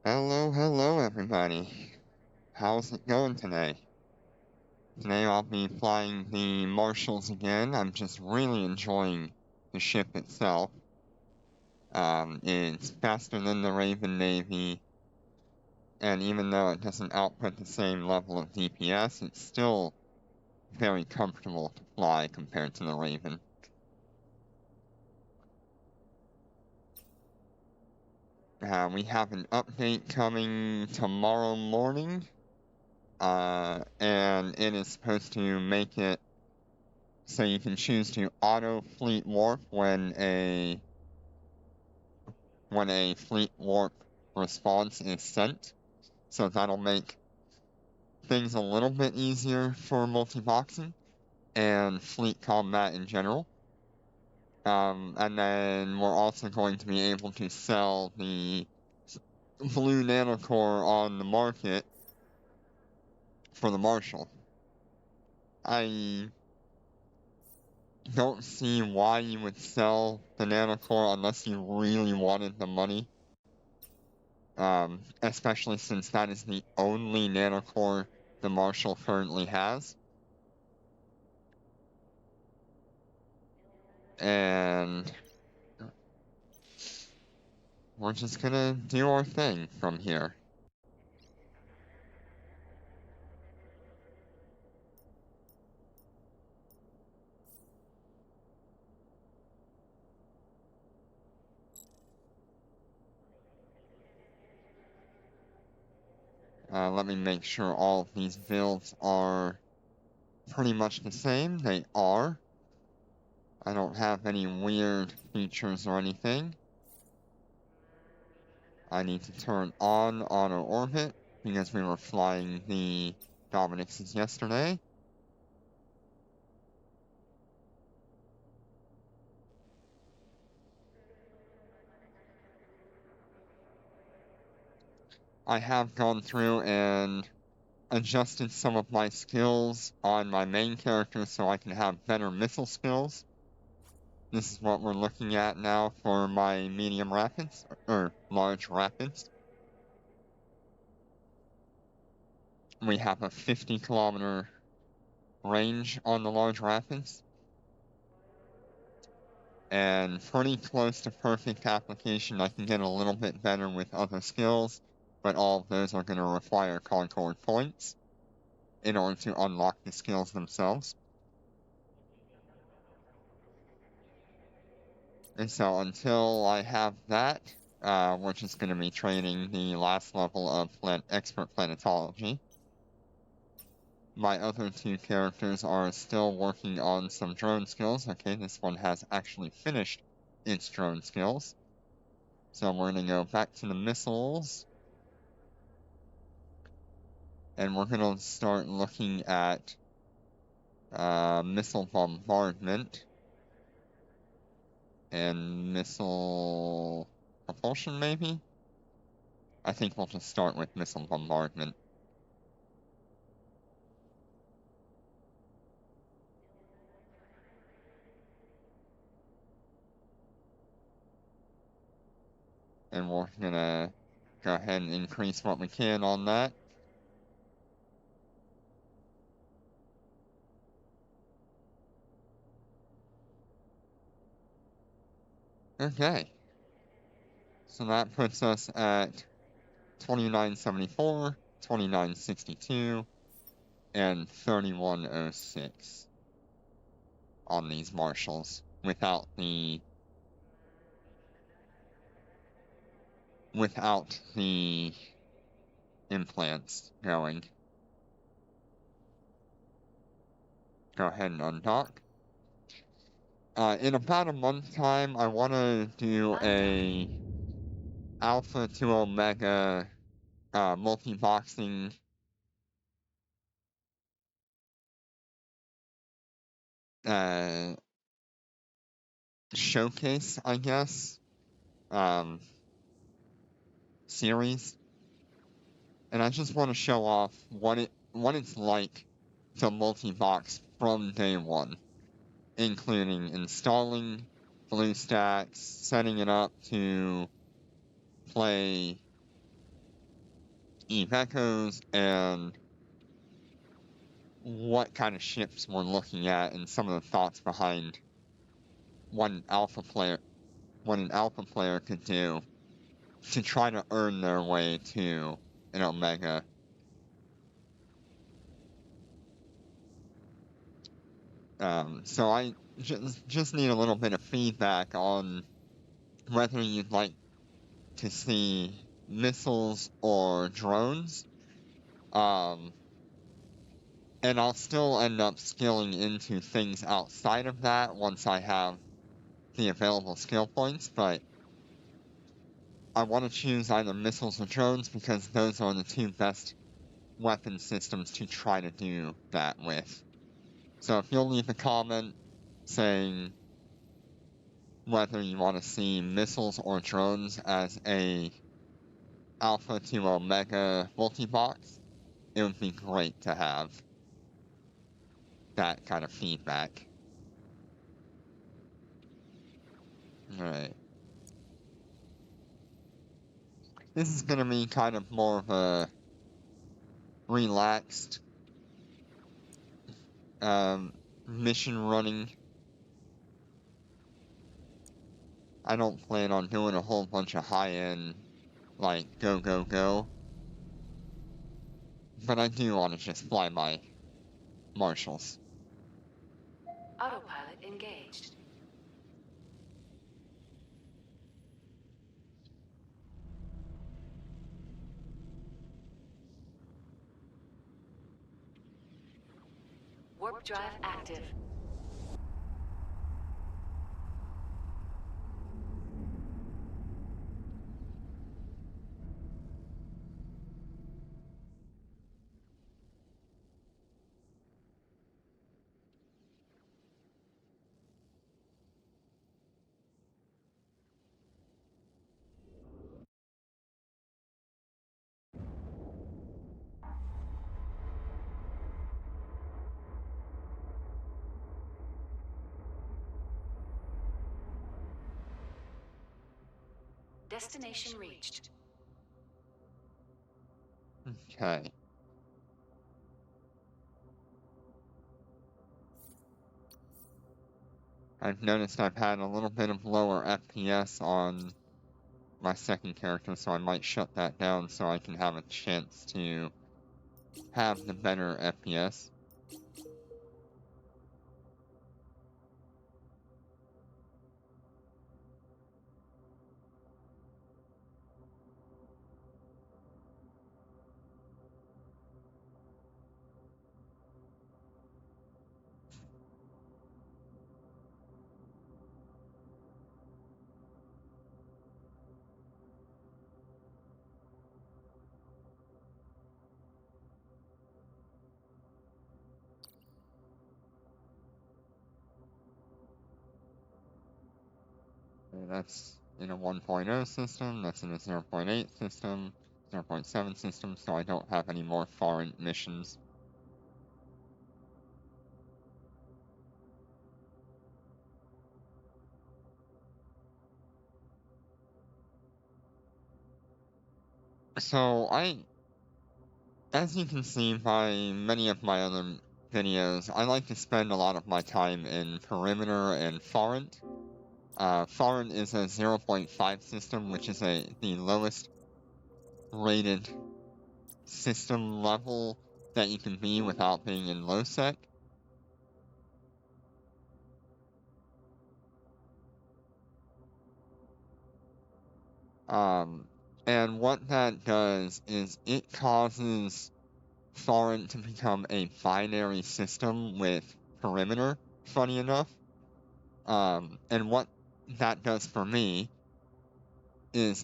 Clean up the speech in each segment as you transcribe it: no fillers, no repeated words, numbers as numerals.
Hello everybody. How's it going today? Today I'll be flying the Marshals again. I'm just really enjoying the ship itself. It's faster than the Raven Navy, and even though it doesn't output the same level of DPS, it's still very comfortable to fly compared to the Raven. We have an update coming tomorrow morning, and it is supposed to make it so you can choose to auto fleet warp when a fleet warp response is sent. So that'll make things a little bit easier for multi-boxing and fleet combat in general. And then we're also going to be able to sell the blue nanocore on the market for the Marshal. I don't see why you would sell the nanocore unless you really wanted the money. Especially since that is the only nanocore the Marshal currently has. And we're just gonna do our thing from here. Let me make sure all of these builds are pretty much the same. They are. I don't have any weird features or anything. I need to turn on auto orbit because we were flying the Dominixes yesterday. I have gone through and adjusted some of my skills on my main character so I can have better missile skills. This is what we're looking at now for my medium rapids, or large rapids. We have a 50-kilometer range on the large rapids, and pretty close to perfect application. I can get a little bit better with other skills, but all of those are going to require Concord points in order to unlock the skills themselves. And so until I have that, we're just going to be training the last level of expert planetology. My other two characters are still working on some drone skills. Okay, this one has actually finished its drone skills. So we're going to go back to the missiles. And we're going to start looking at missile bombardment and missile propulsion, maybe? I think we'll just start with missile bombardment. And we're gonna go ahead and increase what we can on that. Okay. So that puts us at 2974, 2962, and 3106 on these Marshals without the implants going. Go ahead and undock. In about a month's time, I want to do a Alpha to Omega multi-boxing showcase, I guess, series. And I just want to show off what it's like to multi-box from day one, including installing BlueStacks, setting it up to play Eve Echoes and what kind of ships we're looking at and some of the thoughts behind what an alpha player could do to try to earn their way to an Omega. So I just need a little bit of feedback on whether you'd like to see missiles or drones. And I'll still end up skilling into things outside of that once I have the available skill points, but I want to choose either missiles or drones because those are the two best weapon systems to try to do that with. So if you'll leave a comment saying whether you want to see missiles or drones as a Alpha to Omega multi-box, it would be great to have that kind of feedback. Alright. This is gonna be kind of more of a relaxed mission running. I don't plan on doing a whole bunch of high-end, like, go, go, go. But I do want to just fly my Marshals. Autopilot engaged. Warp drive active. Destination reached. Okay. I've noticed I've had a little bit of lower FPS on my second character, so I might shut that down so I can have a chance to have the better FPS. That's in a 1.0 system, that's in a 0.8 system, 0.7 system, so I don't have any more foreign missions. So as you can see by many of my other videos, I like to spend a lot of my time in Perimeter and Foreign. Foreign is a 0.5 system, which is the lowest rated system level that you can be without being in low sec. And what that does is it causes Foreign to become a binary system with Perimeter, funny enough. And what that does for me is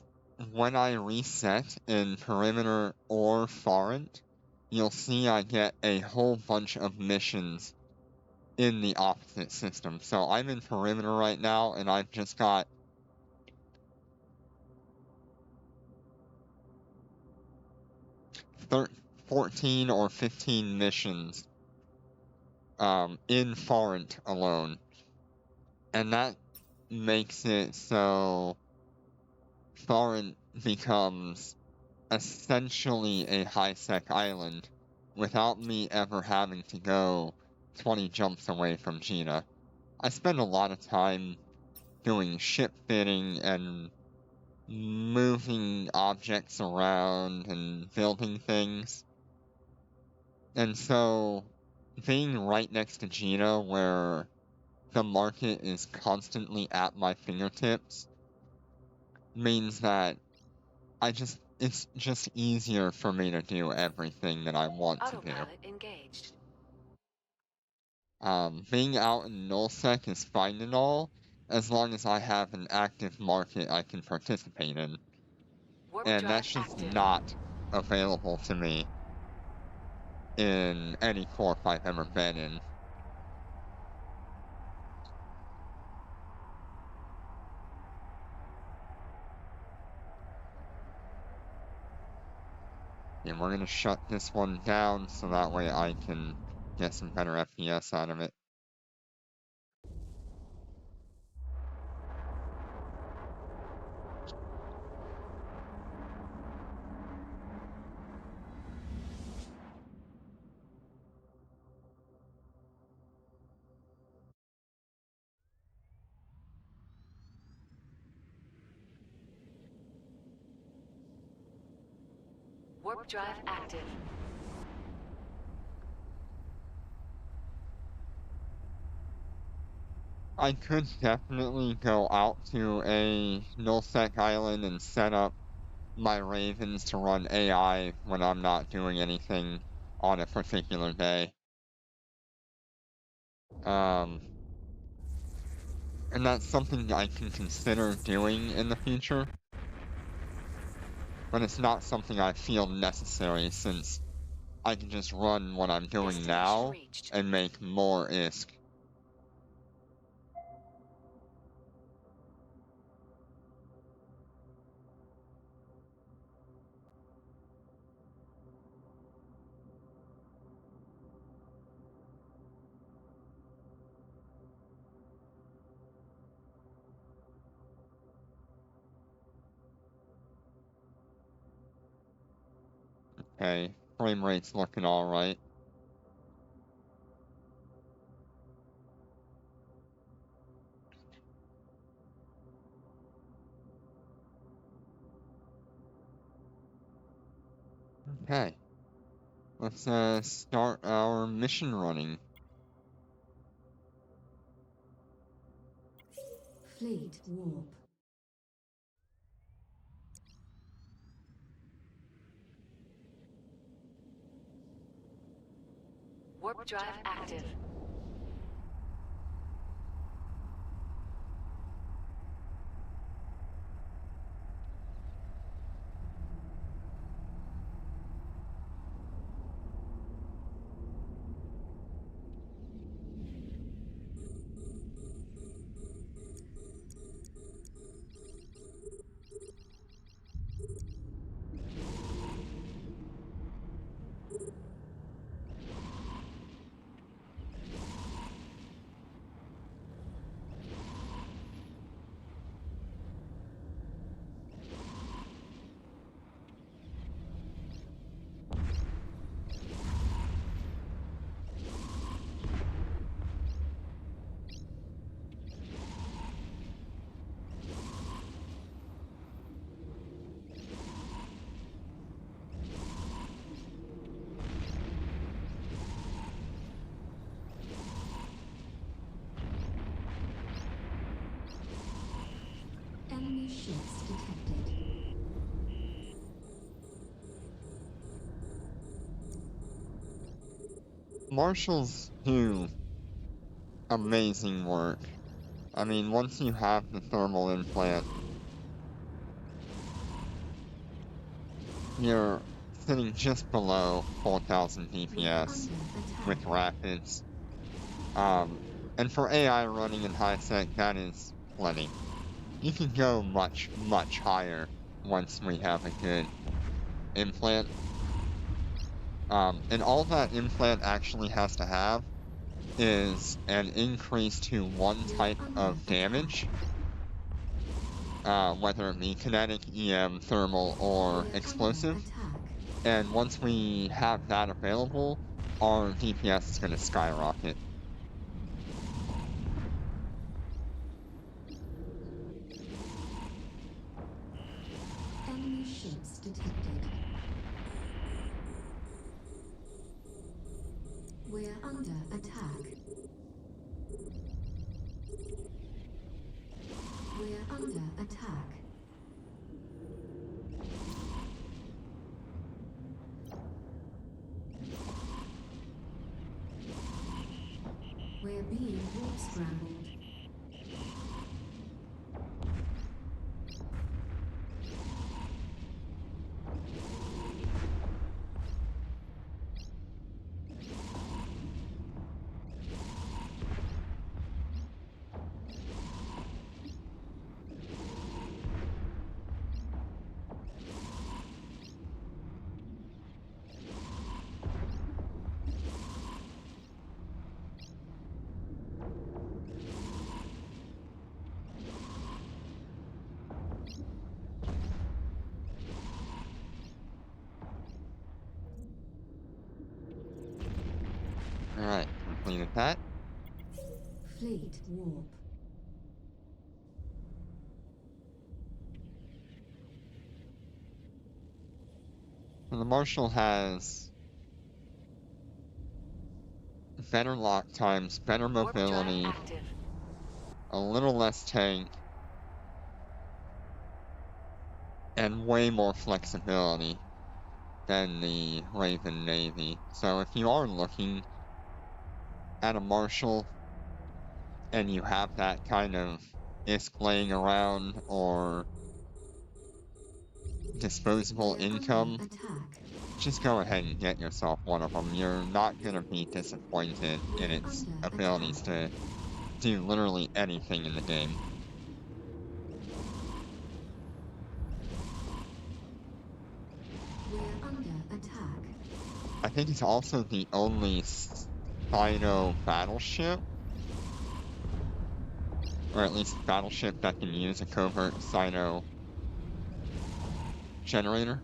when I reset in Perimeter or Foreign, you'll see I get a whole bunch of missions in the opposite system. So I'm in Perimeter right now, and I've just got 14 or 15 missions in Foreign alone. And that makes it so Foreign becomes essentially a high-sec island without me ever having to go 20 jumps away from Gina. I spend a lot of time doing ship fitting and moving objects around and building things. And so being right next to Gina, where the market is constantly at my fingertips, means that it's just easier for me to do everything that I want to do. Autopilot engaged. Being out in nullsec is fine and all, as long as I have an active market I can participate in. Warp And drive that's just active. not available to me in any corp I've ever been in. And we're gonna shut this one down so that way I can get some better FPS out of it. Warp drive active. I could definitely go out to a nullsec island and set up my ravens to run AI when I'm not doing anything on a particular day. And that's something I can consider doing in the future. But it's not something I feel necessary since I can just run what I'm doing Destination now reached. and make more ISK. Okay, frame rate's looking alright. Okay. Let's start our mission running. Fleet warp. Warp drive active. Enemy ships detected. Marshals do amazing work. I mean, once you have the thermal implant, you're sitting just below 4,000 DPS with rapids. And for AI running in high sec, that is plenty. You can go much, much higher once we have a good implant. And all that implant actually has to have is an increase to one type of damage whether it be kinetic, EM, thermal, or We are explosive. under attack. And once we have that available, our DPS is going to skyrocket. Enemy ships detected. We're under attack. We're under attack. We're being warp scrambled. Alright, completed that. Fleet warp. So the Marshal has better lock times, better Warp drive mobility, active. a little less tank, and way more flexibility than the Raven Navy. So if you are looking at a Marshal and you have that kind of ISK laying around or disposable We're income, under attack. just go ahead and get yourself one of them. You're not going to be disappointed in We're its under abilities attack. to do literally anything in the game. We're under attack. I think it's also the only Sino battleship, or at least battleship that can use a covert Sino generator.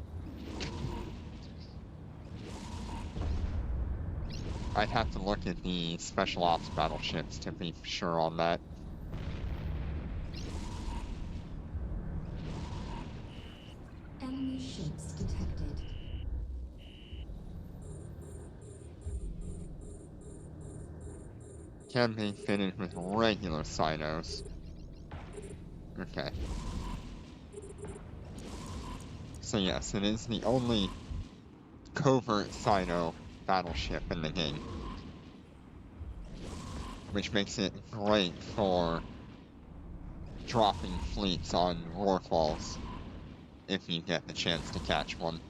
I'd have to look at the special ops battleships to be sure on that. Enemy ships detected. Can be fitted with regular Sinos. Okay. So yes, it is the only covert Sino battleship in the game, which makes it great for dropping fleets on rourke walls if you get the chance to catch one.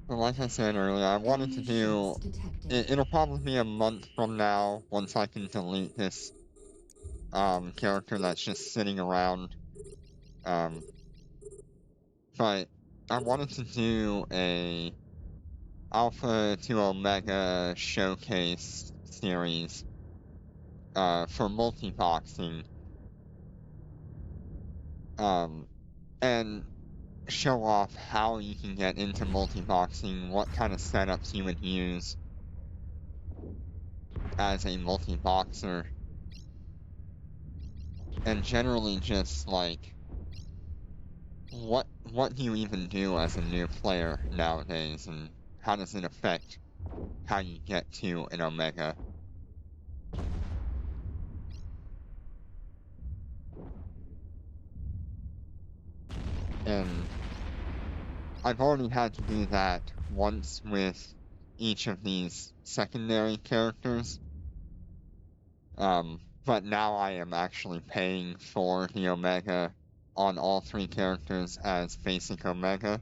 But like I said earlier, I wanted to Enemy do... ships detected. It'll probably be a month from now once I can delete this character that's just sitting around. But I wanted to do a Alpha to Omega showcase series for multi-boxing, and show off how you can get into multi-boxing, what kind of setups you would use as a multi-boxer, and generally just like what do you even do as a new player nowadays, and how does it affect how you get to an Omega? And I've already had to do that once with each of these secondary characters. But now I am actually paying for the Omega on all 3 characters as basic Omega.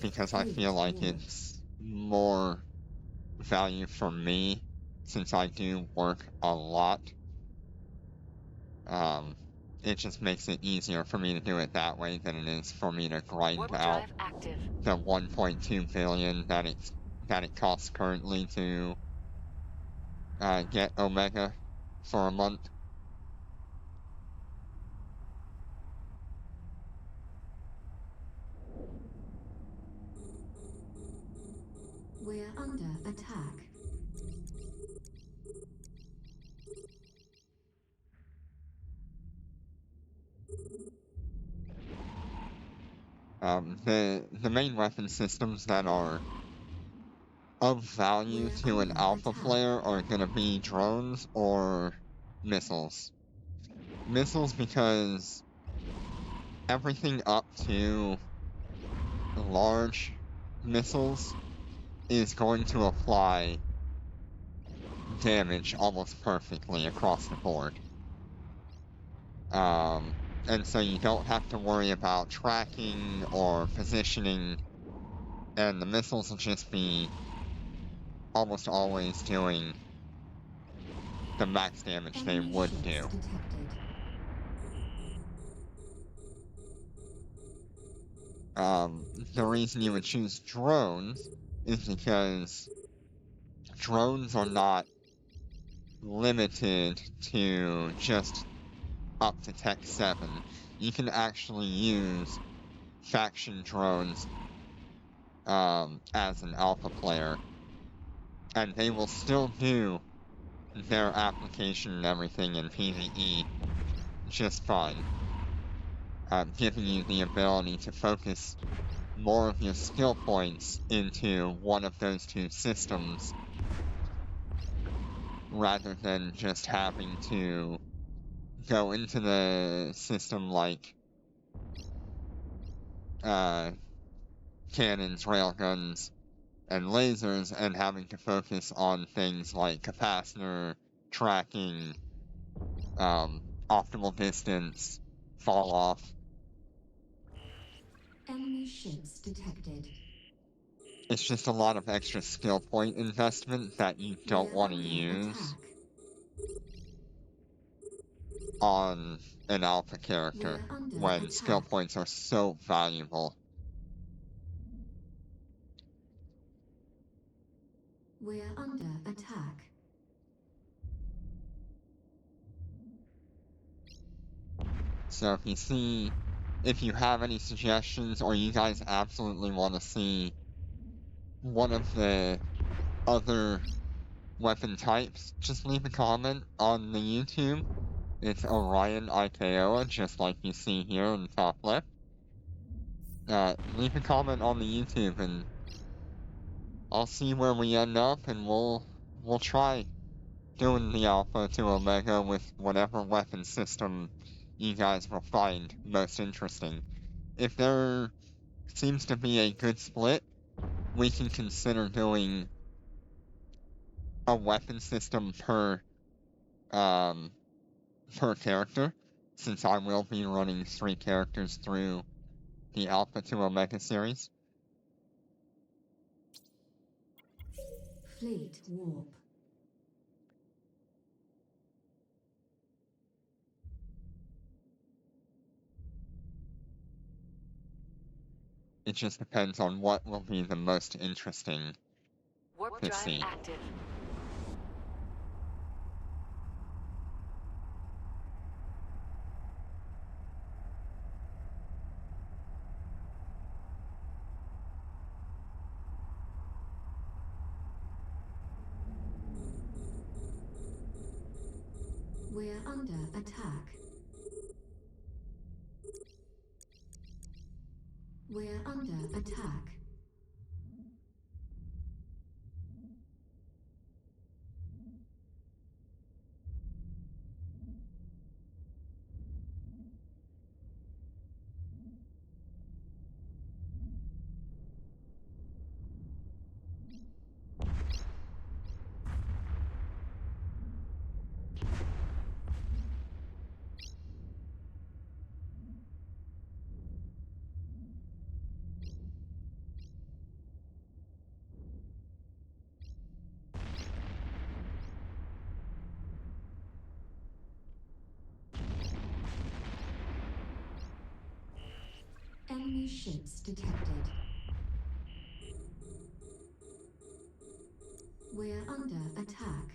Because I feel like it's more value for me since I do work a lot. It just makes it easier for me to do it that way than it is for me to grind Warp out drive active. the 1.2 billion that it costs currently to get Omega for a month. We're under attack. The main weapon systems that are of value to an alpha player are going to be drones or missiles. Missiles because everything up to large missiles is going to apply damage almost perfectly across the board. And so you don't have to worry about tracking or positioning, and the missiles will just be almost always doing the max damage they Enemy would ships do. detected. The reason you would choose drones is because drones are not limited to just up to Tech 7. You can actually use faction drones as an alpha player, and they will still do their application and everything in PvE just fine, giving you the ability to focus more of your skill points into one of those 2 systems rather than just having to go into the system like cannons, railguns, and lasers and having to focus on things like capacitor, tracking, optimal distance, fall off. Enemy ships detected. It's just a lot of extra skill point investment that you don't We're want to under use attack. on an alpha character We're under when skill attack. points are so valuable. We're under attack. So if you have any suggestions or you guys absolutely want to see one of the other weapon types, just leave a comment on the YouTube. It's Orion Ikaoa, just like you see here in the top left. Leave a comment on the YouTube and I'll see where we end up, and we'll try doing the Alpha to Omega with whatever weapon system you guys will find most interesting. If there seems to be a good split, we can consider doing a weapon system per character, since I will be running 3 characters through the Alpha to Omega series. Fleet warp. It just depends on what will be the most interesting Warp to drive see. active. We're under attack. We're under attack. Enemy ships detected. We're under attack.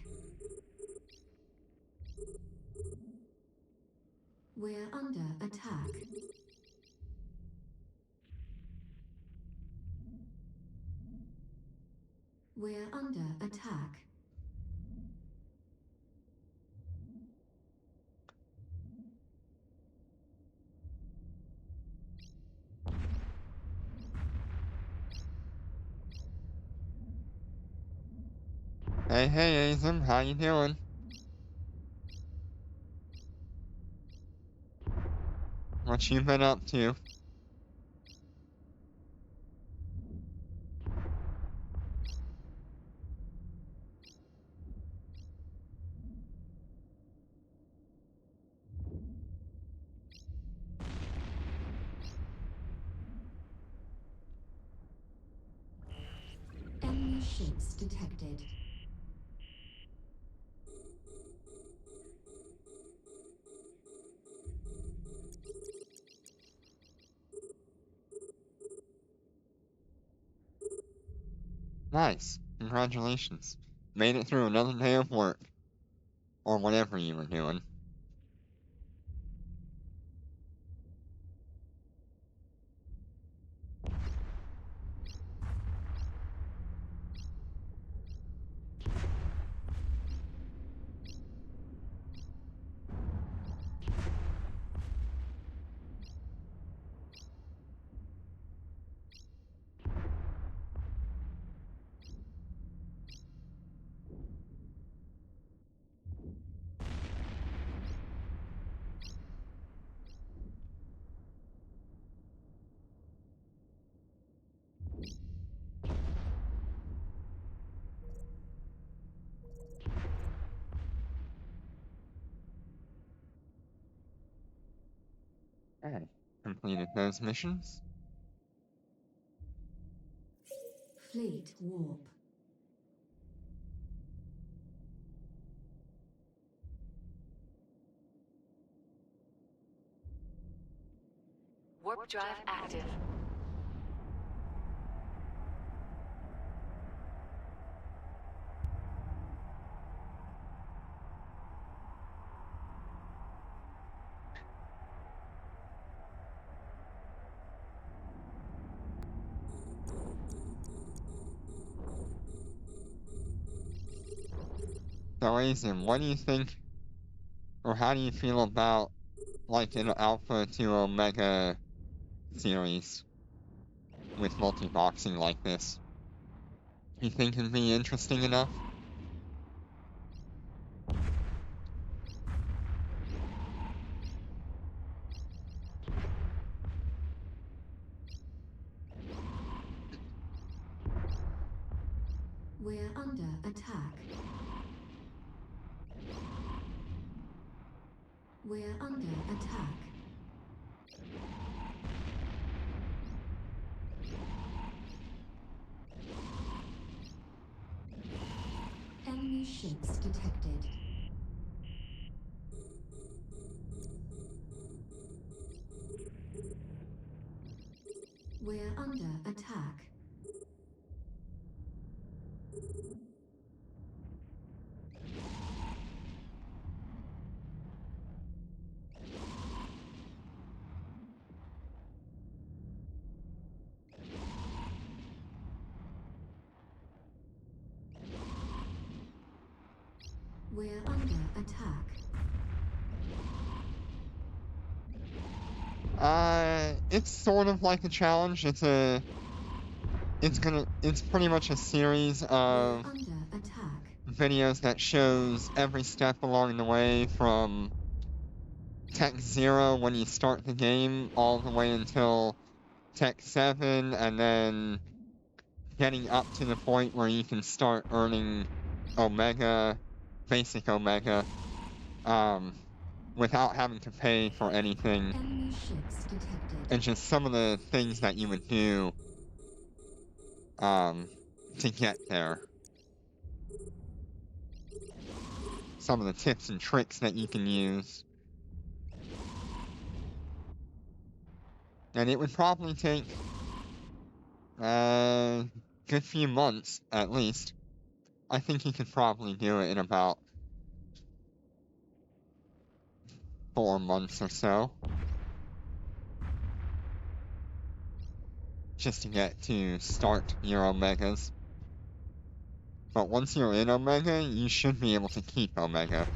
We're under attack. We're under attack. Hey, Azim, how you doing? What you been up to? Enemy ships detected. Nice. Congratulations. Made it through another day of work. Or whatever you were doing. Okay. Completed those missions. Fleet warp. Warp drive active. So, Azim, what do you think, or how do you feel about, like, an Alpha to Omega series with multi-boxing like this? You think it'd be interesting enough? We're under attack. We're under attack. Enemy ships detected. We're under attack. We're under attack. It's sort of like a challenge. It's pretty much a series We're of under attack. videos that shows every step along the way from Tech 0 when you start the game all the way until Tech 7 and then getting up to the point where you can start earning Omega, basic Omega, without having to pay for anything. Enemy ships detected. And just some of the things that you would do, to get there. Some of the tips and tricks that you can use. And it would probably take a good few months, at least. I think he could probably do it in about 4 months or so. Just to get to start your Omegas. But once you're in Omega, you should be able to keep Omega.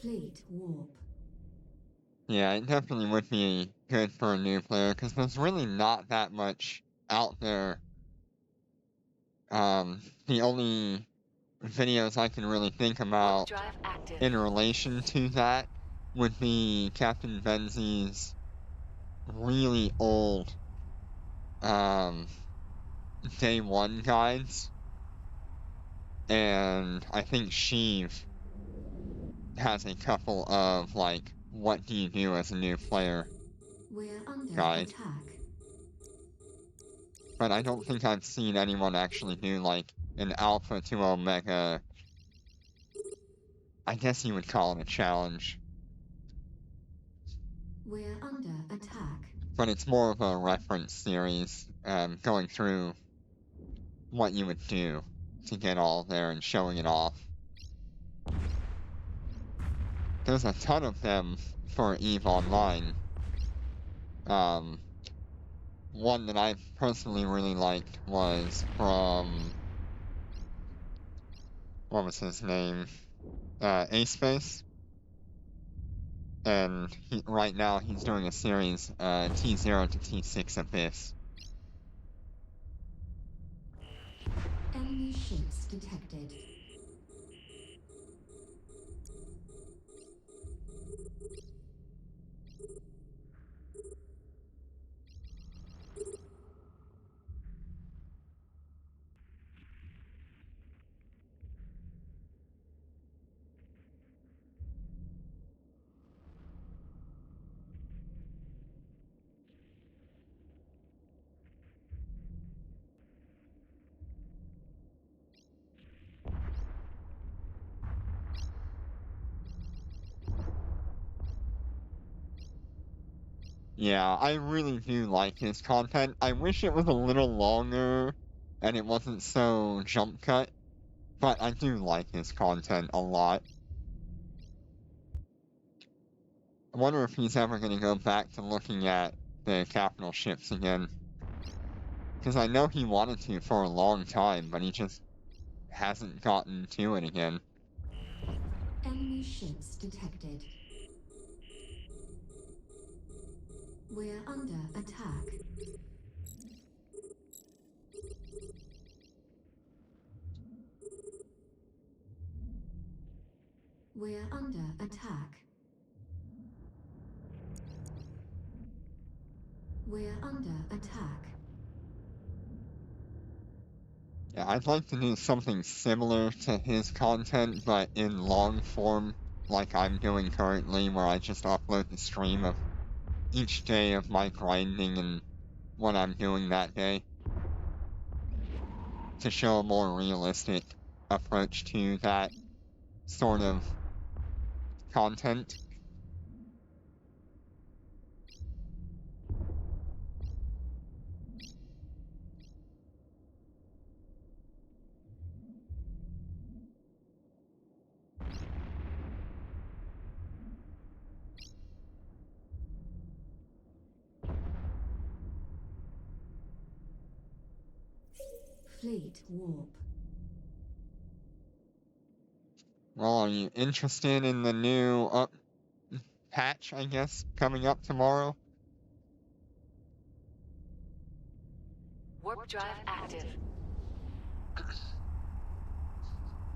Fleet warp. Yeah, it definitely would be good for a new player, because there's really not that much out there. The only videos I can really think Warp about drive active. in relation to that would be Captain Benzi's really old, day one guides. And I think Sheev has a couple of, like, what do you do as a new player We're under guide. attack. But I don't think I've seen anyone actually do, like, an Alpha to Omega. I guess you would call it a challenge. We're under attack. But it's more of a reference series, going through what you would do to get all there and showing it off. There's a ton of them for EVE Online. One that I personally really liked was from, what was his name? A-Space. And right now he's doing a series, T0 to T6 Abyss. Enemy ships detected. Yeah, I really do like his content. I wish it was a little longer and it wasn't so jump cut, but I do like his content a lot. I wonder if he's ever going to go back to looking at the capital ships again. Because I know he wanted to for a long time, but he just hasn't gotten to it again. Enemy ships detected. We're under attack. We're under attack. We're under attack. Yeah, I'd like to do something similar to his content, but in long form, like I'm doing currently, where I just upload the stream of each day of my grinding and what I'm doing that day, to show a more realistic approach to that sort of content. Fleet warp. Well, are you interested in the new patch, I guess, coming up tomorrow? Warp drive active.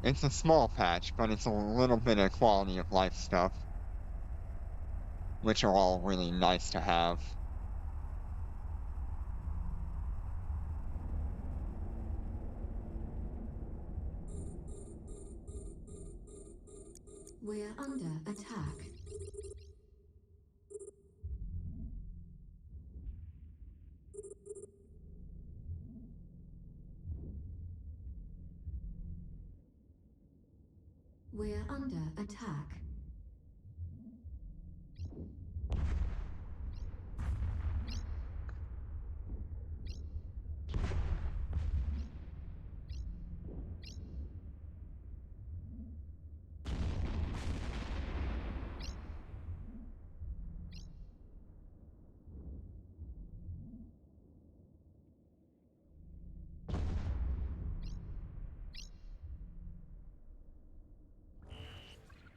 It's a small patch, but it's a little bit of quality of life stuff, which are all really nice to have. We're under attack. We're under attack.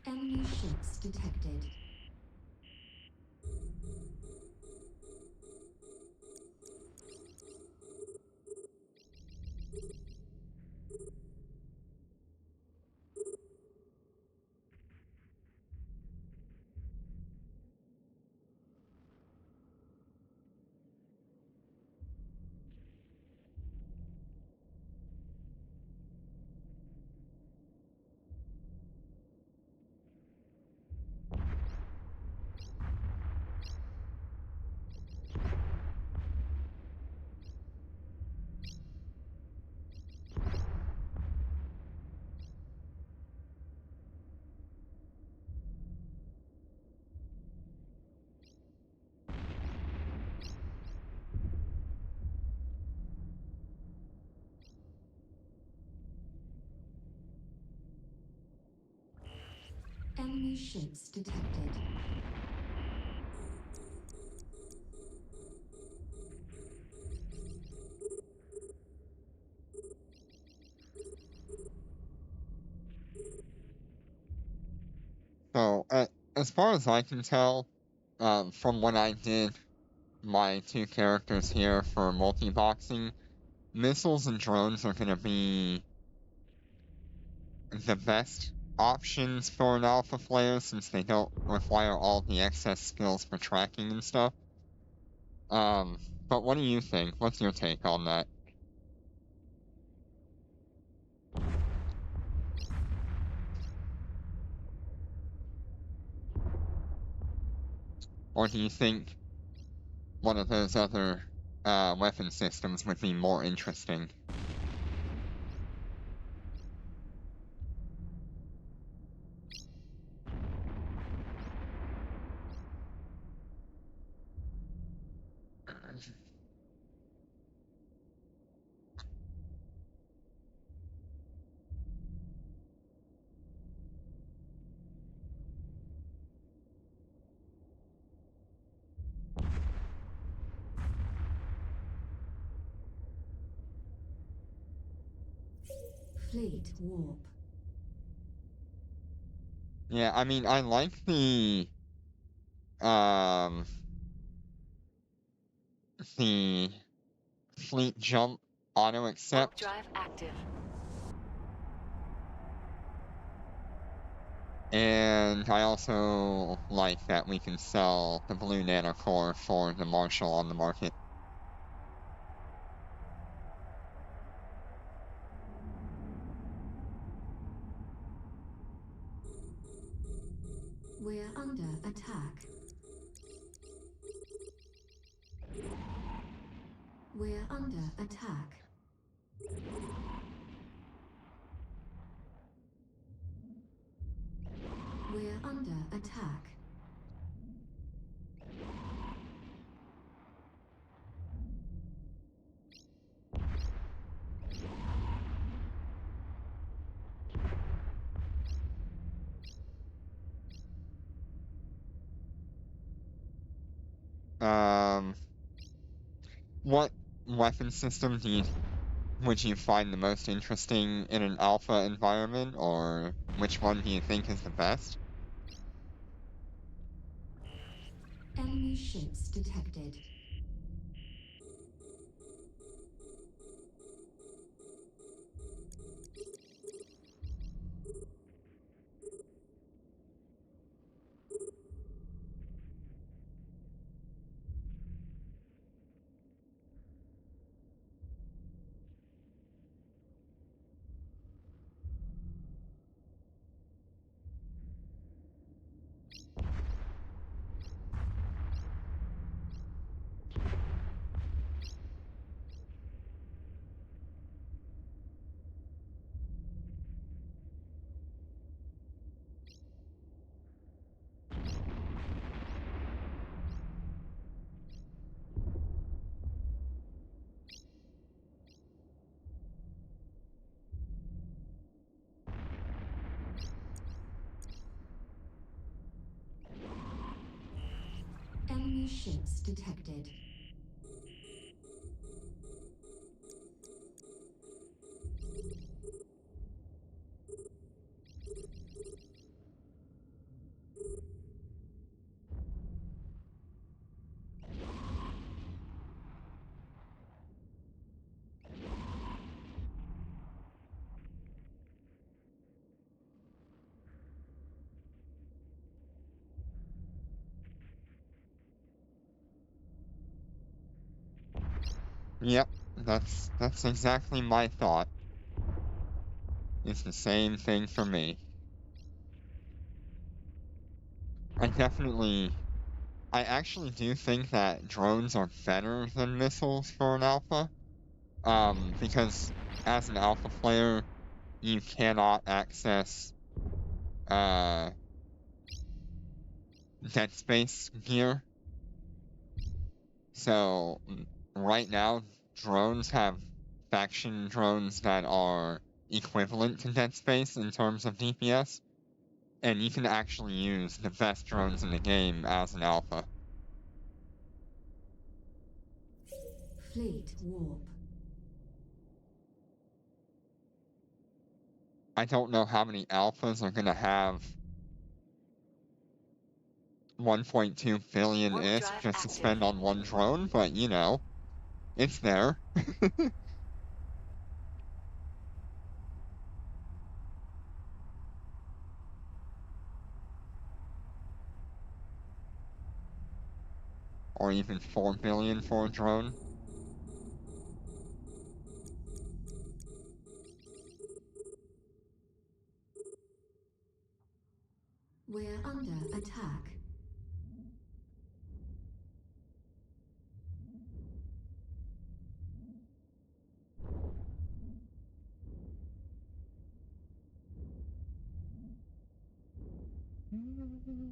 Enemy ships detected. Enemy ships detected. So, as far as I can tell, from when I did my two characters here for multi-boxing, missiles and drones are going to be the best options for an alpha player since they don't require all the excess skills for tracking and stuff. But what do you think? What's your take on that? Or do you think one of those other weapon systems would be more interesting? Fleet warp. Yeah, I mean, I like um, the fleet jump auto Warp accept, drive active. and I also like that we can sell the blue nanocore for the Marshal on the market. We're under attack. We're under attack. We're under attack. Um, what weapon system would you find the most interesting in an alpha environment, or which one do you think is the best? Enemy ships detected. Enemy ships detected. Yep, that's exactly my thought. It's the same thing for me. I actually do think that drones are better than missiles for an alpha. Because as an alpha player, you cannot access, dead space gear. So, right now, drones have faction drones that are equivalent to dead space in terms of DPS. And you can actually use the best drones in the game as an alpha. Fleet warp. I don't know how many alphas are gonna have 1.2 billion Warp ISK drive just to active. spend on one drone, but you know, it's there. Or even 4 billion for a drone. We're under attack.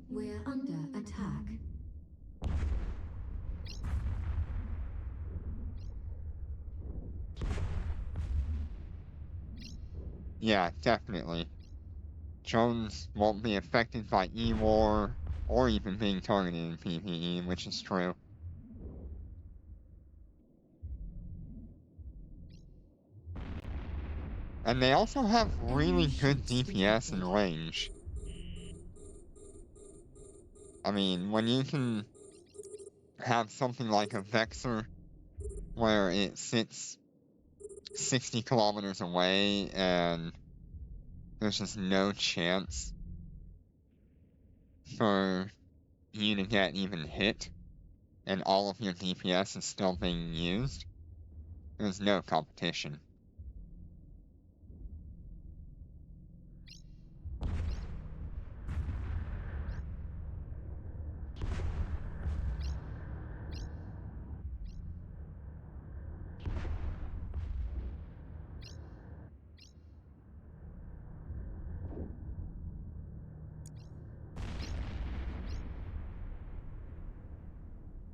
We're under attack. Yeah, definitely. Drones won't be affected by E-War, or even being targeted in PvE, which is true. And they also have really Enemy good ships DPS and detected. range. I mean, when you can have something like a Vexor, where it sits 60 kilometers away and there's just no chance for you to get even hit, and all of your DPS is still being used, there's no competition.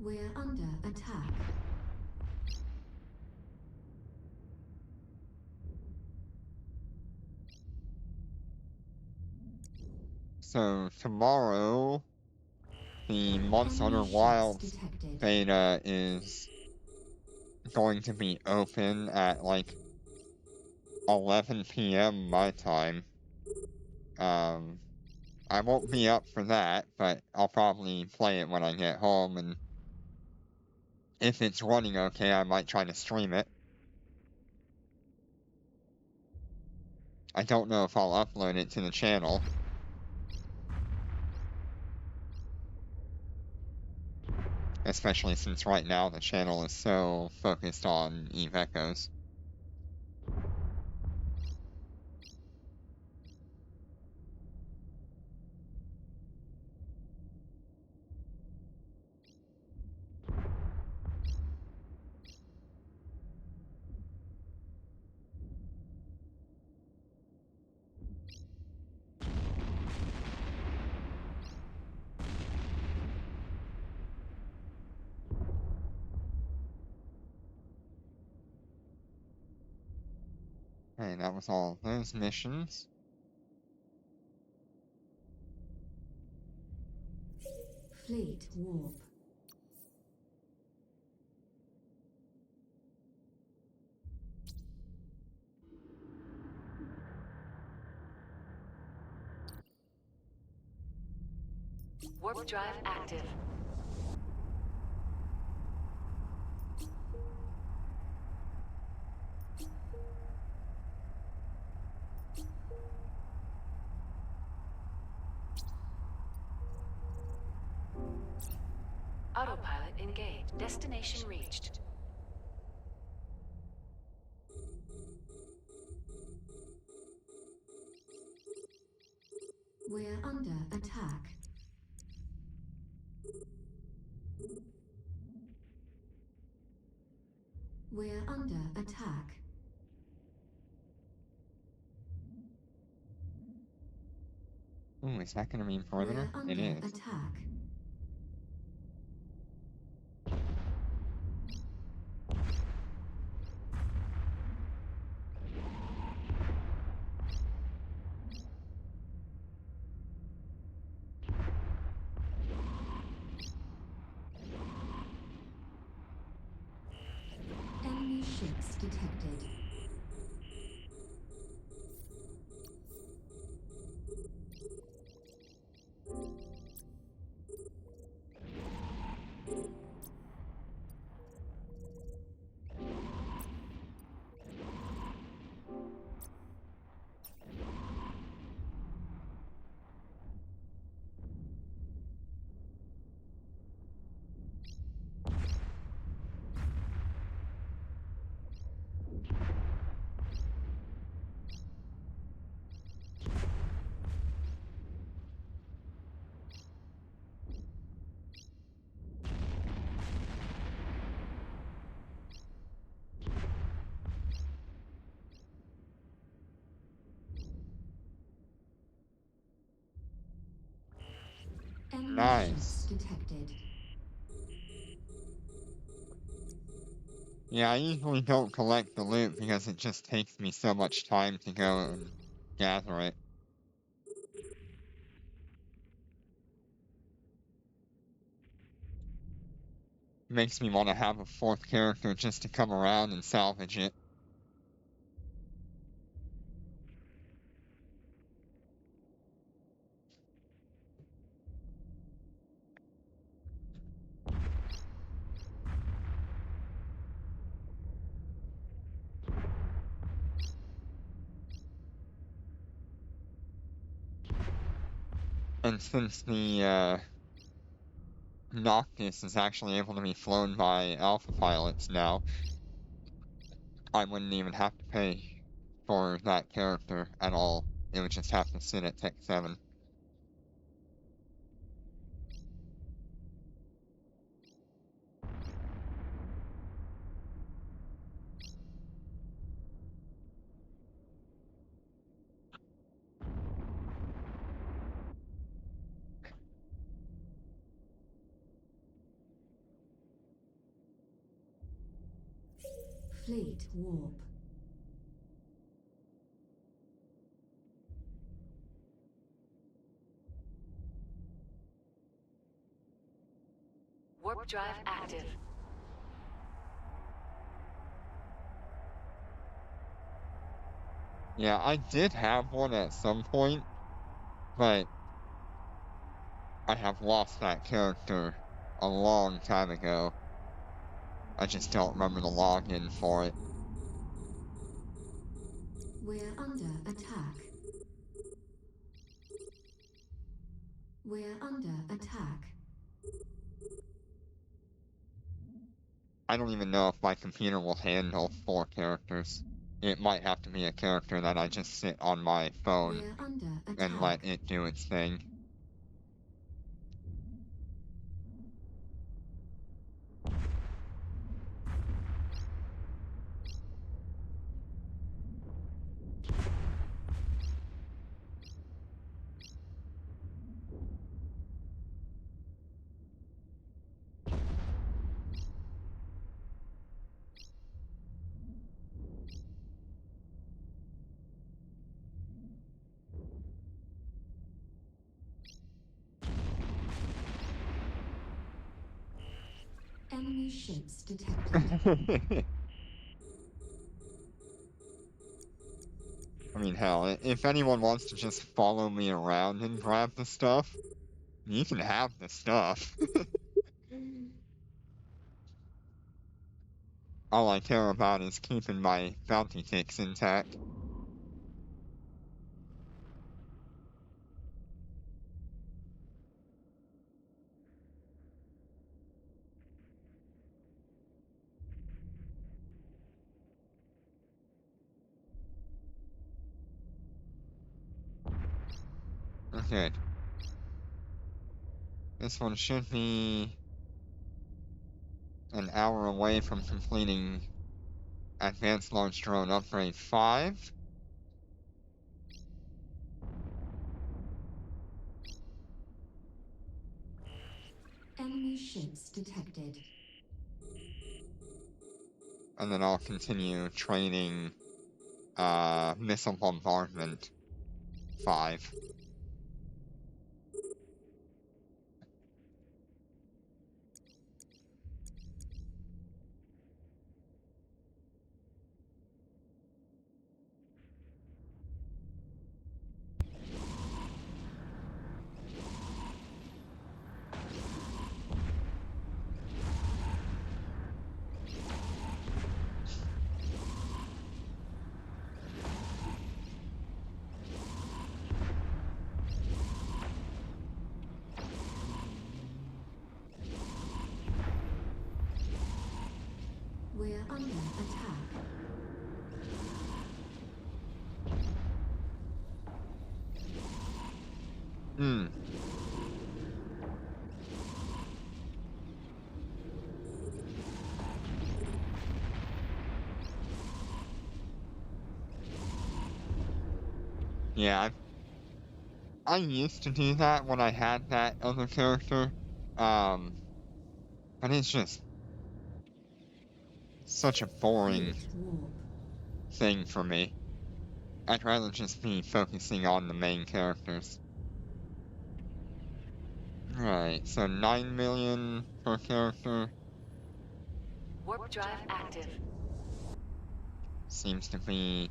We're under attack. So tomorrow, the Monster Hunter Enemy ships Wilds detected. beta is going to be open at like 11 p.m. my time. I won't be up for that, but I'll probably play it when I get home, and if it's running okay, I might try to stream it. I don't know if I'll upload it to the channel. Especially since right now the channel is so focused on Eve Echoes. Okay, that was all of those missions. Fleet warp. Warp drive active. Autopilot engaged. Destination reached. We're under attack. We're under attack. Ooh, is that gonna mean We're perimeter? under It is. attack. Enemy ships detected. Enemy Nice. ships detected. Yeah, I usually don't collect the loot because it just takes me so much time to go and gather it. Makes me want to have a fourth character just to come around and salvage it. And since the Noctis is actually able to be flown by alpha pilots now, I wouldn't even have to pay for that character at all. It would just have to sit at Tech 7. Fleet warp. Warp drive active. Yeah, I did have one at some point, but I have lost that character a long time ago. I just don't remember the login for it. We're under attack. We're under attack. I don't even know if my computer will handle 4 characters. It might have to be a character that I just sit on my phone We're under and let attack. it do its thing. Enemy ships detected. I mean, hell, if anyone wants to just follow me around and grab the stuff, You can have the stuff. All I care about is keeping my bounty kicks intact. Okay. This one should be an hour away from completing Advanced Large Drone Upgrade 5. Enemy ships detected. And then I'll continue training Missile Bombardment 5. We're under attack. Yeah, I used to do that when I had that other character. But it's just such a boring Fleet warp. thing for me. I'd rather just be focusing on the main characters. Right, so 9 million per character Warp drive active. seems to be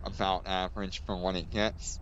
about average for what it gets.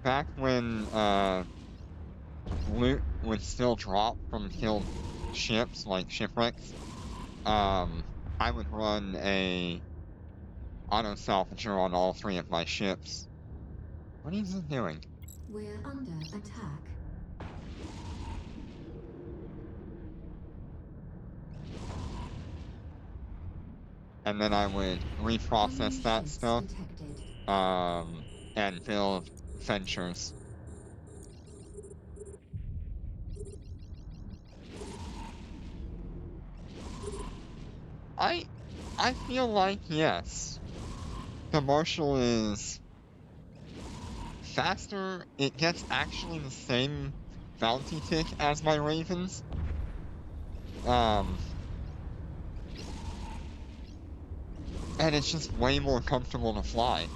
Back when loot would still drop from killed ships, like shipwrecks, I would run a auto salvager on all 3 of my ships. What is it doing? We're under attack. And then I would reprocess Enemy that ships stuff, detected. and build ventures. I feel like, yes, the Marshal is faster. It gets actually the same bounty tick as my Ravens. And it's just way more comfortable to fly.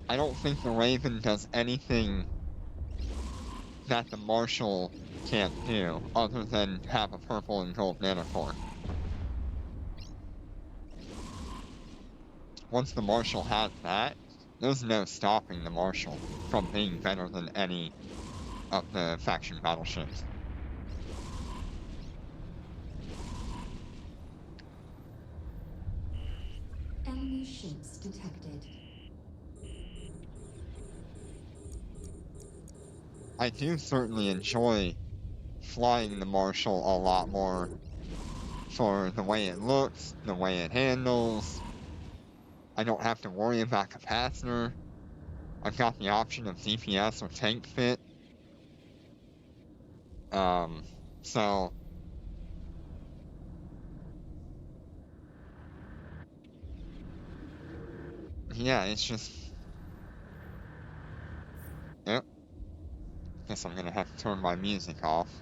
I don't think the Raven does anything that the Marshal can't do, other than have a purple and gold nanocore. Once the Marshal has that, there's no stopping the Marshal from being better than any of the faction battleships. Enemy ships detected. I do certainly enjoy flying the Marshal a lot more for the way it looks, the way it handles. I don't have to worry about capacitor. I've got the option of DPS or tank fit. So yeah, it's just, yep. Guess I'm gonna have to turn my music off.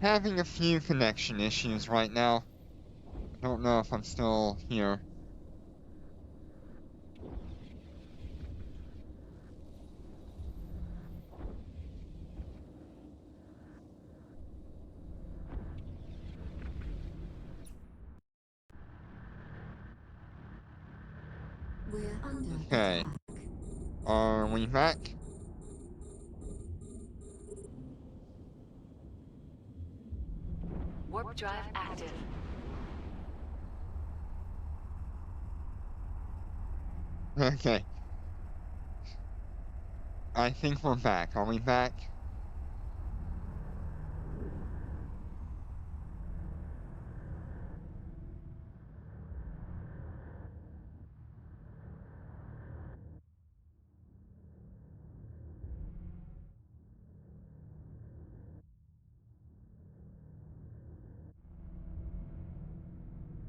Having a few connection issues right now. I don't know if I'm still here. We're under Okay. attack. Are we back? Warp drive active. Okay. I think we're back. Are we back?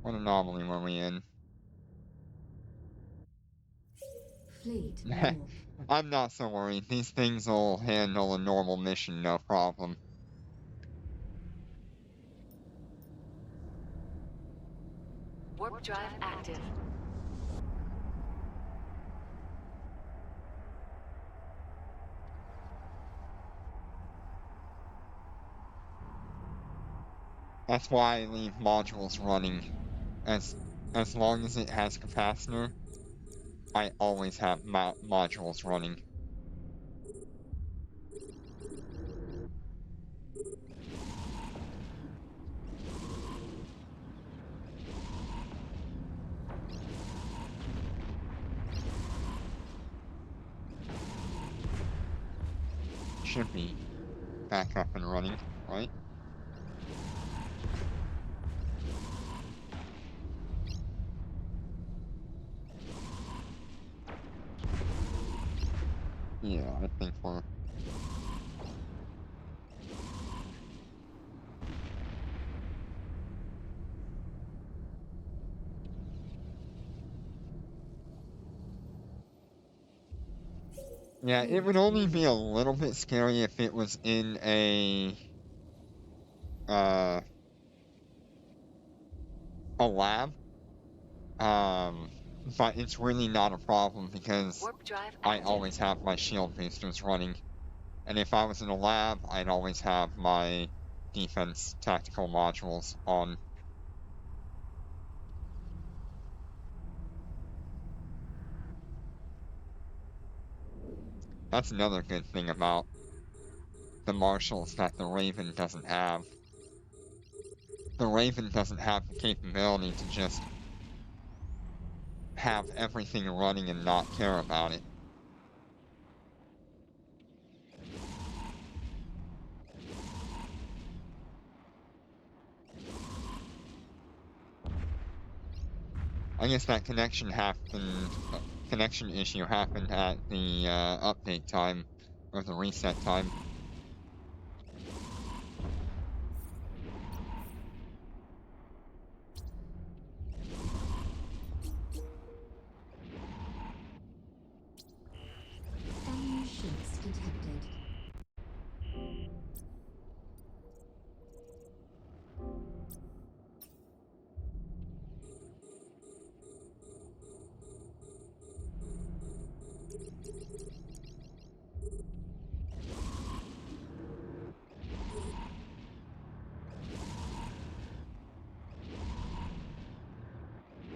What anomaly were we in? Fleet warp. I'm not so worried. These things will handle a normal mission, no problem. Warp drive active. That's why I leave modules running. As long as it has capacitor, I always have modules running. Should be back up and running, right? Yeah, I think we're... Yeah, it would only be a little bit scary if it was in uh, a lab. But it's really not a problem because Warp drive I active. always have my shield boosters running. And if I was in a lab, I'd always have my defense tactical modules on. That's another good thing about the Marshals that the Raven doesn't have. The Raven doesn't have the capability to just have everything running and not care about it. I guess that connection issue happened at the update time, or the reset time. Enemy ships detected.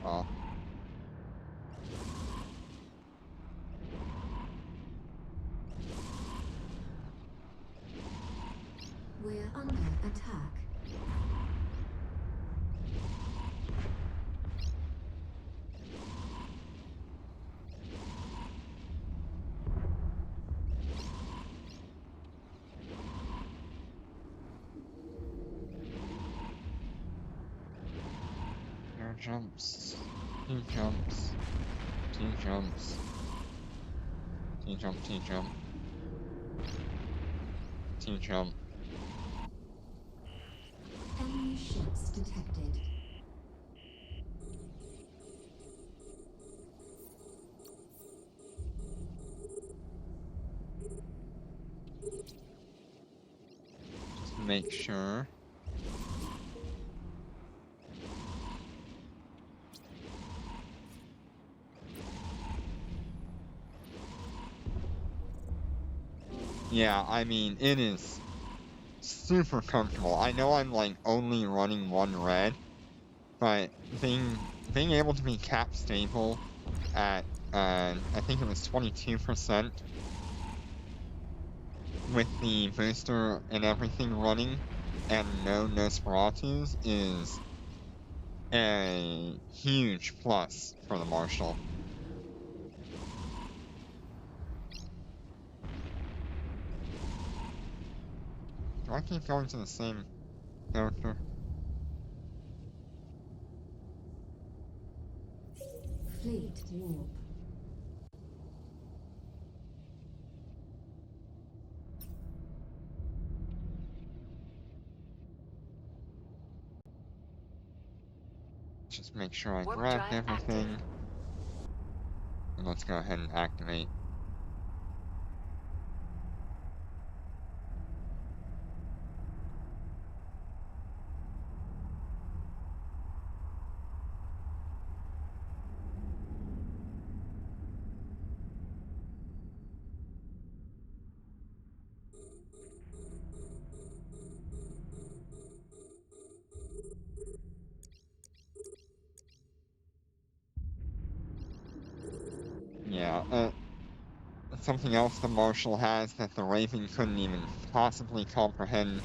Oh. We're under attack. jumps, 2 jumps, 2 jumps, 2 jump, 2 jump, 2 jump. Enemy ships detected. Just make sure. Yeah, I mean, it is super comfortable. I know I'm like only running 1 red, but being able to be cap stable at I think it was 22% with the booster and everything running and no Nosferatus is a huge plus for the Marshal. Do I keep going to the same character? Fleet warp. Just make sure I Warp grabbed drive everything. active. And let's go ahead and activate. Yeah, something else the Marshal has that the Raven couldn't even possibly comprehend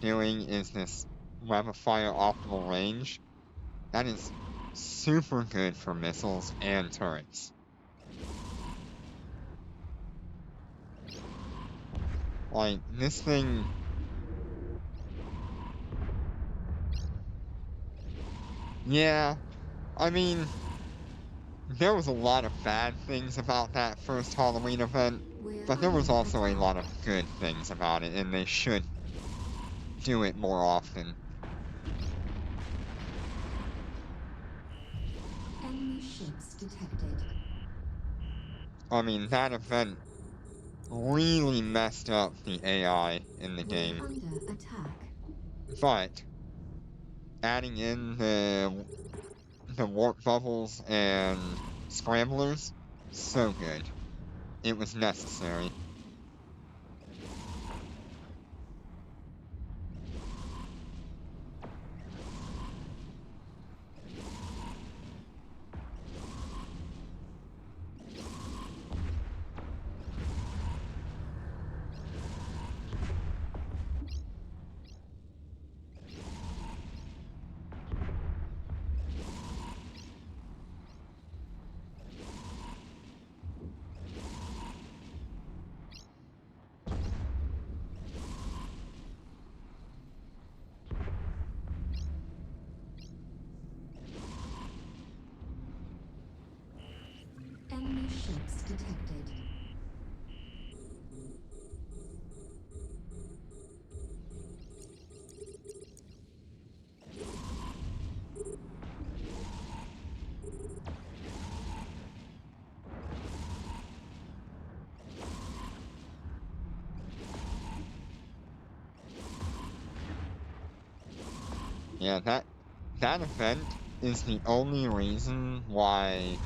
doing is this Web of Fire optimal range. That is super good for missiles and turrets. Like, this thing... Yeah, I mean, there was a lot of bad things about that first Halloween event, We're but there was under also a attack. lot of good things about it, and they should do it more often. Enemy ships detected. I mean, that event really messed up the AI in the We're game, under attack. but adding in the warp bubbles and scramblers, so good. It was necessary. Enemy ships detected. Yeah, that event is the only reason why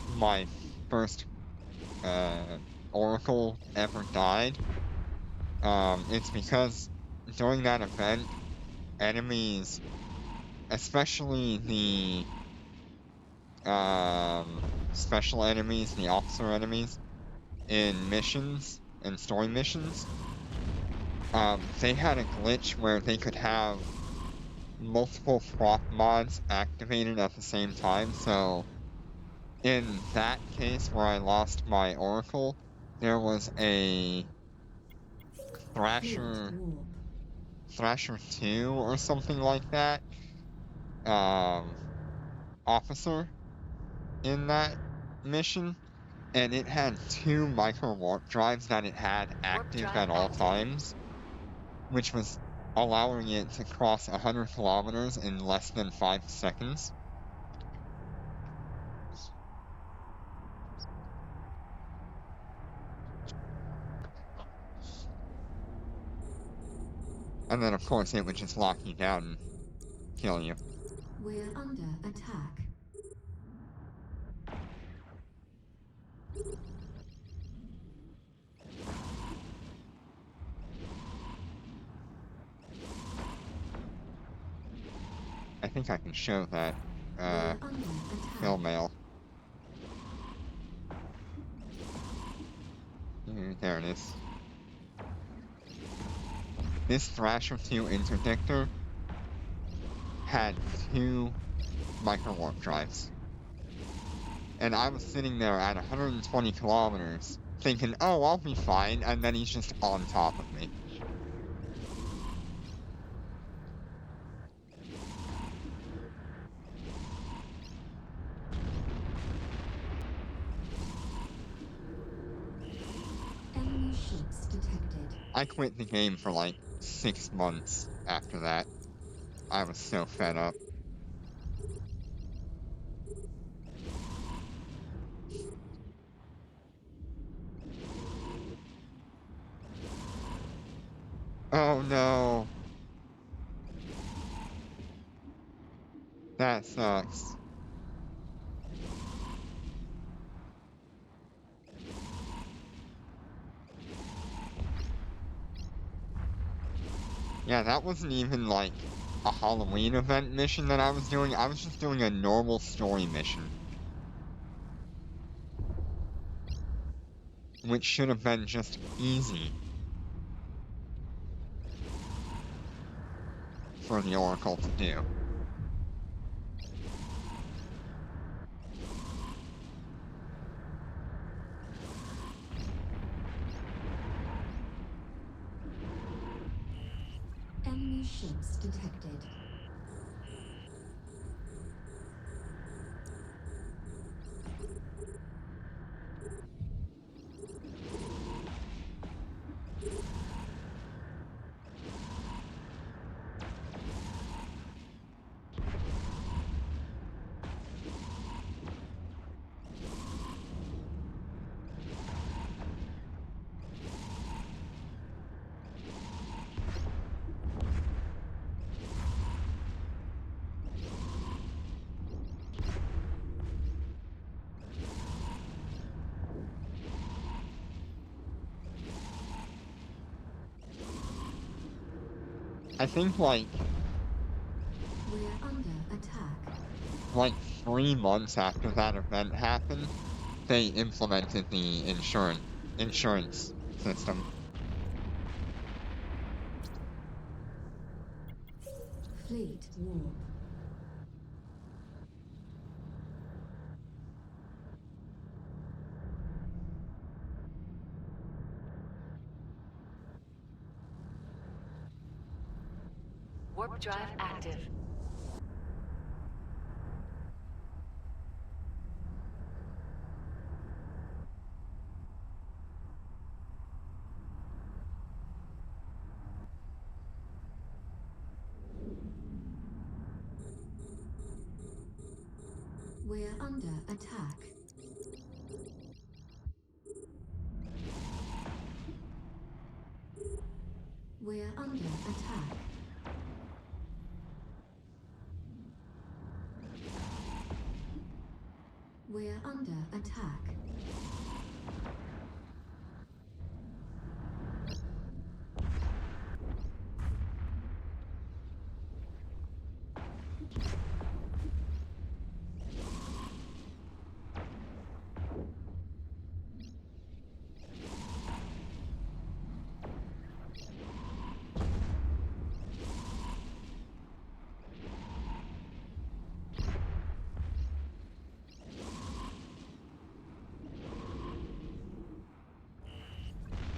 my first Oracle ever died. It's because during that event, enemies, especially the special enemies, the officer enemies in missions and story missions, they had a glitch where they could have multiple prop mods activated at the same time. So in that case where I lost my Oracle, there was a Fleet Thrasher warp. Thrasher 2 or something like that, officer in that mission, and it had 2 micro warp drives that it had active drive at all active. times, which was allowing it to cross 100 kilometers in less than 5 seconds. And then, of course, it would just lock you down and kill you. We're under attack. I think I can show that, We're under attack. kill mail. There it is. This Thrasher 2 interdictor had 2 micro warp drives. And I was sitting there at 120 kilometers thinking, oh, I'll be fine, and then he's just on top of me. Enemy ships detected. I quit the game for like 6 months after that. I was so fed up. Oh no. That sucks. Yeah, that wasn't even like a Halloween event mission that I was doing. I was just doing a normal story mission. Which should have been just easy for the Oracle to do. Enemy ships detected. I think like We're under attack. like 3 months after that event happened, they implemented the insurance system. Fleet warp. Warp drive active. We're under attack. We're under attack. We're under attack.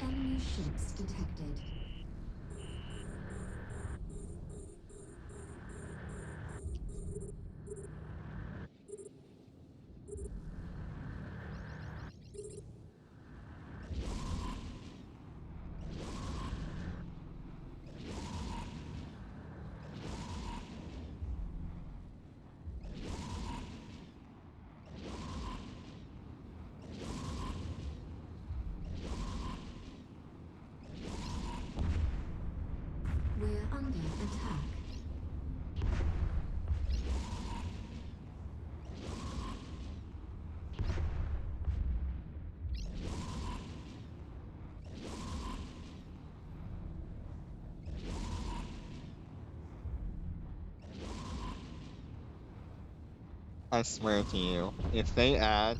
Enemy ships detected. We're under attack. I swear to you, if they add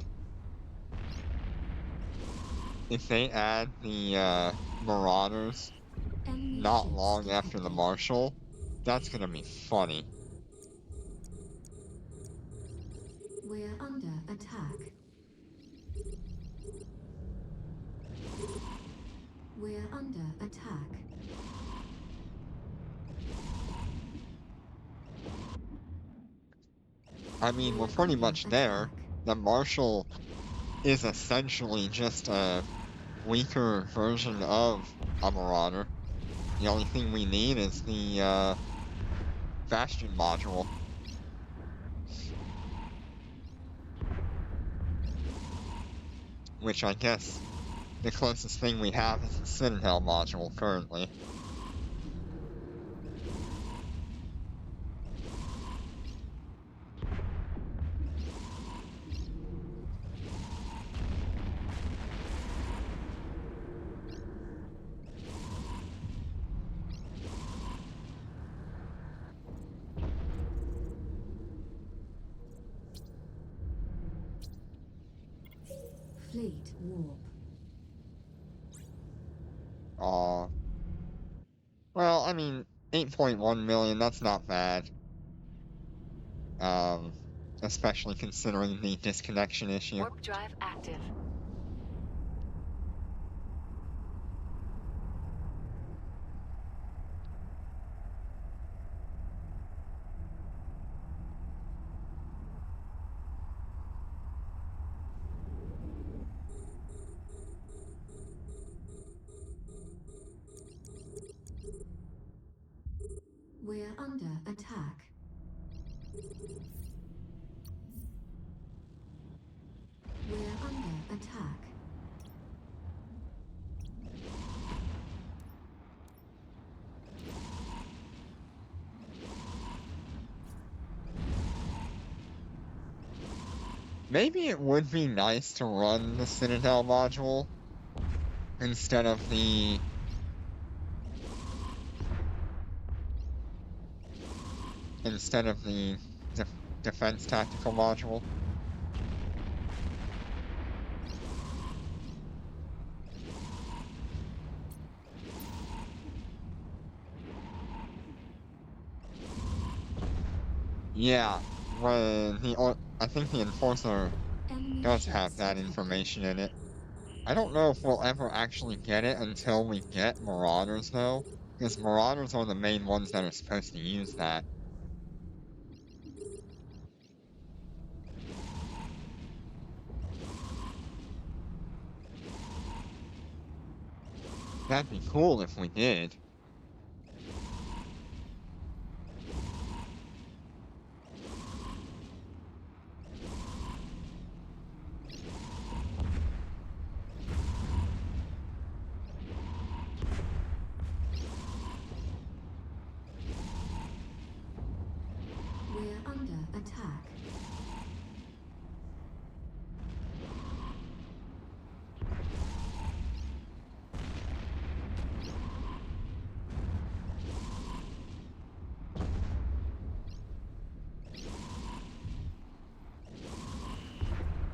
the Marauders Enemy not ships long after the detected. Marshal, that's gonna be funny. We're under attack. We're under attack. I mean, we're pretty much there. The Marshal is essentially just a weaker version of a Marauder. The only thing we need is the Bastion module. Which I guess the closest thing we have is the Citadel module currently. Fleet warp. Well, I mean, 8.1 million, that's not bad. Especially considering the disconnection issue. Warp drive active. We're under attack. We're under attack. Maybe it would be nice to run the Citadel module instead of the defense tactical module. Yeah, I think the Enforcer Enemy does ships have that detected. information in it. I don't know if we'll ever actually get it until we get Marauders, though, because Marauders are the main ones that are supposed to use that. That'd be cool if we did. We're under attack.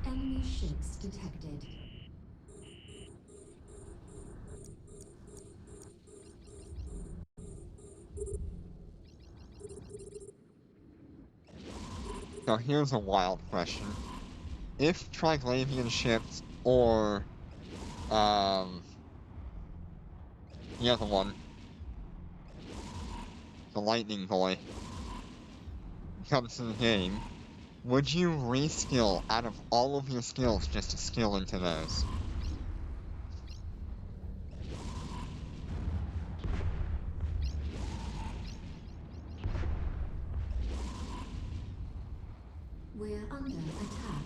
Enemy ships detected. Now here's a wild question. If Triglavian ships or, the other one, the Lightning Boy, comes to the game, would you reskill out of all of your skills just to skill into those? We're under attack.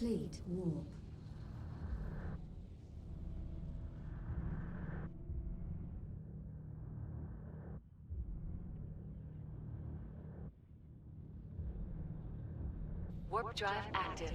Fleet warp. Warp drive active.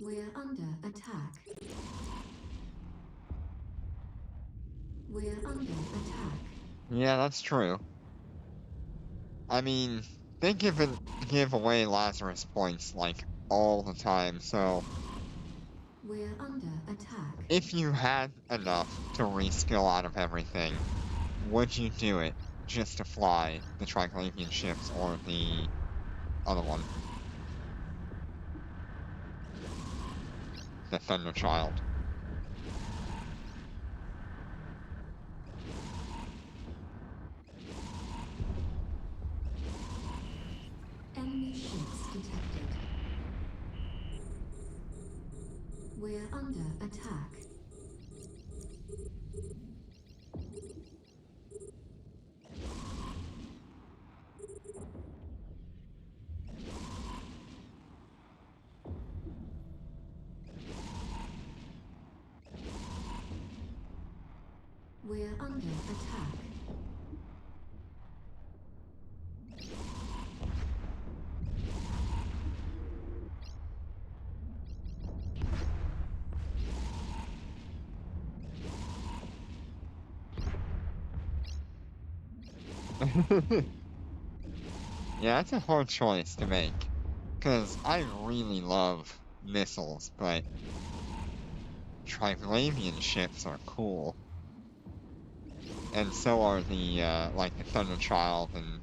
We're under attack. We're under attack. Yeah, that's true. I mean, they give away Lazarus points, like, all the time, so We're under attack. if you had enough to reskill out of everything, would you do it just to fly the Triclavian ships or the other one? The Thunderchild. Enemy ships detected. We're under attack. We're under attack. Yeah, that's a hard choice to make. Because I really love missiles, but Triclavian ships are cool. And so are the, like the Thunderchild and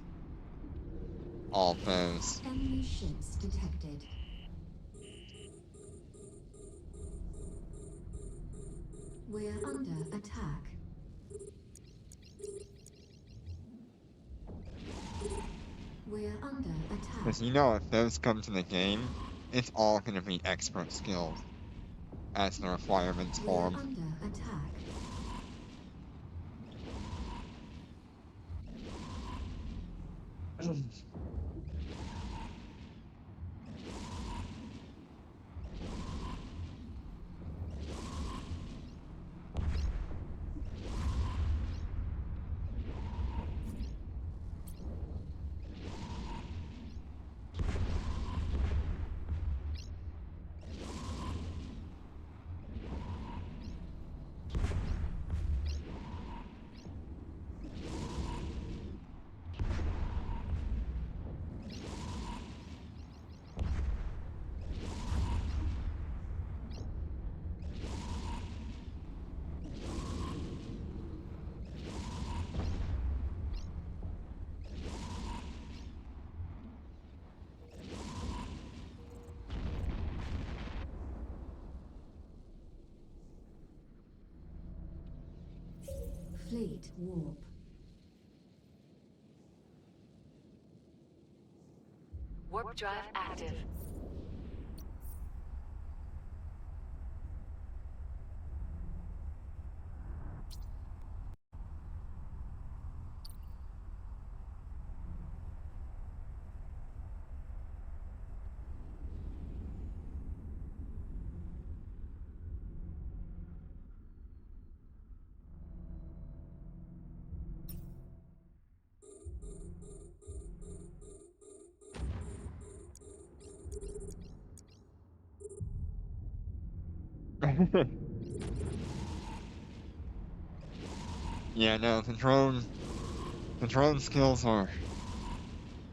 all of those. Enemy ships detected. We're under attack. We're under attack. Because you know, if those come to the game, it's all gonna be expert skills as the requirements for We're them. under attack. Fleet warp. Warp drive active. Yeah, no, the drone skills are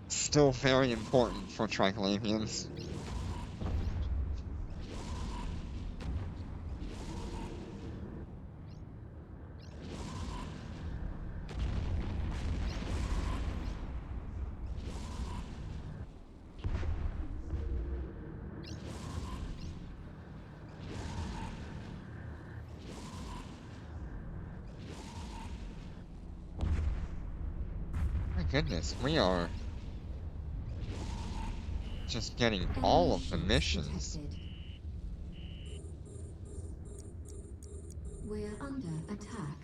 still very important for Triclavians. goodness, we are just getting Enemy all of the ships missions. detected. We're under attack.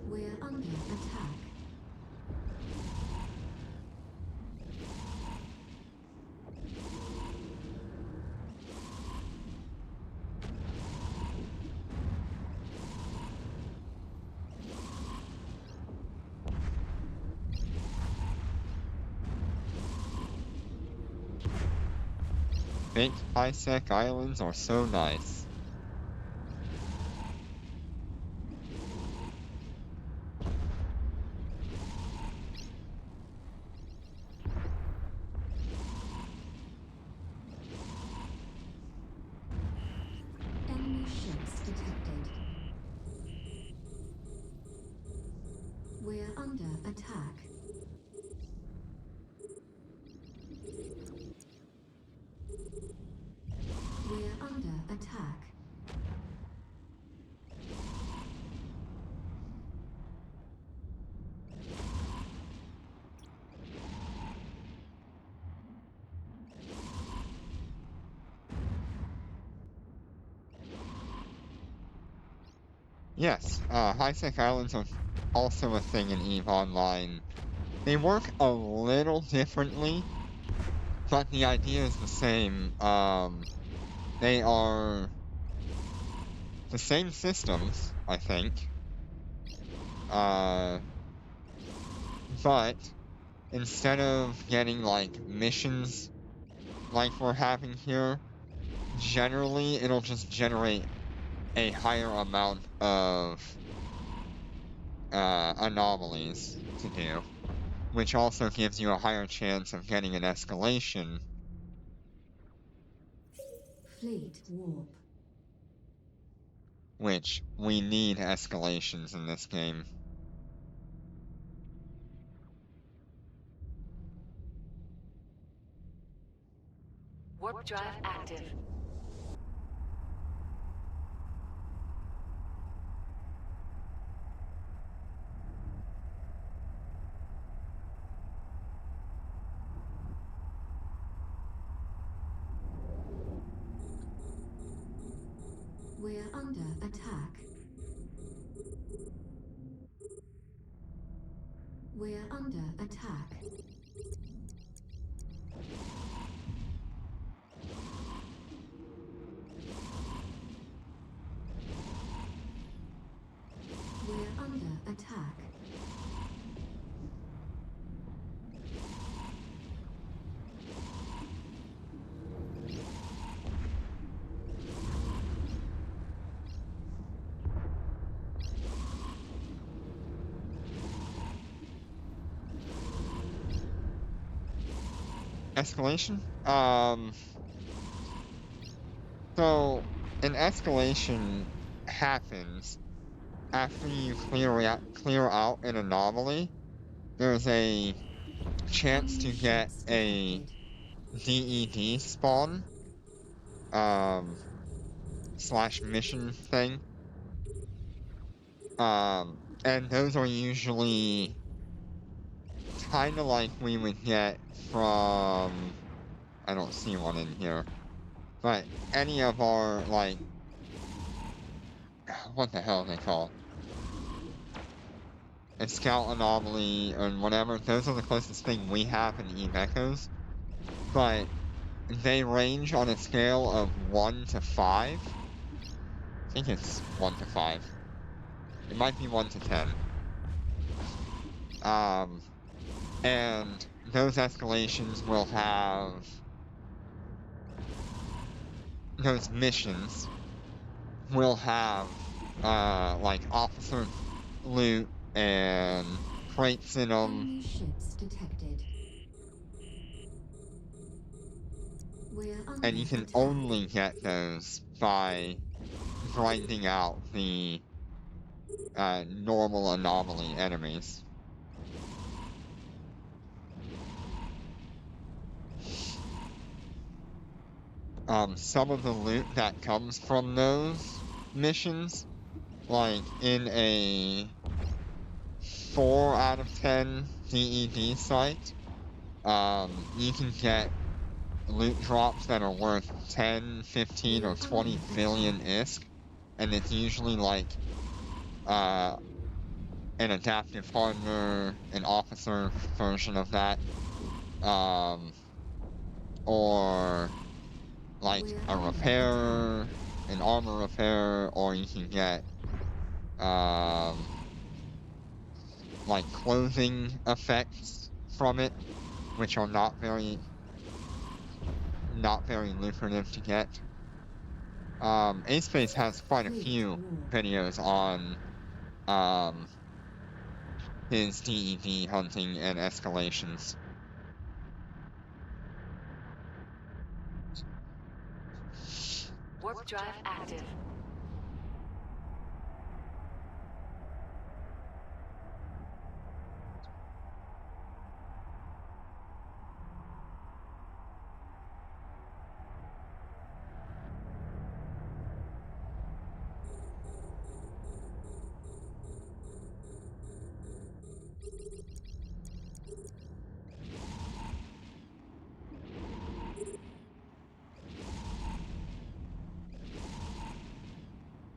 We're under attack. Fake high-sec islands are so nice. Enemy ships detected. We're under attack. We're under attack. Yes, high-sec islands are also a thing in EVE Online. They work a little differently, but the idea is the same. They are the same systems, I think. But instead of getting like missions like we're having here, generally it'll just generate a higher amount of anomalies to do, which also gives you a higher chance of getting an escalation. Fleet warp. Which we need escalations in this game. Warp drive active. We're under attack. We're under attack. We're under attack. Escalation? So an escalation happens after you clear out an anomaly. There's a chance to Enemy get ships a detected. DED spawn, slash mission thing. And those are usually kinda like we would get from, I don't see one in here, but any of our, like, what the hell are they called? A scout anomaly and whatever, those are the closest thing we have in Eve Echoes. But they range on a scale of 1 to 5. I think it's 1 to 5. It might be 1 to 10. And those escalations will have those missions will have like officer loot and crates in them. Enemy ships detected. We're under And you can attack. only get those by grinding out the normal anomaly enemies. Some of the loot that comes from those missions like in a 4 out of 10 DED site, you can get loot drops that are worth 10, 15, or 20 billion ISK, and it's usually like an adaptive partner, an officer version of that, or like a repair, an armor repair, or you can get like clothing effects from it, which are not very lucrative to get. Ace has quite a few videos on his DED hunting and escalations. Warp drive active.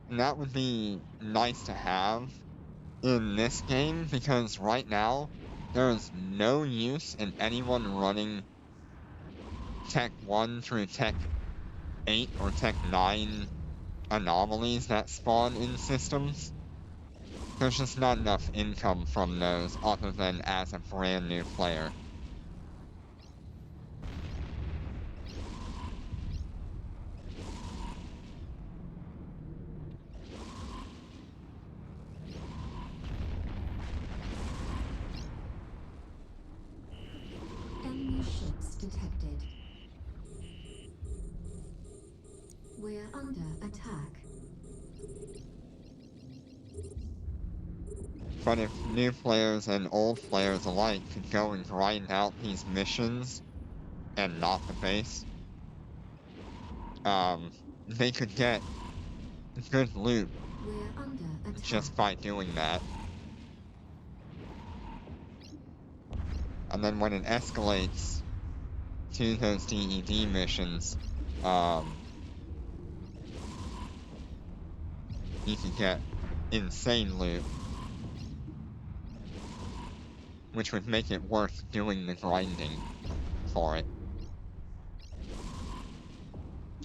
And that would be nice to have in this game, because right now there is no use in anyone running Tech 1 through Tech 8 or Tech 9 anomalies that spawn in systems. There's just not enough income from those other than as a brand new player. Enemy ships detected. We're under attack. But if new players and old players alike could go and grind out these missions and not the base, they could get good loot We're under attack. just by doing that. And then when it escalates to those DED missions, you can get insane loot, which would make it worth doing the grinding for it.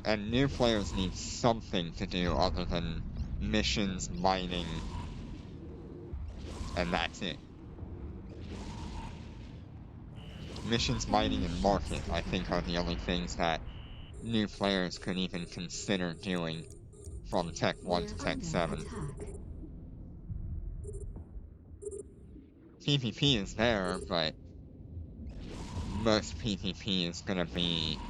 And new players need something to do other than missions, mining, and that's it. Missions, mining, and market, I think, are the only things that new players could even consider doing from Tech 1 to Tech 7. PvP is there, but most PvP is gonna be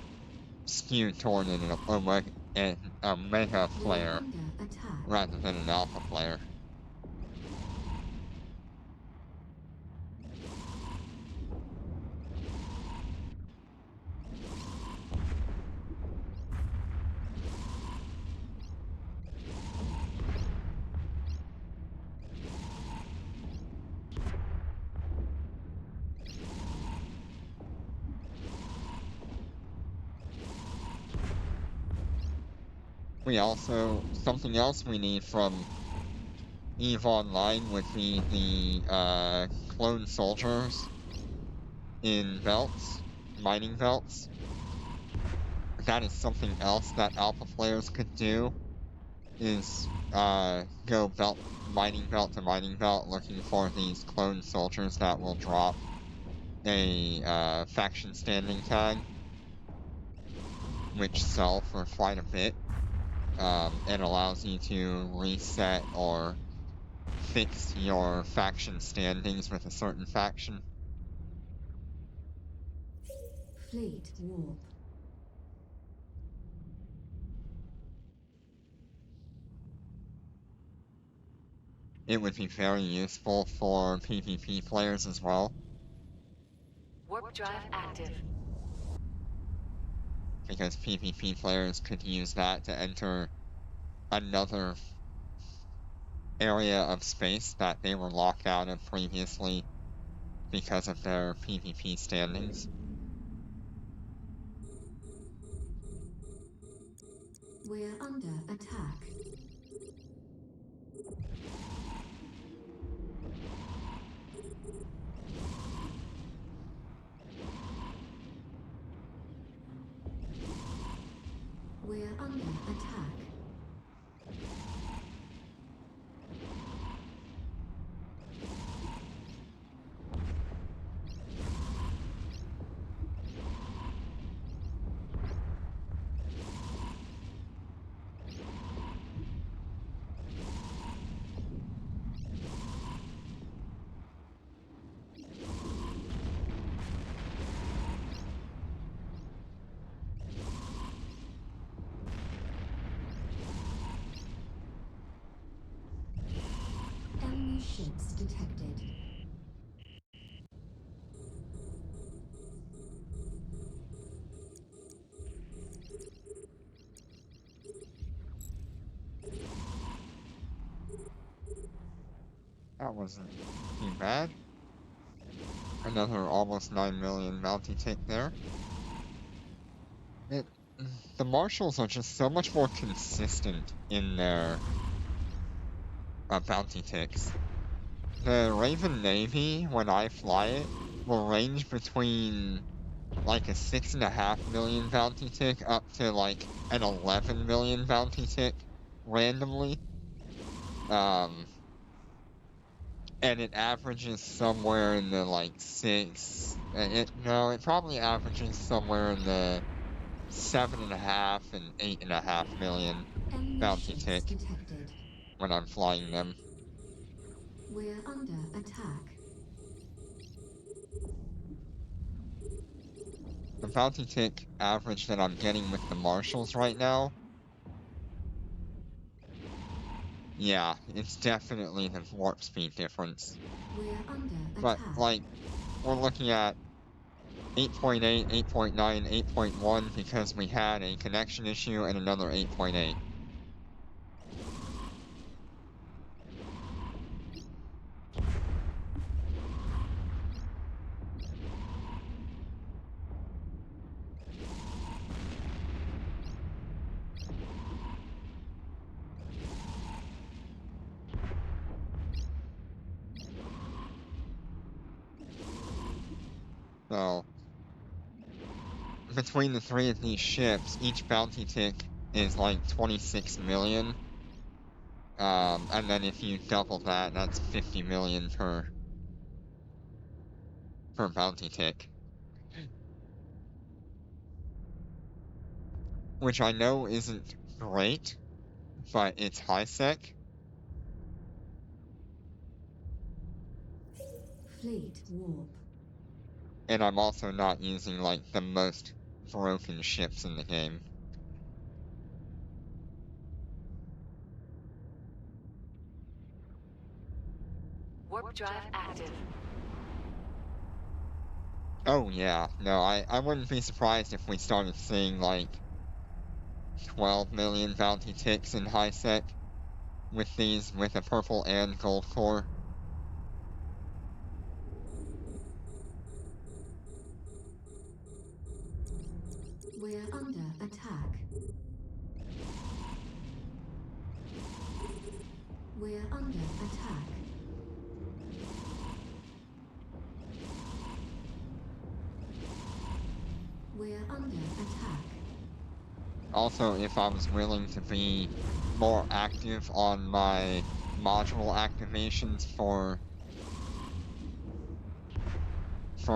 skewed toward a mega player rather than an alpha player. Something else we need from EVE Online would be the clone soldiers in belts, mining belts. That is something else that alpha players could do, is go mining belt to mining belt looking for these clone soldiers that will drop a faction standing tag, which sell for quite a bit. It allows you to reset or fix your faction standings with a certain faction. Fleet warp. It would be very useful for PvP players as well. Warp drive active. Because PvP players could use that to enter another area of space that they were locked out of previously because of their PvP standings. We're under attack. We're under attack. Enemy ships detected. That wasn't too bad. Another almost 9 million bounty tick there. The Marshals are just so much more consistent in their bounty ticks. The Raven Navy, when I fly it, will range between like a 6.5 million bounty tick up to like an 11 million bounty tick randomly. And it averages somewhere in the like it probably averages somewhere in the 7.5 and 8.5 million Enemy bounty ships tick detected. when I'm flying them. We're under attack. The bounty tick average that I'm getting with the Marshals right now, yeah, it's definitely the warp speed difference. We're under But, attack. like, we're looking at 8.8, 8.9, 8.1 because we had a connection issue and another 8.8. So, between the three of these ships, each bounty tick is like 26 million. And then if you double that, that's 50 million per bounty tick. Which I know isn't great, but it's high sec. Fleet warp. And I'm also not using like the most broken ships in the game. Warp drive active. Oh yeah, no, I wouldn't be surprised if we started seeing like 12 million bounty ticks in high sec with these, with a purple and gold core. We're under attack. We're under attack. We're under attack. Also, if I was willing to be more active on my module activations for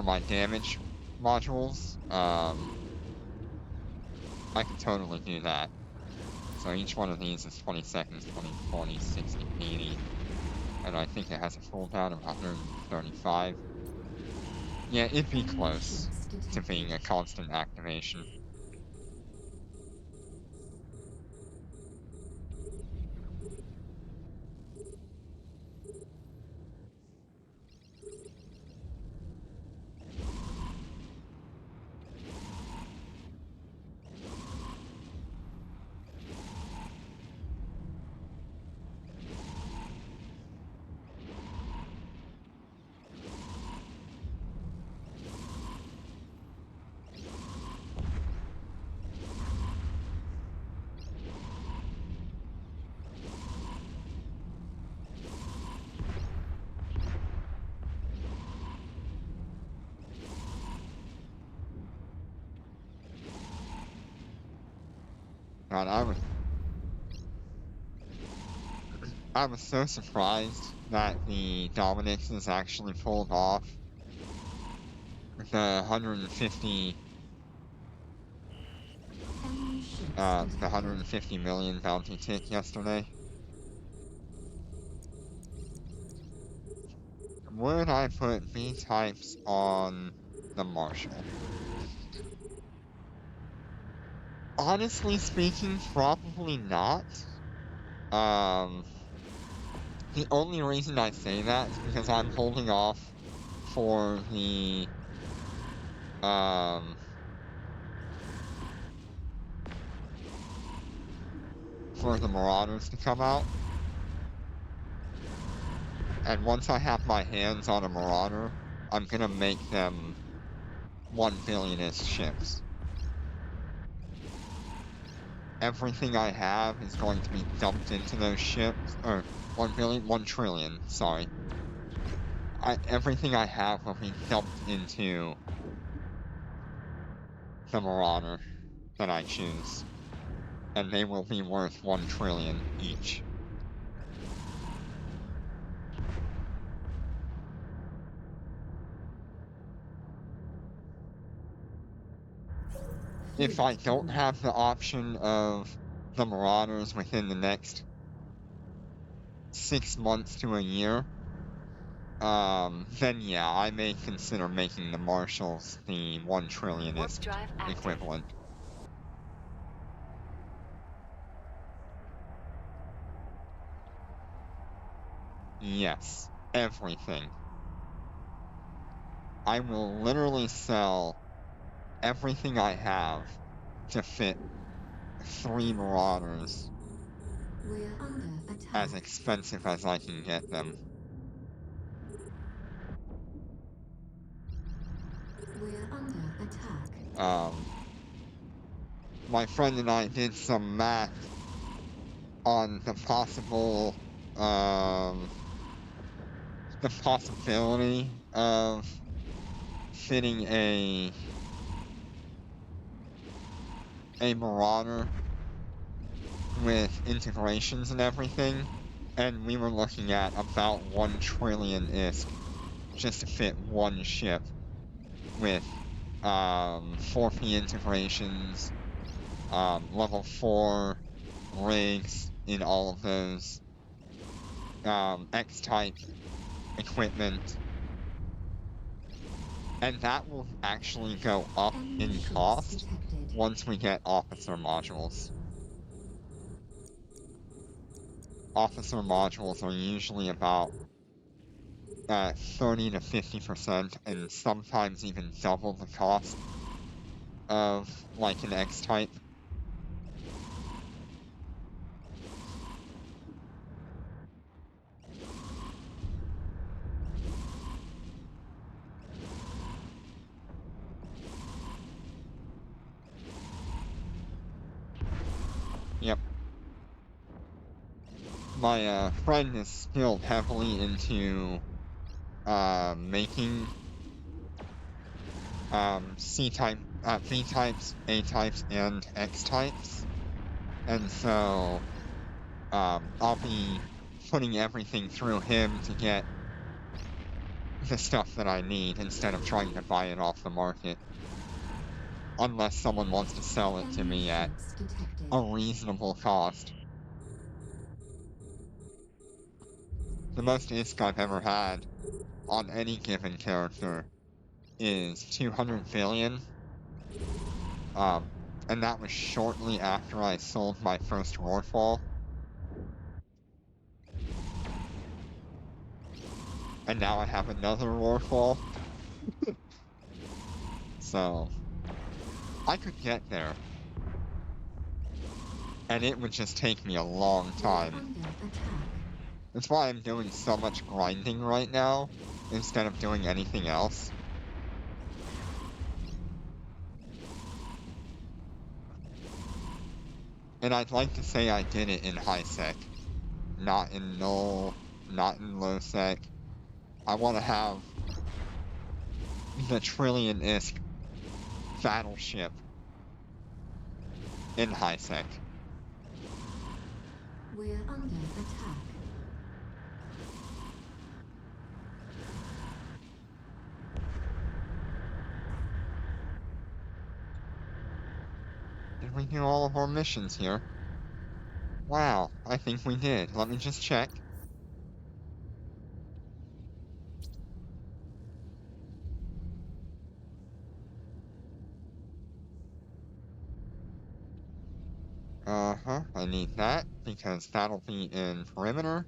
my damage modules, I could totally do that. So each one of these is 20 seconds, 20, 40, 60, 80. And I think it has a cooldown of 135. Yeah, it'd be close to being a constant activation. God, I was so surprised that the Dominixes actually pulled off the 150 Enemy ships the detected. 150 million bounty tick yesterday. Would I put B types on the Marshal? Honestly speaking, probably not. The only reason I say that is because I'm holding off for the Marauders to come out. And once I have my hands on a Marauder, I'm gonna make them 1 billion-ish ships. Everything I have is going to be dumped into those ships, or 1 trillion, sorry. Everything I have will be dumped into the Marauder that I choose. And they will be worth 1 trillion each. If I don't have the option of the Marauders within the next 6 months to a year, then yeah, I may consider making the Marshals the 1 Warp trillionist drive active. equivalent. Yes, everything. I will literally sell everything I have to fit 3 Marauders We're under attack. as expensive as I can get them. We're under attack. My friend and I did some math on the possibility of fitting a Marauder with integrations and everything, and we were looking at about 1 trillion-ish just to fit one ship with 4P integrations, level 4 rigs in all of those, X-type equipment, and that will actually go up Enemy in ships cost detected. once we get officer modules. Officer modules are usually about 30 to 50% and sometimes even double the cost of like an X-type. Yep. My friend is skilled heavily into making C-type, V-types, A-types, and X-types. And so I'll be putting everything through him to get the stuff that I need instead of trying to buy it off the market. Unless someone wants to sell it to me at a reasonable cost. The most ISK I've ever had on any given character is 200 billion. And that was shortly after I sold my first Roarfall. And now I have another Roarfall. So I could get there. And it would just take me a long time. That's why I'm doing so much grinding right now, instead of doing anything else. And I'd like to say I did it in high sec, not in null, not in low sec. I want to have the trillion-isk battleship in high sec. We're under attack. Did we do all of our missions here? Wow, I think we did. Let me just check. Uh-huh, I need that, because that'll be in perimeter.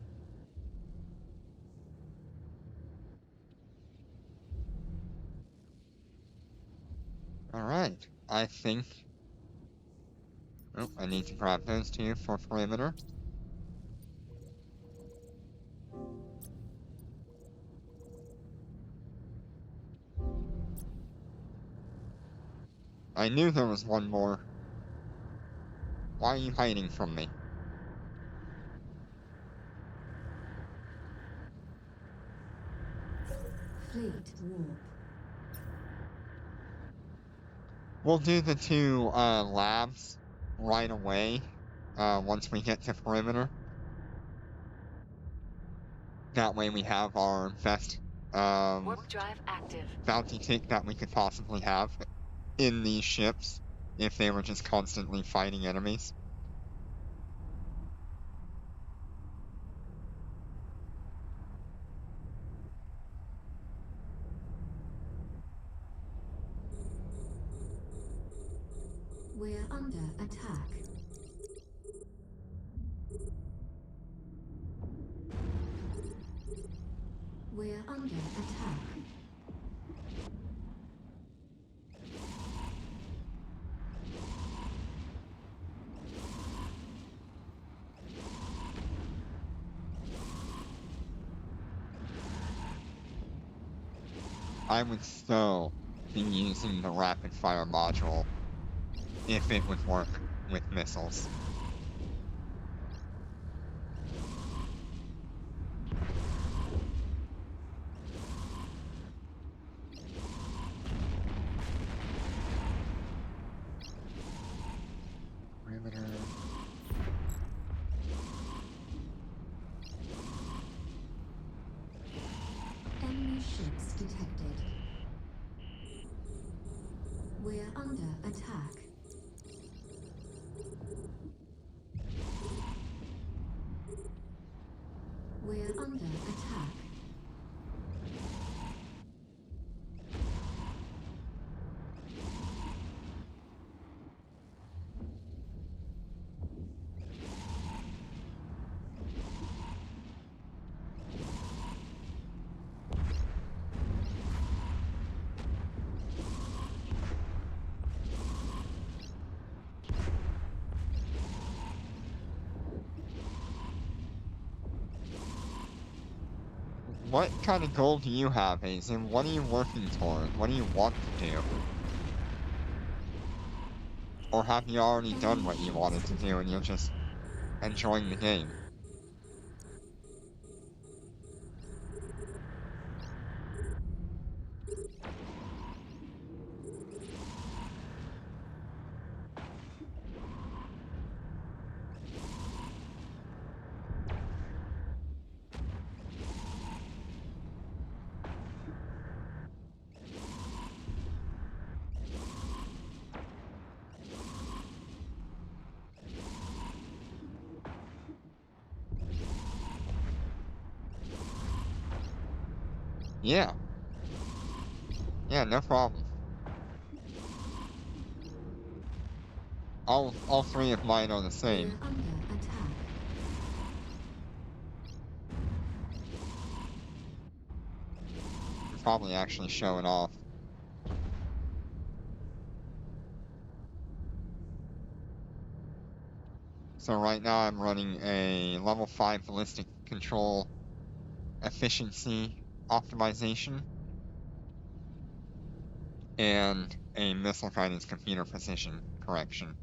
Alright, I think... Oh, I need to grab those two for perimeter. I knew there was one more. Why are you hiding from me? Fleet warp. We'll do the two labs right away, once we get to perimeter. That way we have our best Warp drive active. bounty tick that we could possibly have in these ships if they were just constantly fighting enemies. We're under attack. We're under attack. I would still be using the rapid fire module if it would work with missiles. Perimeter. Enemy ships detected. We're under attack. We're under attack. What kind of goal do you have, Aizen? What are you working toward? What do you want to do? Or have you already done what you wanted to do and you're just enjoying the game? Yeah. Yeah, no problem. All three of mine are the We're same. under attack. You're probably actually showing off. So right now I'm running a level 5 ballistic control efficiency optimization and a missile guidance computer precision correction.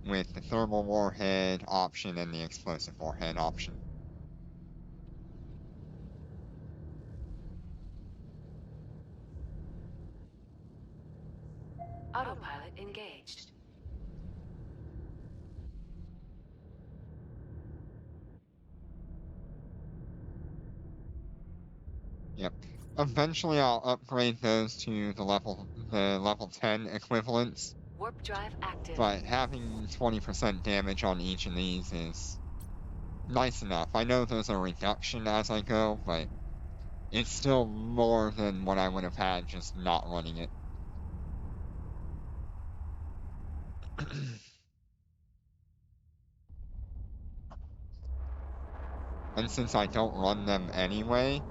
With the thermal warhead option and the explosive warhead option. Autopilot engaged. Yep. Eventually I'll upgrade those to the level 10 equivalents, Warp drive active. but having 20% damage on each of these is nice enough. I know there's a reduction as I go, but it's still more than what I would have had just not running it. And since I don't run them anyway,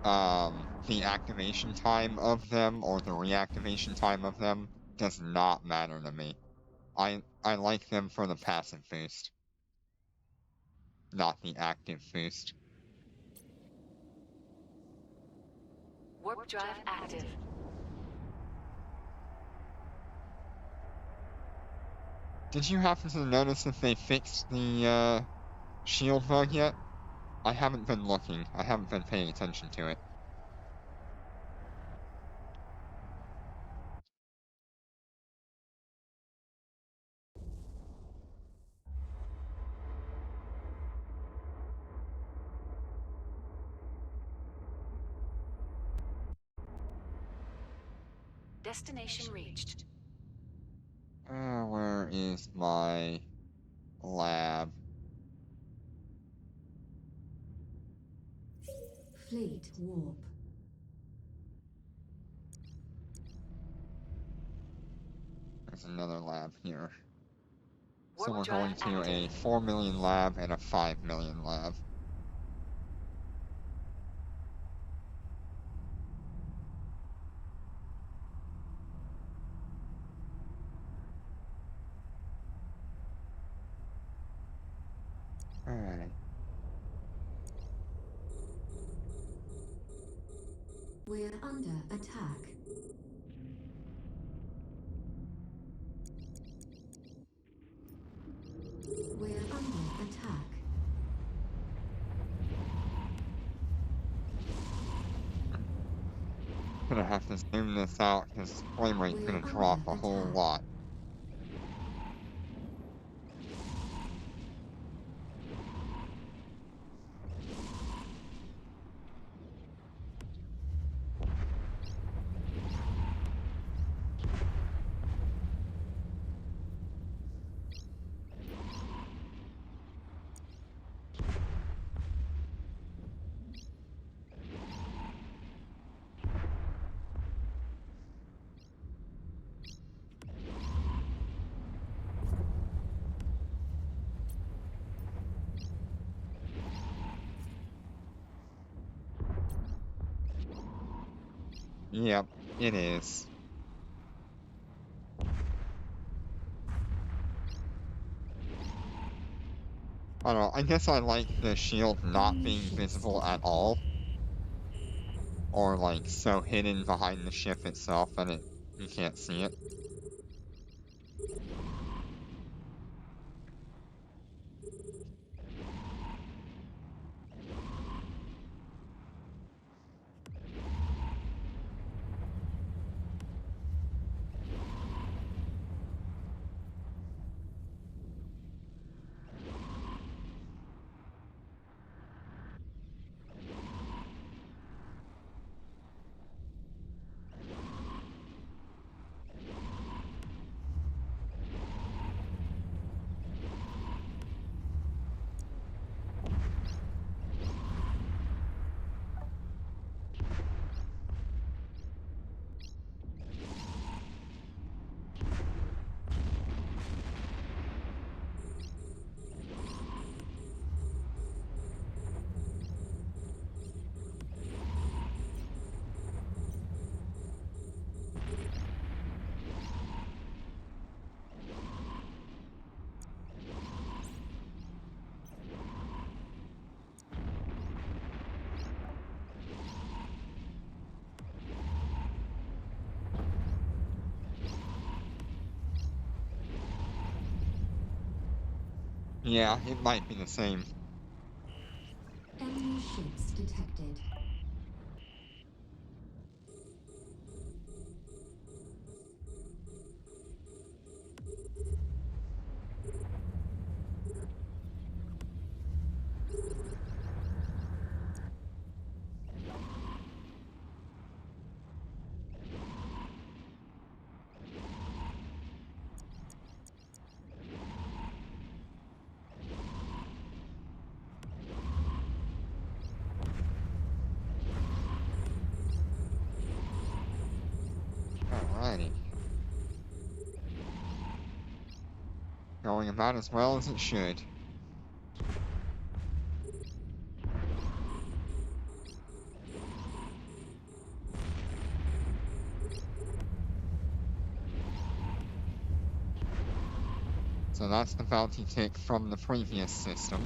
the activation time of them or the reactivation time of them does not matter to me. I like them for the passive boost, not the active boost. Warp drive active. Did you happen to notice if they fixed the shield bug yet? I haven't been looking. I haven't been paying attention to it. Destination reached. Where is my lab? Fleet warp. There's another lab here. So Warp we're going drive to a active. 4 million lab and a 5 million lab. Alright. We're under attack. We're under attack. Gonna have to zoom this out because frame rate's gonna drop a whole lot. Yep, it is. I don't know, I guess I like the shield not being visible at all. Or like so hidden behind the ship itself that you can't see it. Yeah, it might be the same. Enemy ships detected. Alrighty. Going about as well as it should. So that's the bounty tick from the previous system.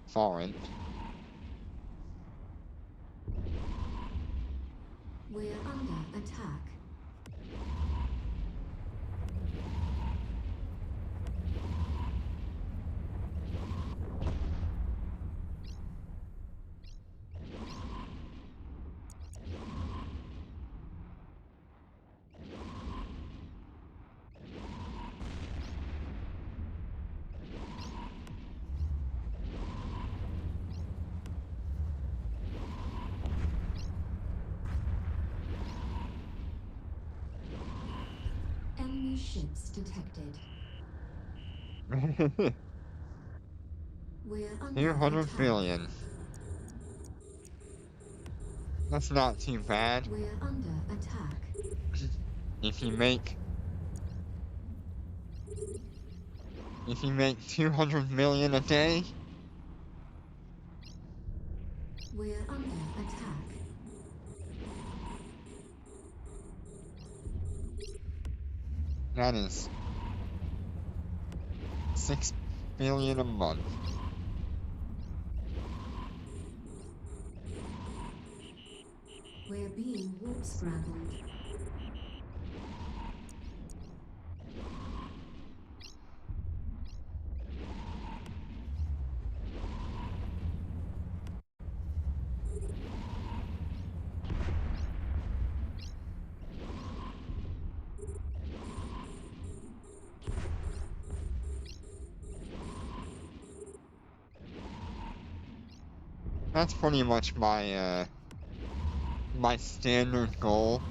Foreign. We're under attack. Enemy ships detected. We're under 200 attack. billion. That's not too bad. We're under attack. If you make 200 million a day, We're under attack. that is 6 billion a month. We're being warp scrambled. That's pretty much my my standard goal.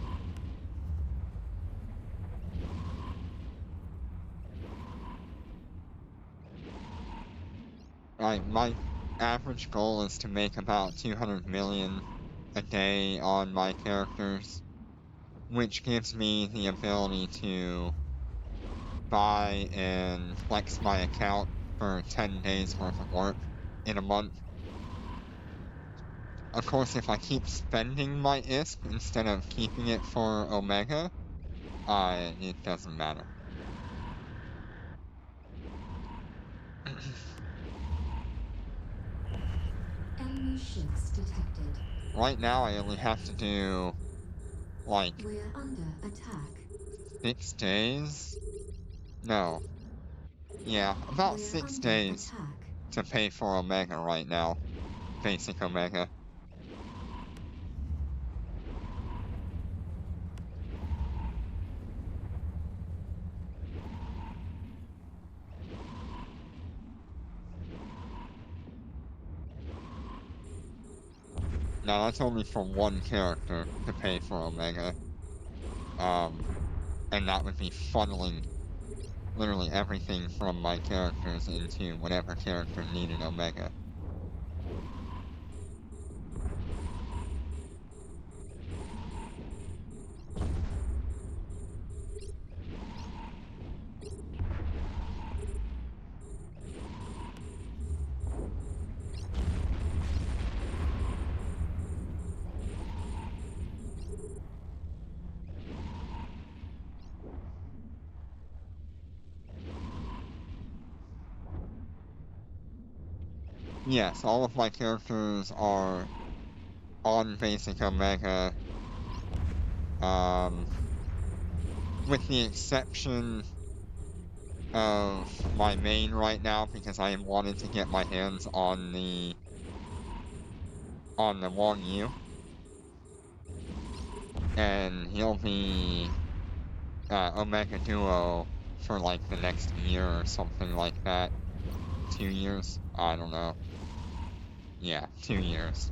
My average goal is to make about 200 million a day on my characters, which gives me the ability to buy and flex my account for 10 days worth of work in a month. Of course, if I keep spending my ISP instead of keeping it for Omega, it doesn't matter. Enemy ships detected. Right now, I only have to do, like, We're under attack. 6 days? No. Yeah, about We're 6 under days attack. to pay for Omega right now. Basic Omega. Now that's only for one character to pay for Omega. And that would be funneling literally everything from my characters into whatever character needed Omega. Yes, all of my characters are on basic Omega, with the exception of my main right now, because I wanted to get my hands on the Wong Yu, and he'll be Omega Duo for like the next year or something like that. 2 years? I don't know. Yeah, 2 years.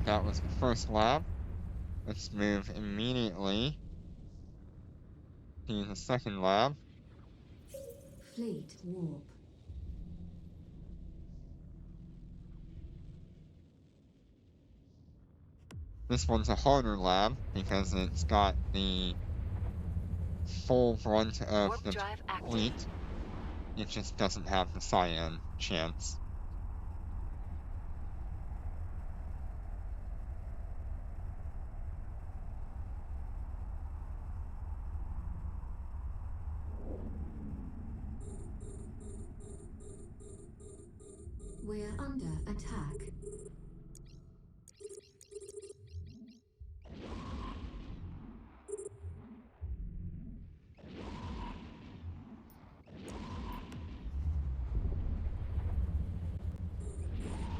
that was the first lab. Let's move immediately to the second lab. Fleet warp. This one's a harder lab because it's got the full brunt of Warp the drive active. fleet. It just doesn't have the cyan chance. We're under attack.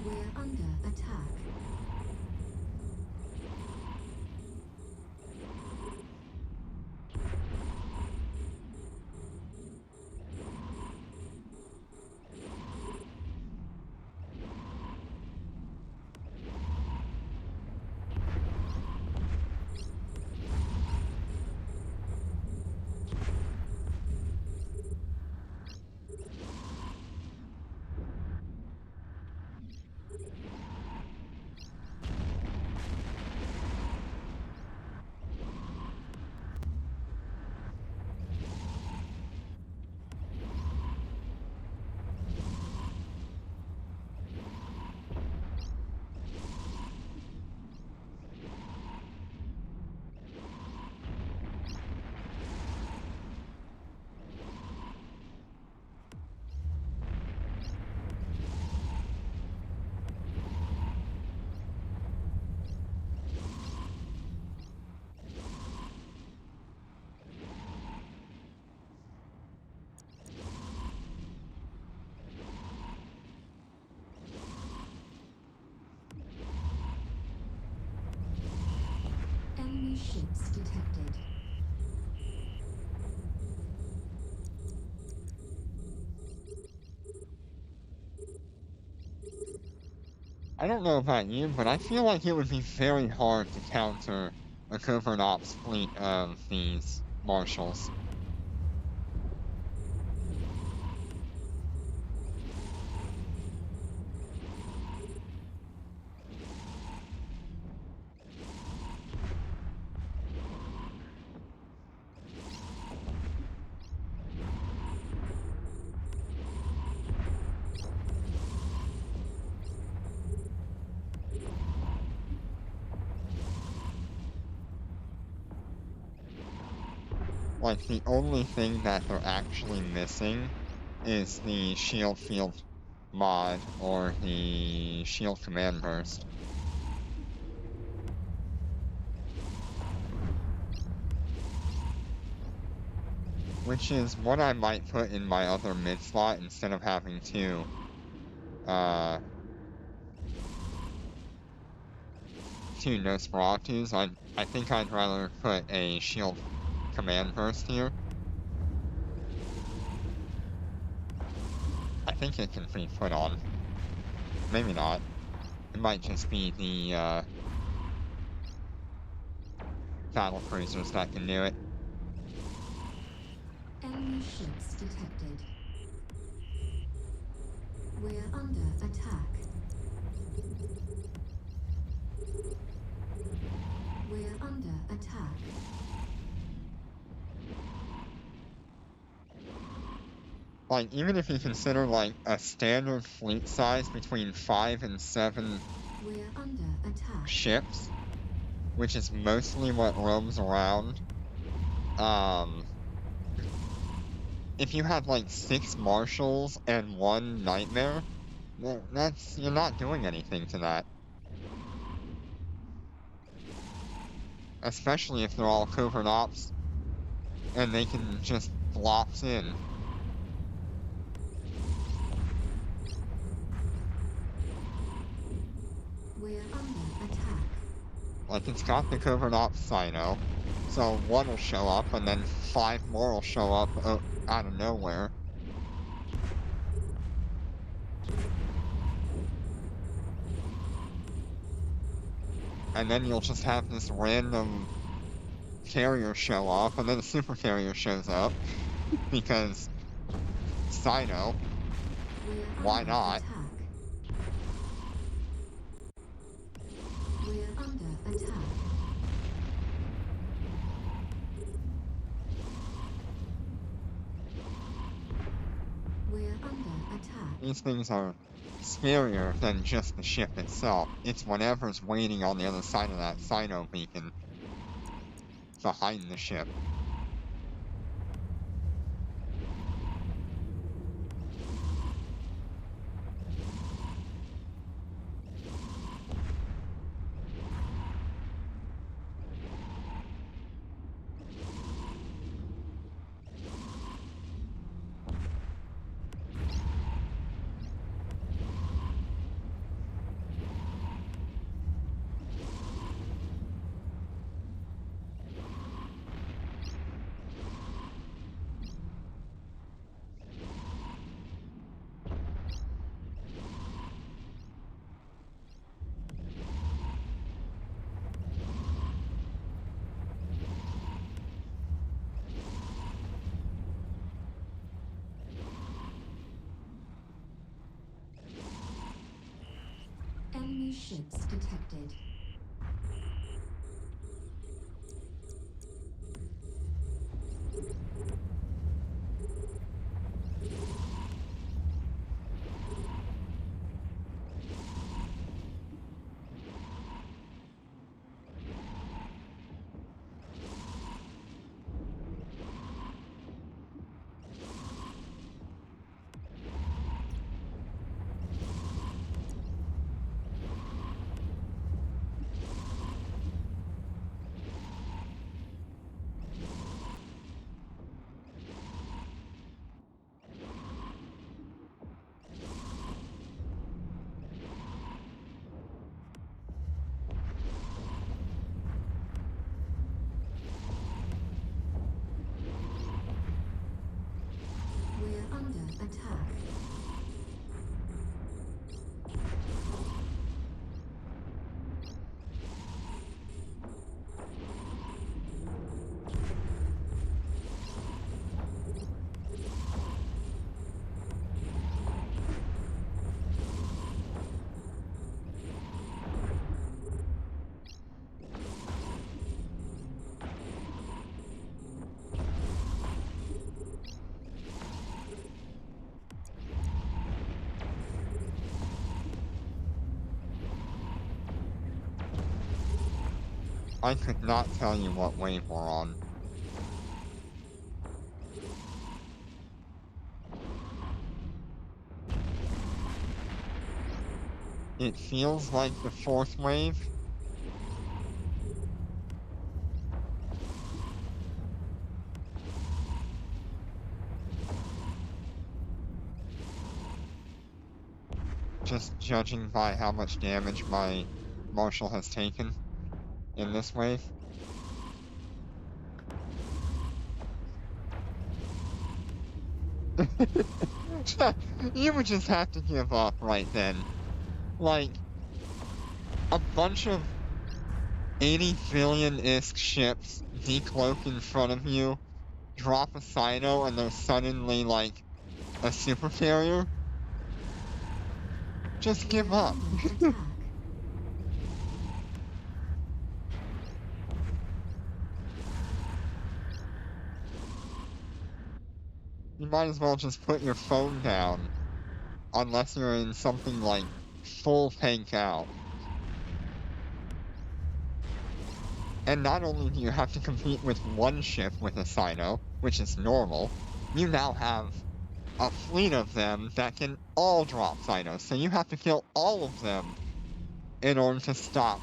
We're under attack. Enemy ships detected. I don't know about you, but I feel like it would be very hard to counter a covert ops fleet of these Marshals. Like, the only thing that they're actually missing is the shield field mod or the shield command burst. Which is what I might put in my other mid slot instead of having two Nosferatus. I think I'd rather put a shield command burst here. I think it can be put on. Maybe not. It might just be the battle cruisers that can do it. Enemy ships detected. We're under attack. We're under attack. Like, even if you consider, like, a standard fleet size between 5 and 7 We're under attack. ships, which is mostly what roams around, if you had, like, 6 Marshals and 1 Nightmare, well, you're not doing anything to that. Especially if they're all covert ops, and they can just flops in. We're under attack. Like, it's got the covert ops Sino, so 1 will show up, and then 5 more will show up out of nowhere. And then you'll just have this random carrier show up, and then a super carrier shows up, because Sino, We're why under not? attack. We're under attack. We're under attack. These things are scarier than just the ship itself. It's whatever's waiting on the other side of that Sino beacon behind the ship. Enemy ships detected. We're under attack. I could not tell you what wave we're on. It feels like the fourth wave. Just judging by how much damage my Marshal has taken in this wave. You would just have to give up right then. Like, a bunch of 80 billion-isk ships decloak in front of you, drop a Sino, and there's suddenly, like, a super carrier. Just give We're up. under attack. You might as well just put your phone down. Unless you're in something like full tank out. And not only do you have to compete with one ship with a Sino, which is normal, you now have a fleet of them that can all drop Sinos, so you have to kill all of them in order to stop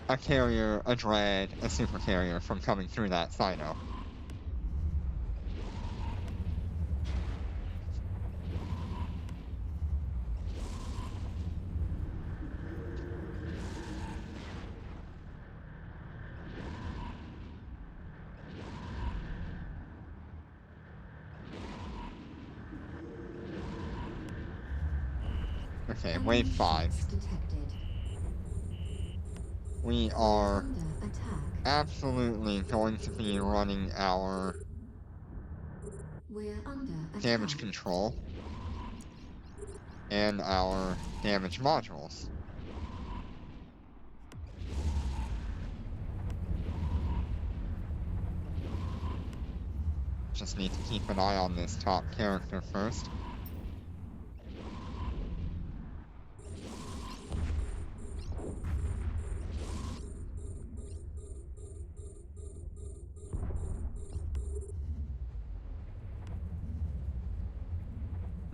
a carrier, a dread, a super carrier from coming through that Sino. Okay, Enemy wave 5. ships detected. we We're are under attack. absolutely going to be running our We're under damage attack. control and our damage modules. Just need to keep an eye on this top character first.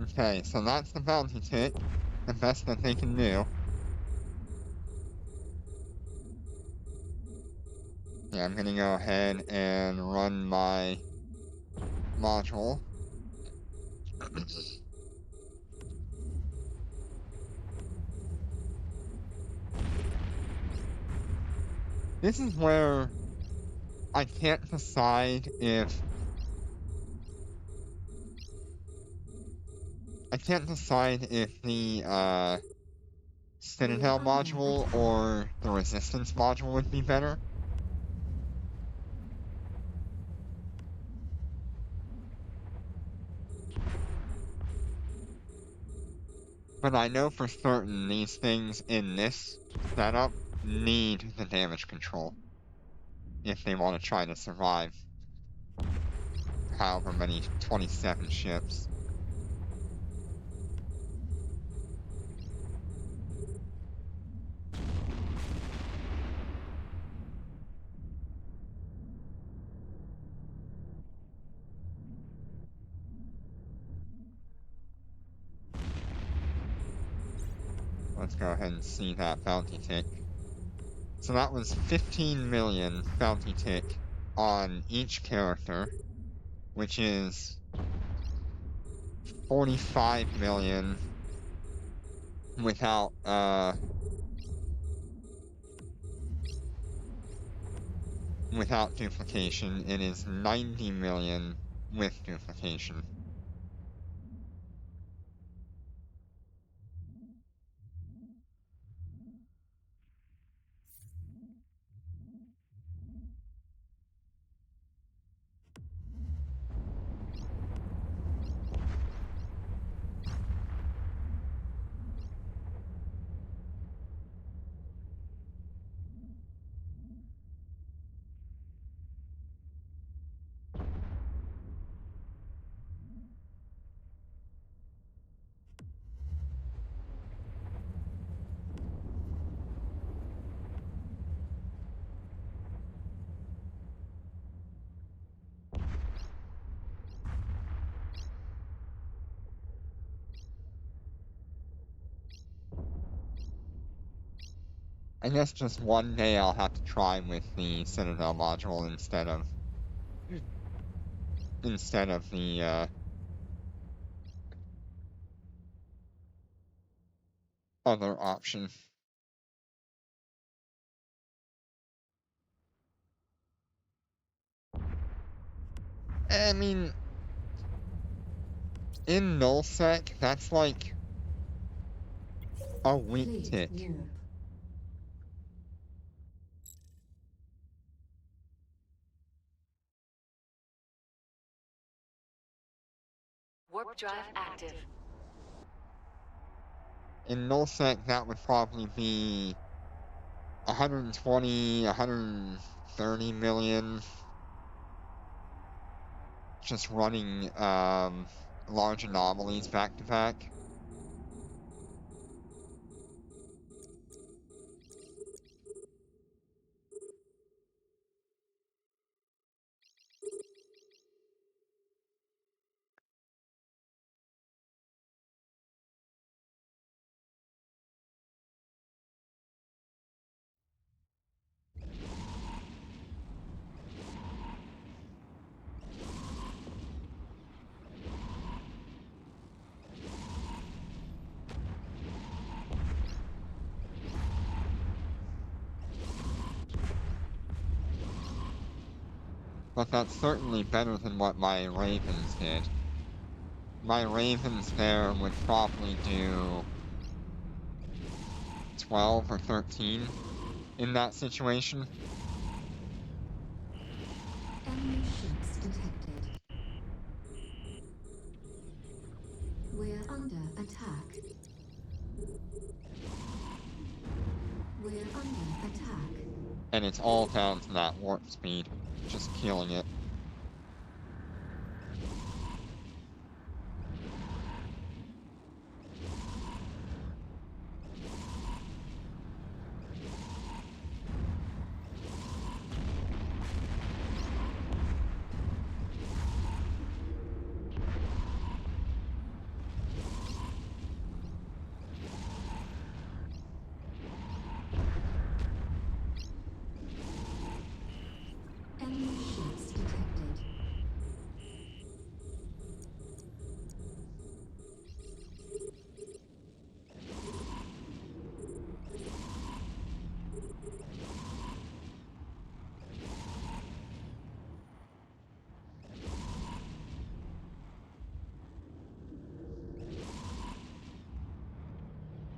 Okay, so that's the bounty tick, the best that they can do. Yeah, I'm gonna go ahead and run my module. This is where I can't decide if the Citadel We're under module attack. or the Resistance module would be better. But I know for certain these things in this setup need the damage control if they want to try to survive however many 27 ships. Let's go ahead and see that bounty tick. So that was 15 million bounty tick on each character, which is 45 million without duplication. It is 90 million with duplication. I guess just one day I'll have to try with the Citadel module instead of the other option. I mean, in nullsec, that's like a weak Fleet tick. warp. Warp drive active. In nullsec, that would probably be 120, 130 million. Just running large anomalies back to back. But that's certainly better than what my Ravens did. My Ravens there would probably do 12 or 13 in that situation. Enemy ships detected. We're under attack. We're under attack. And it's all down to that warp speed. Just killing it. Enemy ships detected.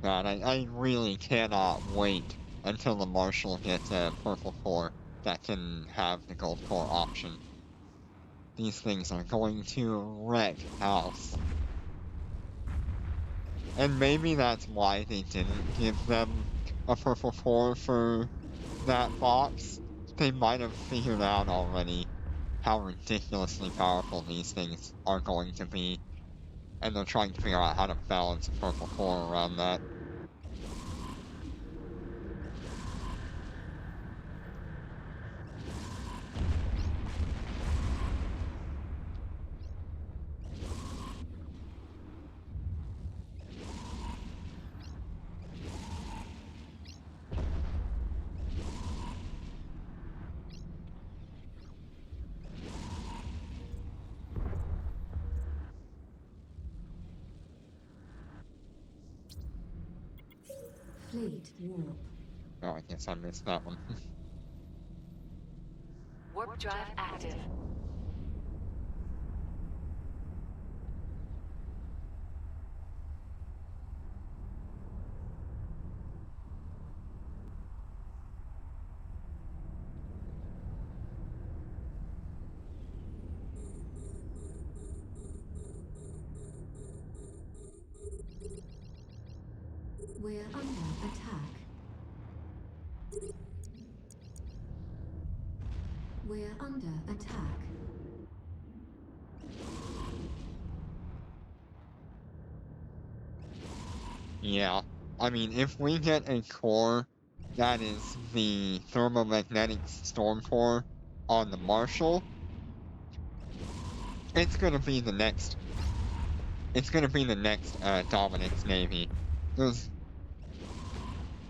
God, I really cannot wait until the Marshal gets a purple core that can have the gold core option. These things are going to wreck house. And maybe that's why they didn't give them a purple core for that box. They might have figured out already how ridiculously powerful these things are going to be. And they're trying to figure out how to balance a purple core around that. Fleet warp. Oh, I guess I missed that one. Warp drive active. We're under attack. We're under attack. Yeah, I mean, if we get a core that is the thermomagnetic storm core on the Marshal, it's gonna be the next. It's gonna be the next Dominic's Navy.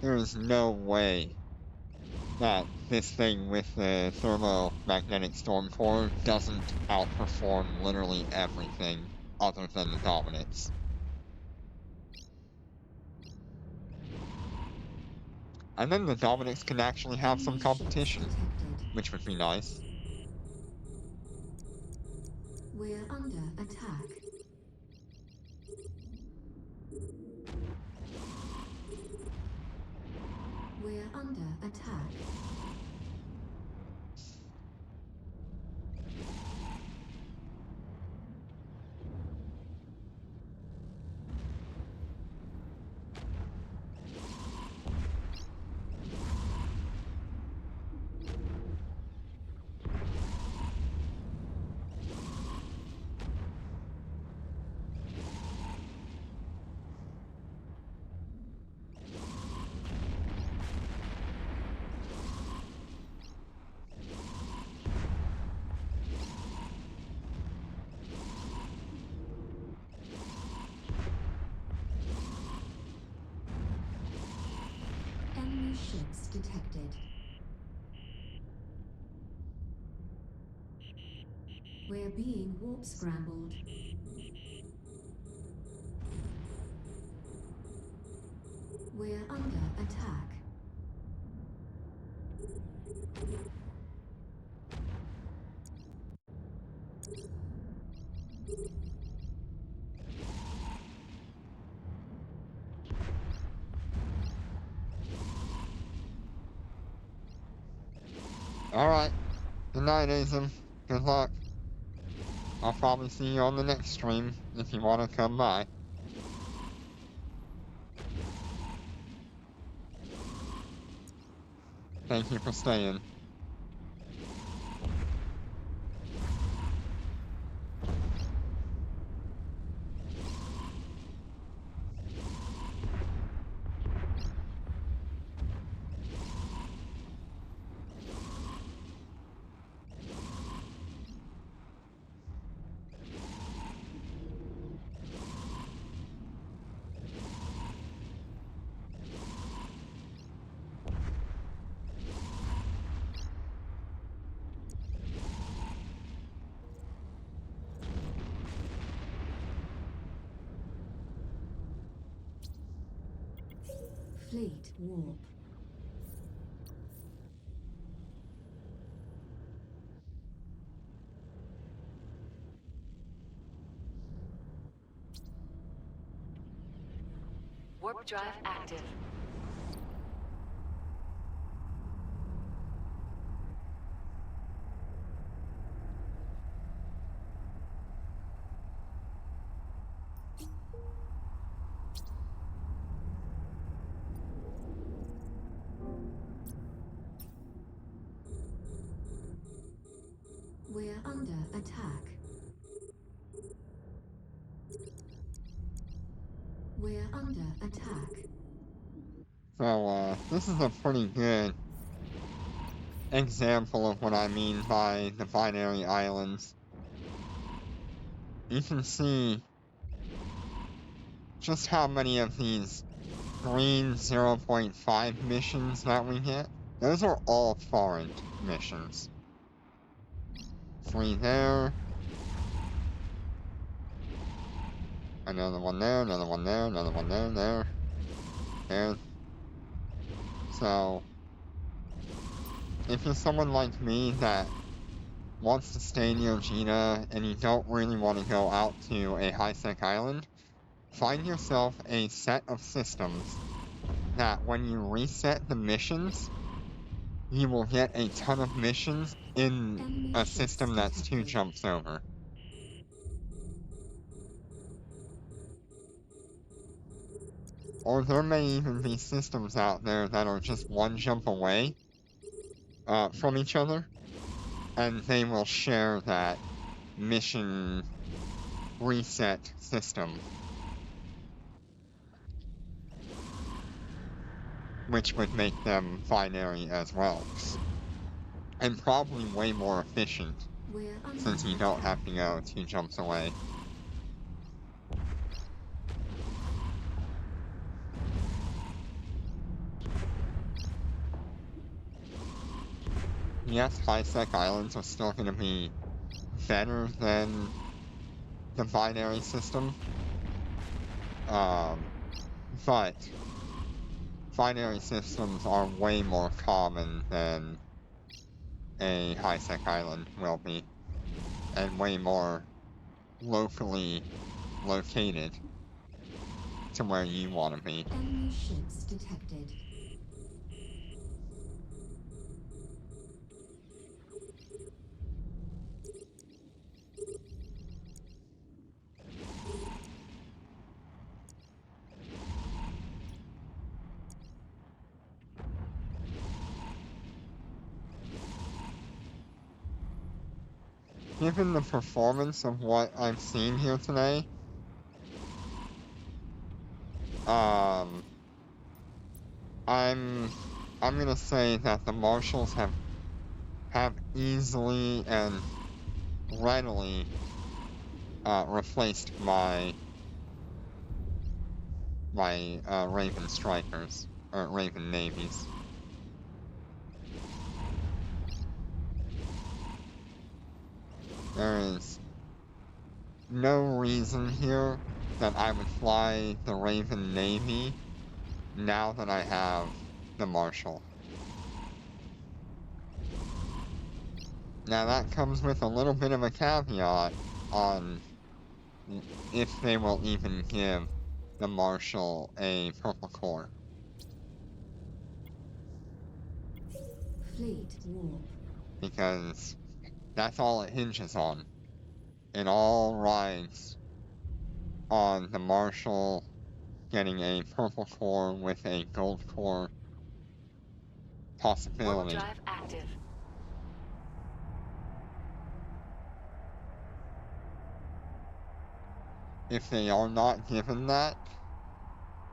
There's no way that this thing with the thermomagnetic storm core doesn't outperform literally everything other than the Dominants. And then the Dominics can actually have some competition, which would be nice. We're under attack. We're under attack. Enemy ships detected. We're being warp scrambled. We're under attack. Alright. Good night, Azim. Good luck. I'll probably see you on the next stream if you want to come by. Thank you for staying. Fleet warp. Warp drive active. We're under attack. We're under attack. So, this is a pretty good example of what I mean by the binary islands. You can see just how many of these green 0.5 missions that we get. Those are all foreign missions. 3 there. Another one there, another one there, another one there. So, if you're someone like me that wants to stay near Gina and you don't really want to go out to a high-sec island, find yourself a set of systems that when you reset the missions, you will get a ton of missions in Enemy a ships system that's 2 detected. jumps over. Or there may even be systems out there that are just 1 jump away from each other, and they will share that mission reset system, which would make them binary as well, and probably way more efficient We're under since you don't attack. have to go 2 jumps away. Yes, high-sec islands are still going to be better than the binary system, but binary systems are way more common than a high-sec island will be, and way more locally located to where you want to be. Enemy ships detected. Given the performance of what I've seen here today, I'm gonna say that the Marshals have easily and readily replaced my Raven Strikers or Raven Navies. There is no reason here that I would fly the Raven Navy now that I have the Marshal. Now that comes with a little bit of a caveat on if they will even give the Marshal a purple core. Fleet warp. because that's all it hinges on. It all rides on the Marshal getting a purple core with a gold core Warp possibility. drive active. If they are not given that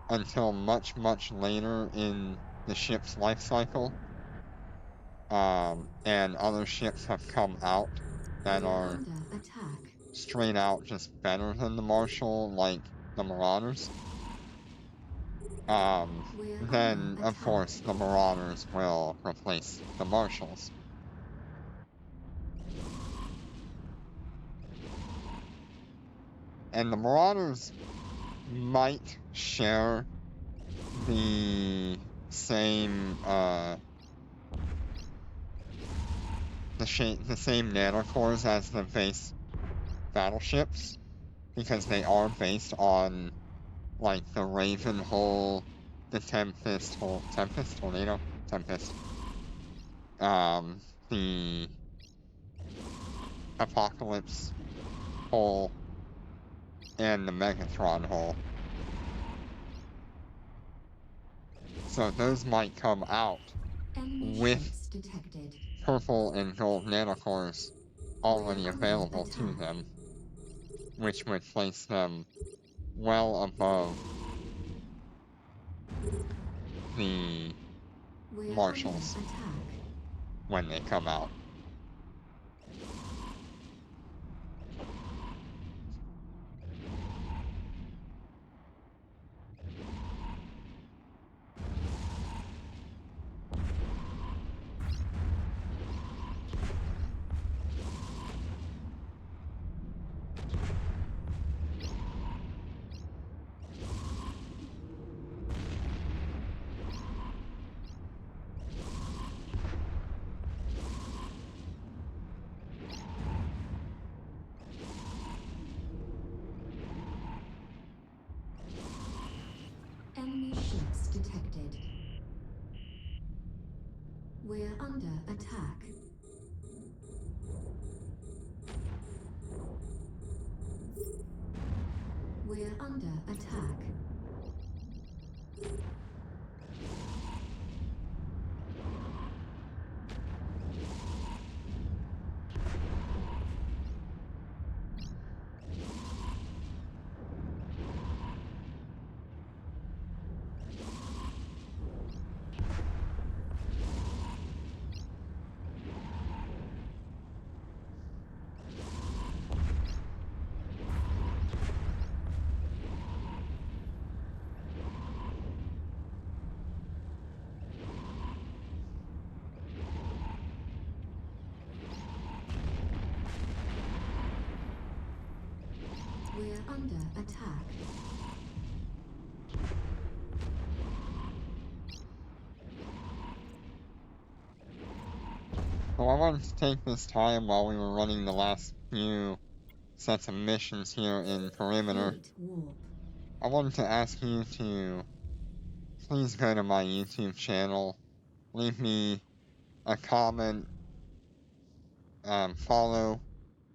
until much, much later in the ship's life cycle, and other ships have come out that We're are under attack. straight out just better than the Marshal, like the Marauders, We're then under of attack. course the Marauders will replace the Marshals. And the Marauders might share the same the same nanocores as the base battleships, because they are based on like the Raven hull, the Tempest hull, Tornado, Tempest, the Apocalypse hull, and the Megatron hull. So those might come out Enemy with ships detected. purple and gold nanocores already We're under available to attack. them, which would place them well above the We're Marshals under attack. when they come out. Enemy ships detected. We're under attack. We're under attack. We're under attack. So I wanted to take this time while we were running the last few sets of missions here in Perimeter. Fleet warp. I wanted to ask you to please go to my YouTube channel, leave me a comment, follow.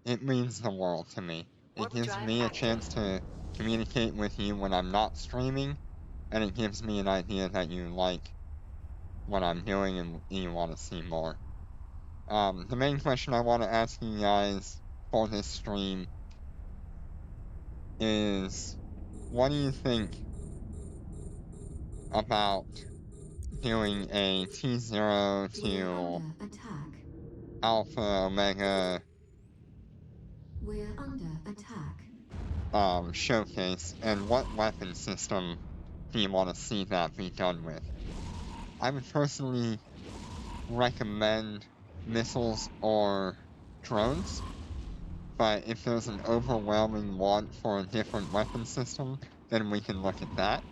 It means the world to me. It Warp gives drive me a active. chance to communicate with you when I'm not streaming, and it gives me an idea that you like what I'm doing and you want to see more. The main question I want to ask you guys for this stream is, what do you think about doing a T0 We're to under attack. Alpha Omega We're under attack. showcase, and what weapon system do you want to see that be done with? I would personally recommend missiles or drones, but if there's an overwhelming want for a different weapon system, then we can look at that.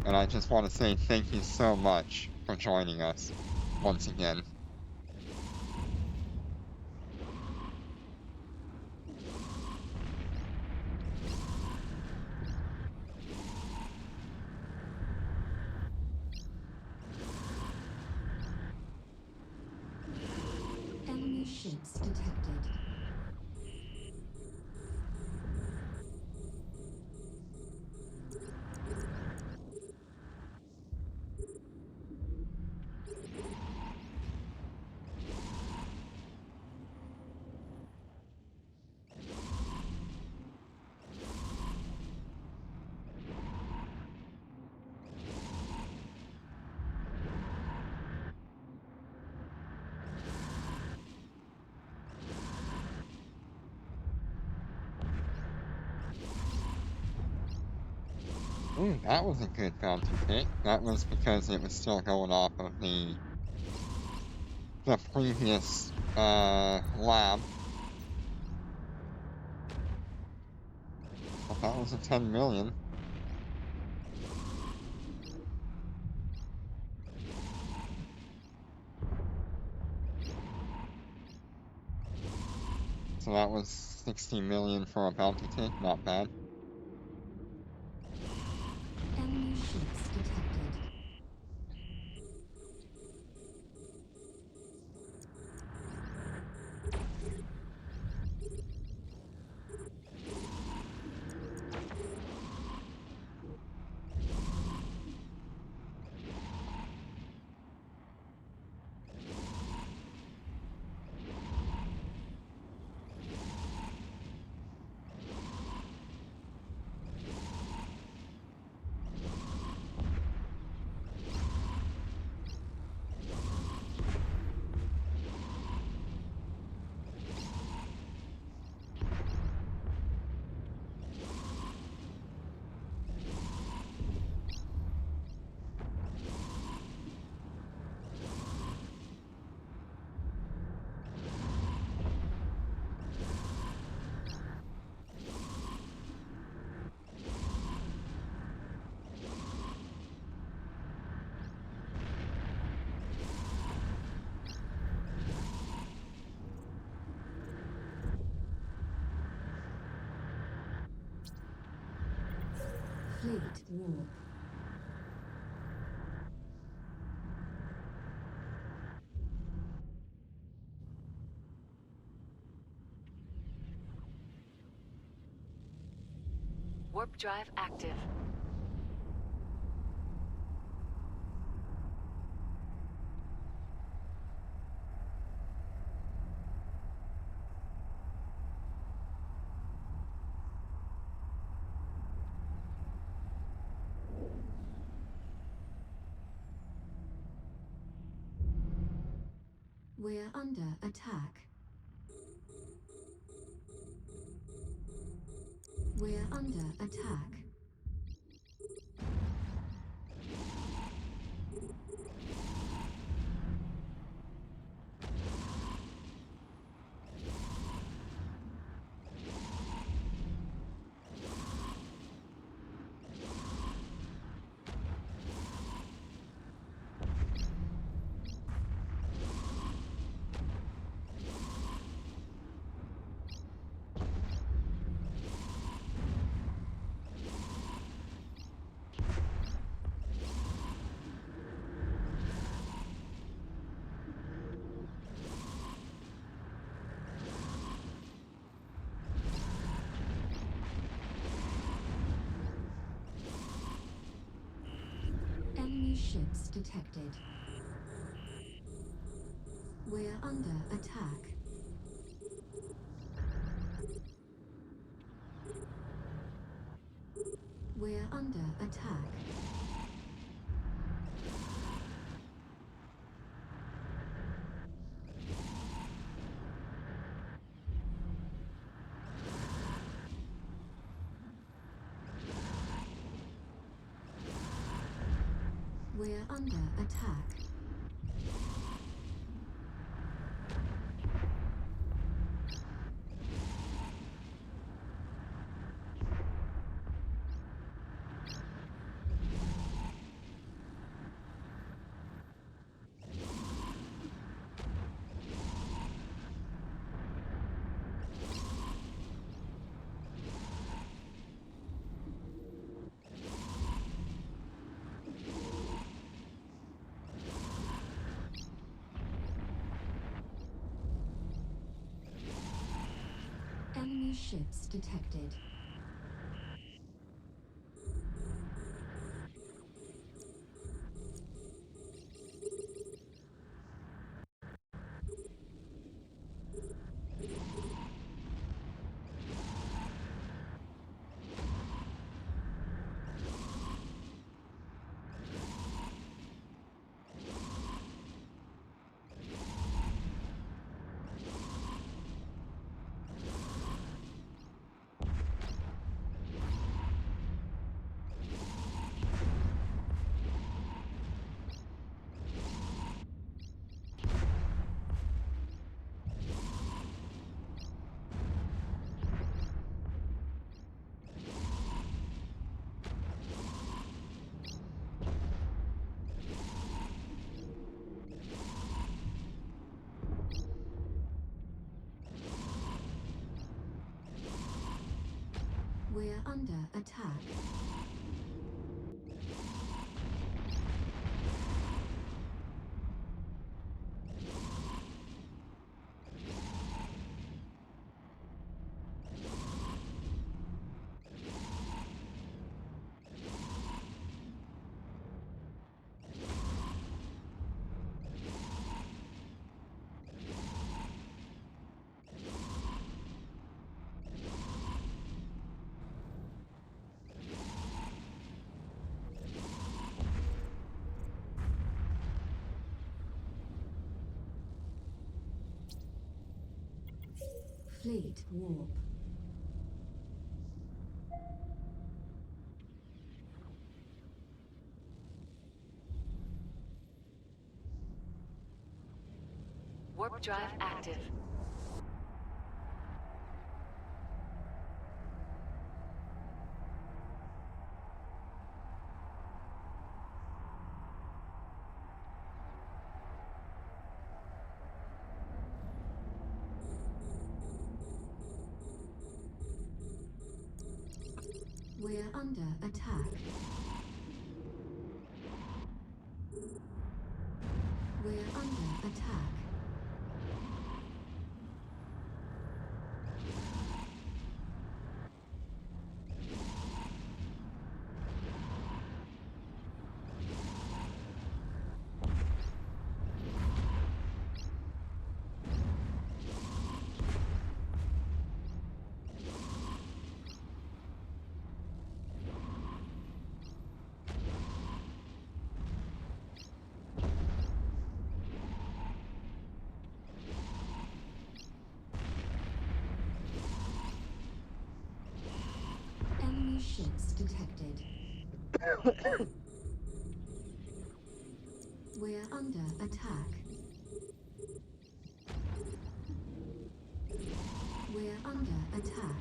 And I just want to say thank you so much for joining us once again. ships detected. Ooh, that was a good bounty hit. That was because it was still going off of the previous lab. But that was a 10 million. So that was 60 million for a bounty hit, not bad. Enemy ships detected. Fleet warp. Warp drive active. We're under attack. We're under attack. Enemy ships detected. We're under attack. We're under attack. We're under attack. Enemy ships detected. We're under attack. Fleet warp. Warp drive active. We're under attack. We're under attack. Enemy ships detected. We're under attack. We're under attack.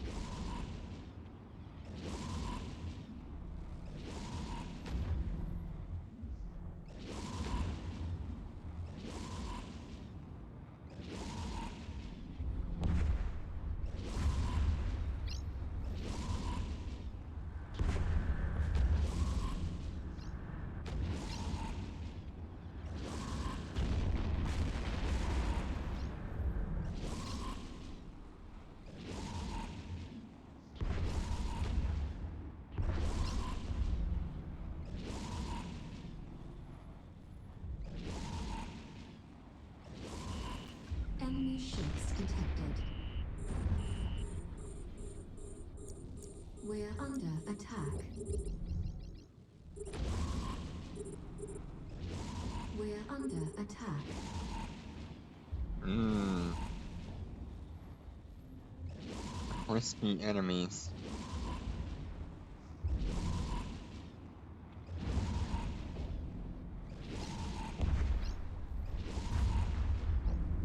Enemy ships detected. We're under attack. We're under attack. Crispy enemies.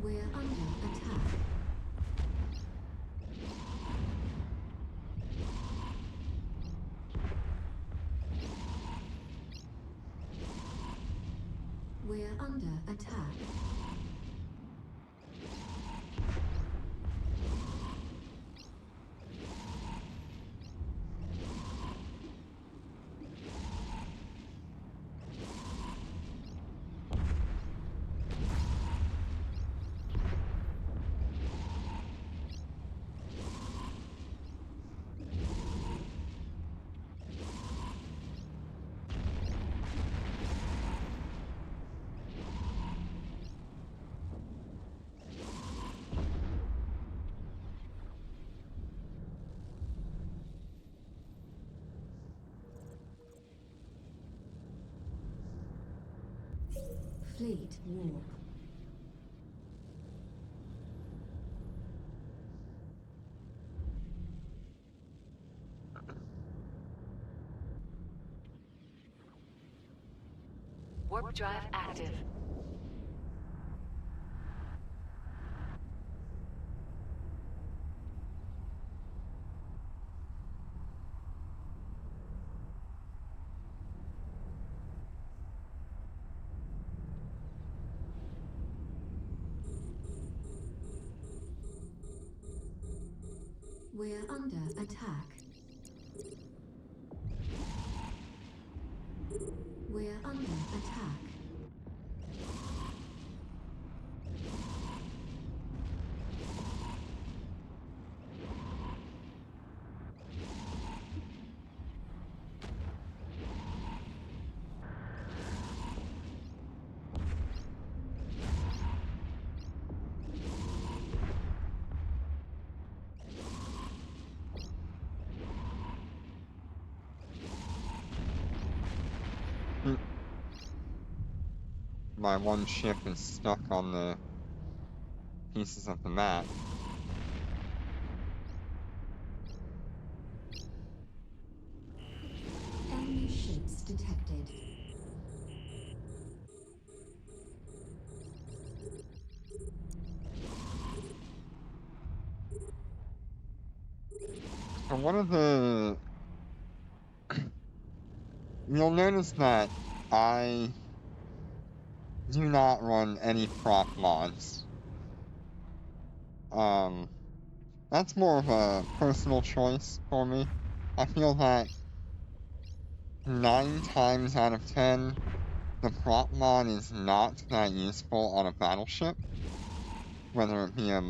We're under attack. We're under attack. Complete warp. Warp drive active. We're under attack. We're under attack. My one ship is stuck on the pieces of the map. Enemy ships detected. So one of the... You'll notice that I do not run any prop mods. That's more of a personal choice for me. I feel that 9 times out of 10, the prop mod is not that useful on a battleship, whether it be a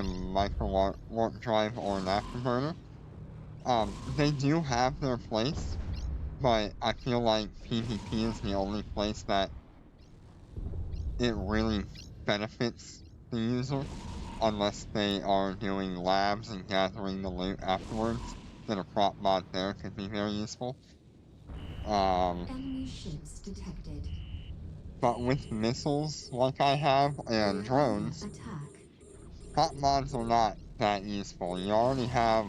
micro warp drive or an afterburner. They do have their place, but I feel like PvP is the only place that it really benefits the user, unless they are doing labs and gathering the loot afterwards. Then a prop mod there could be very useful. Enemy ships detected. But with missiles like I have and We're drones, under attack. prop mods are not that useful. You already have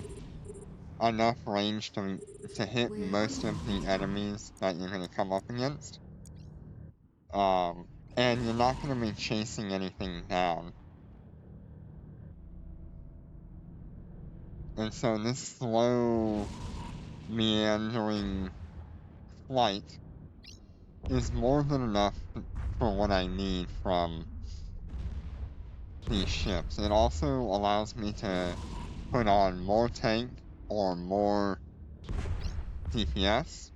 enough range to hit We're most of under the attack. enemies that you're going to come up against. And you're not going to be chasing anything down. And so this slow, meandering flight is more than enough for what I need from these ships. It also allows me to put on more tank or more DPS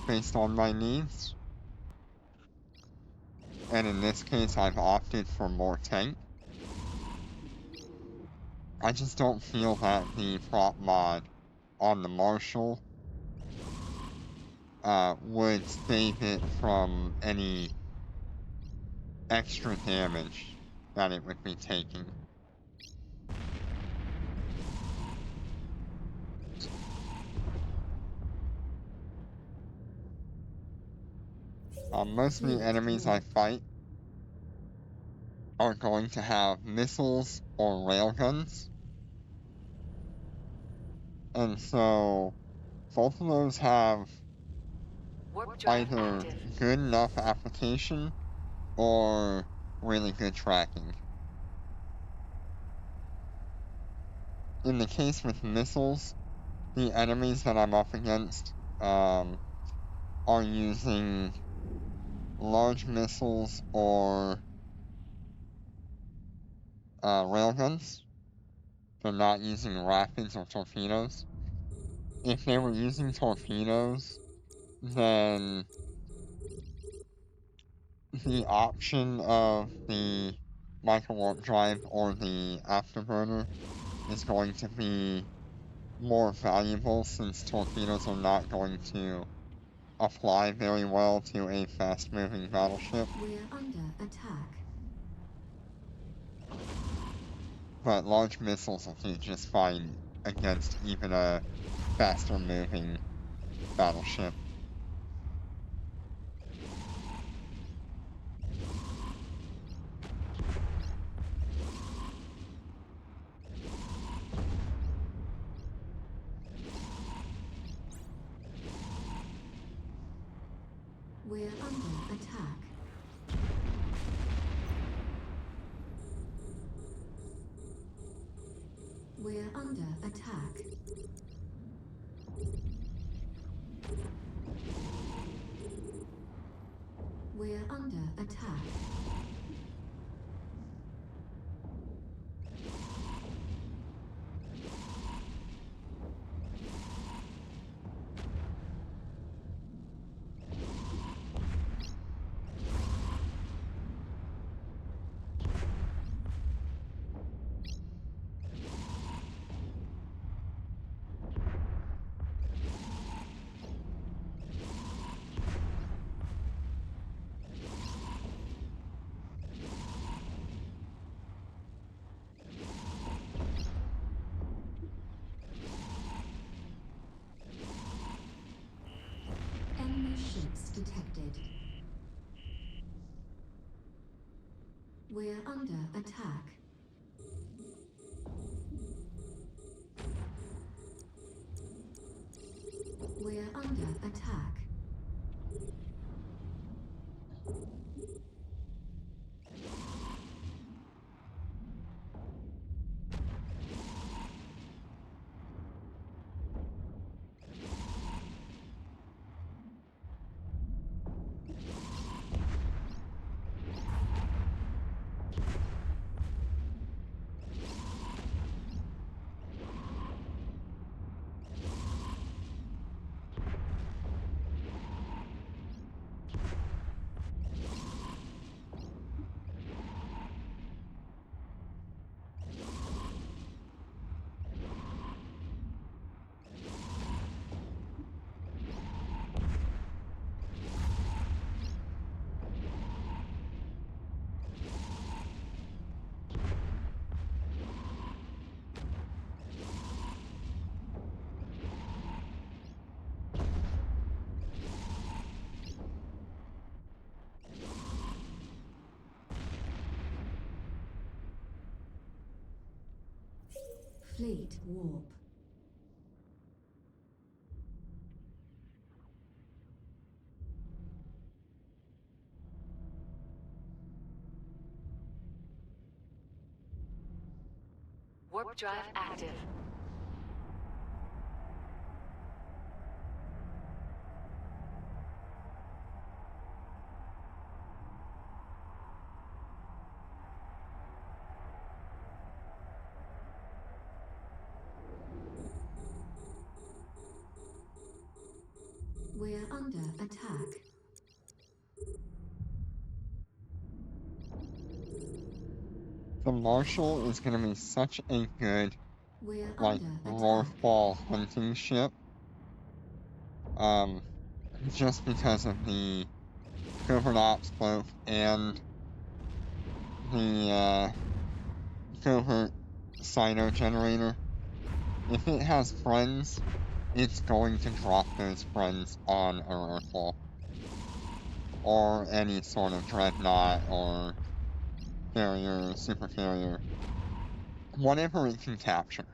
based on my needs. And in this case, I've opted for more tank. I just don't feel that the prop mod on the Marshal would save it from any extra damage that it would be taking. Most of the enemies I fight are going to have missiles or railguns. And so both of those have Warp drive either active. good enough application or really good tracking. In the case with missiles, the enemies that I'm up against are using large missiles or railguns. They're not using rapids or torpedoes. If they were using torpedoes, then the option of the micro warp drive or the afterburner is going to be more valuable, since torpedoes are not going to apply very well to a fast-moving battleship. We're under attack. But large missiles will do just fine against even a faster-moving battleship. We're under attack. We're under attack. We're under attack. Enemy ships detected. We're under attack. We're under attack. Fleet warp. Warp drive active. We're under attack. The Marshal is going to be such a good, We're like, under Lorth attack. Ball hunting ship. Just because of the covert ops cloak and the, covert cyno generator. If it has friends, it's going to drop those friends on a Earthfall. Or any sort of dreadnought or carrier, super carrier. Whatever it can capture.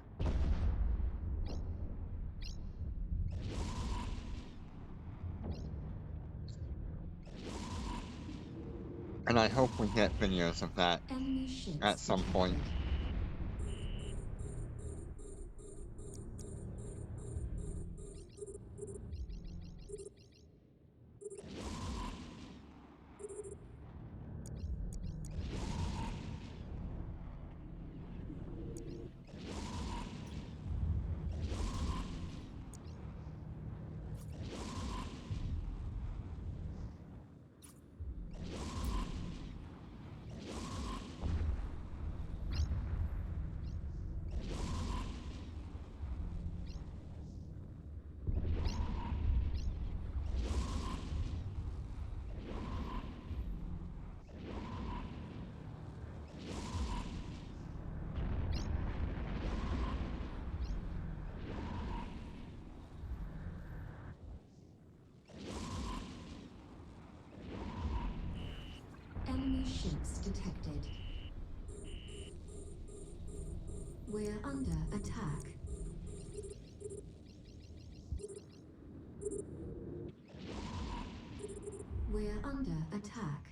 And I hope we get videos of that Enemy ships at some point. detected. Enemy ships detected. We're under attack. We're attack.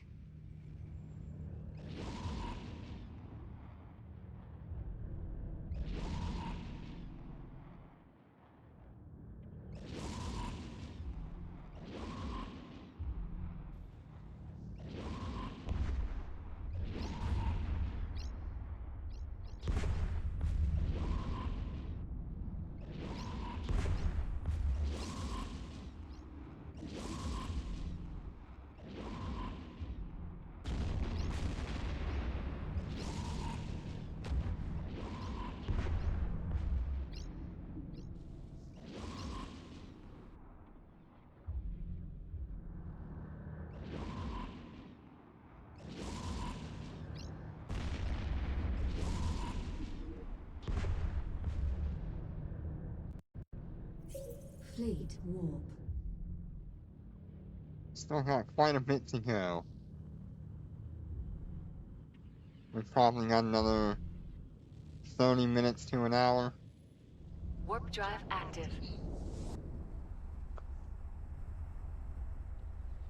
Fleet warp. Still got quite a bit to go. We've probably got another 30 minutes to an hour. Warp drive active.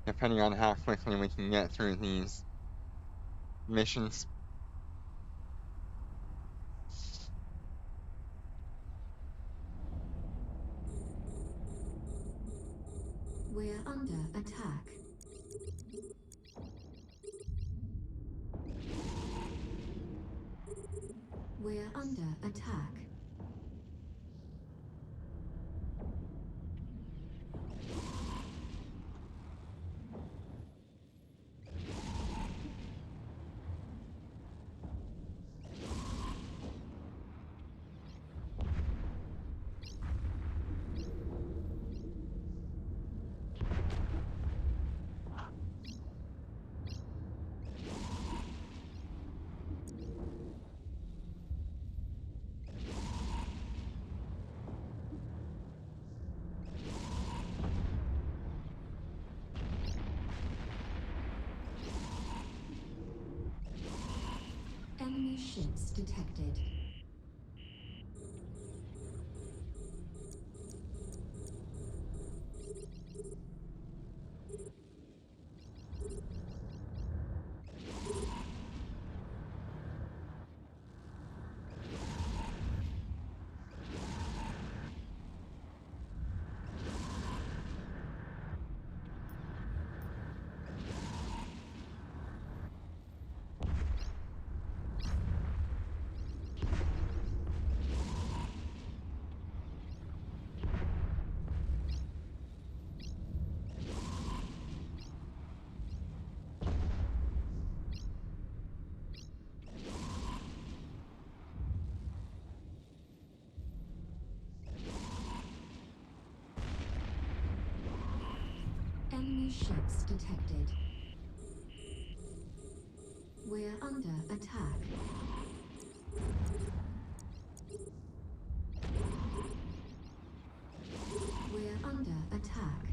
Depending on how quickly we can get through these missions. We're under attack. We're under attack. Enemy ships detected. Enemy ships detected. We're under attack. We're under attack.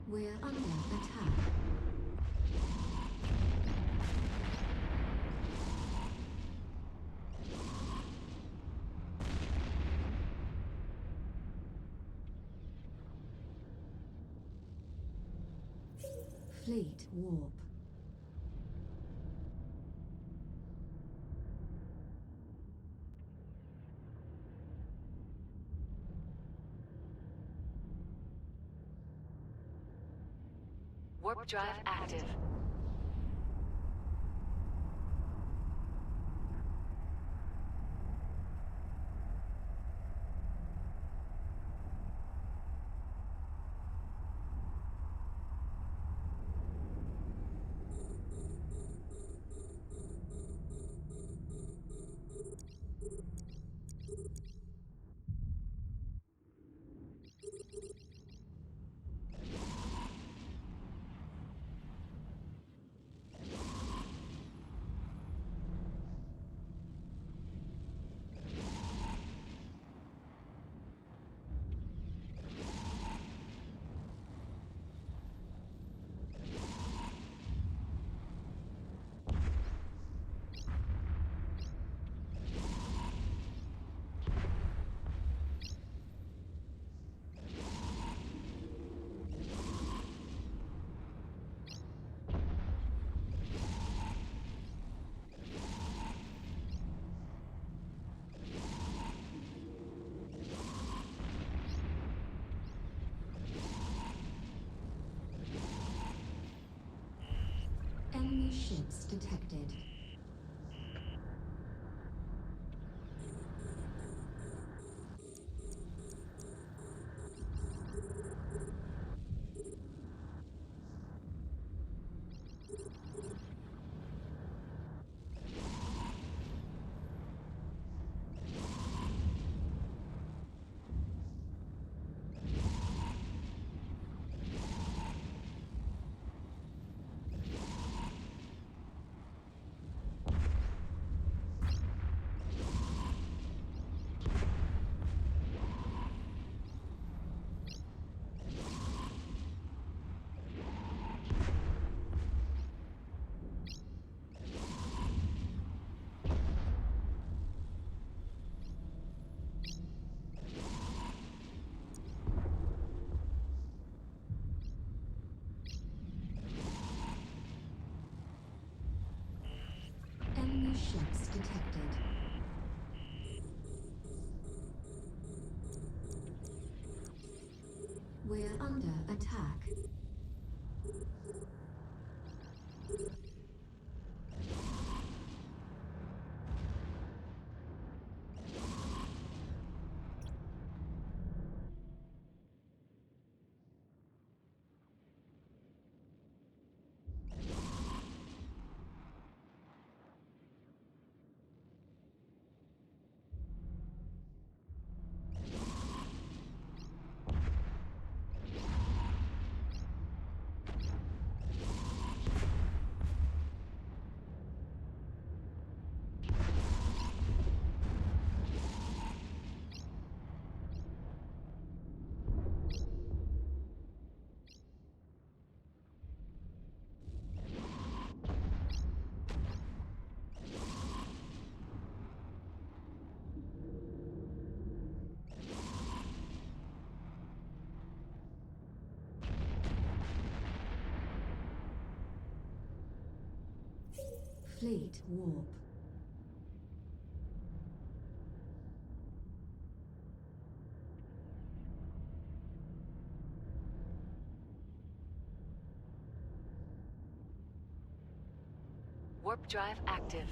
We're under attack. Fleet warp. Warp drive active. ships detected. Enemy ships detected. We're under attack. Fleet warp. Warp drive active.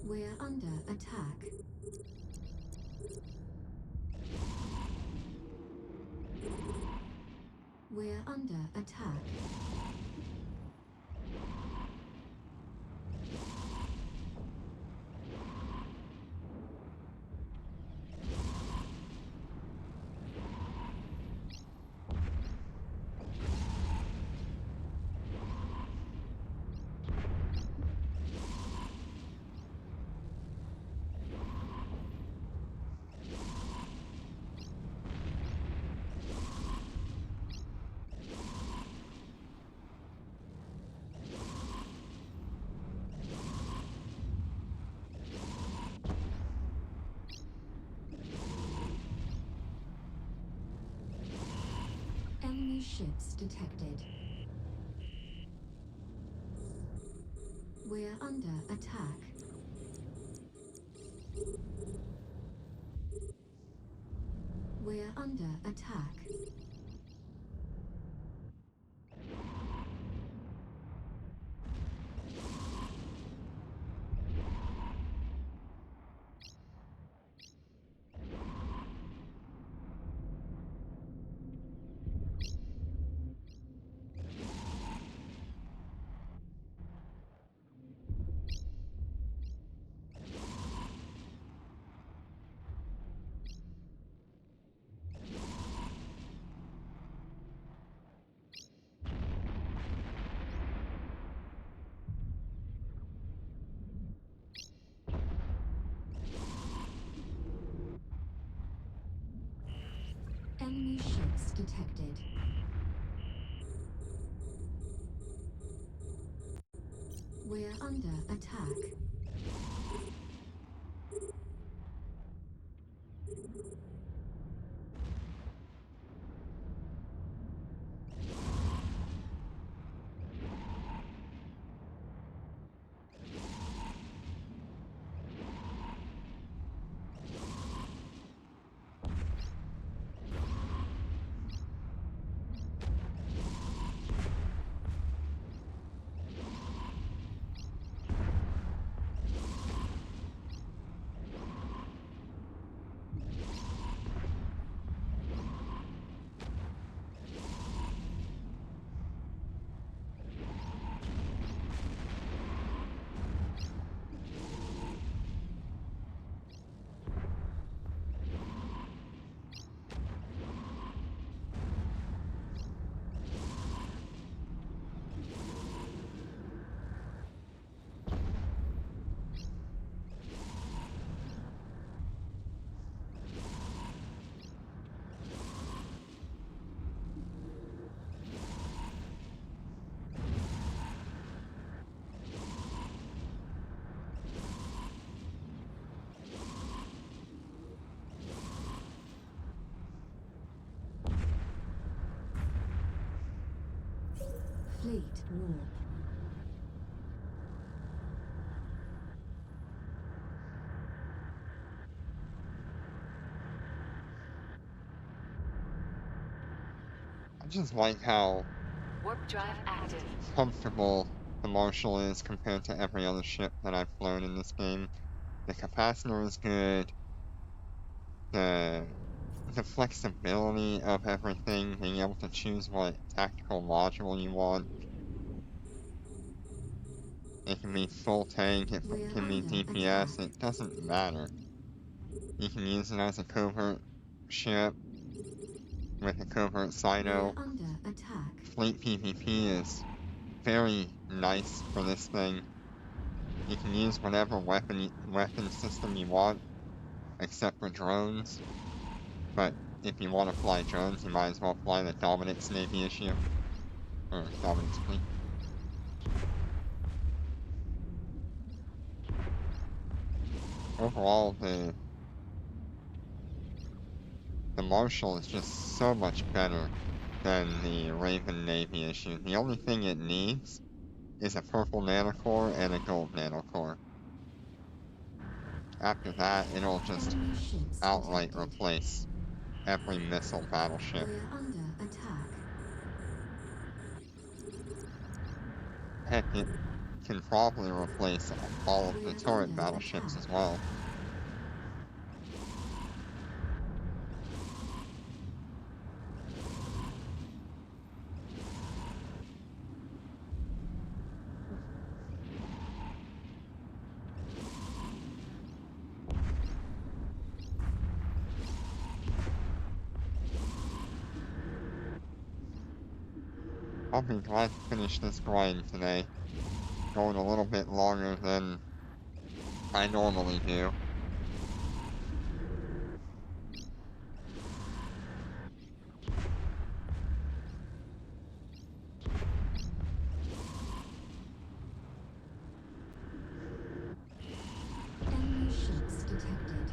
We're under attack. We're under attack. Enemy ships detected. We're under attack. We're under attack. Enemy ships detected. We're under attack. Fleet warp. I just like how Warp drive active. comfortable the Marshal is compared to every other ship that I've flown in this game. The capacitor is good. The flexibility of everything, being able to choose what tactical module you want. It can be full tank, it We're can be under DPS, attack. it doesn't matter. You can use it as a covert ship with a covert We're Cyno. under attack. Fleet PvP is very nice for this thing. You can use whatever weapon system you want, except for drones. But if you want to fly drones, you might as well fly the Dominic's Navy issue. Or Dominic's fleet. Overall, the Marshal is just so much better than the Raven Navy issue. The only thing it needs is a purple nanocore and a gold nanocore. After that, it'll just Enemy ships outright detected. replace every missile battleship. We're under attack. Heck, it can probably replace all of the We're turret under battleships as attack. well. I'll be glad to finish this grind today. Going a little bit longer than I normally do. Enemy ships detected.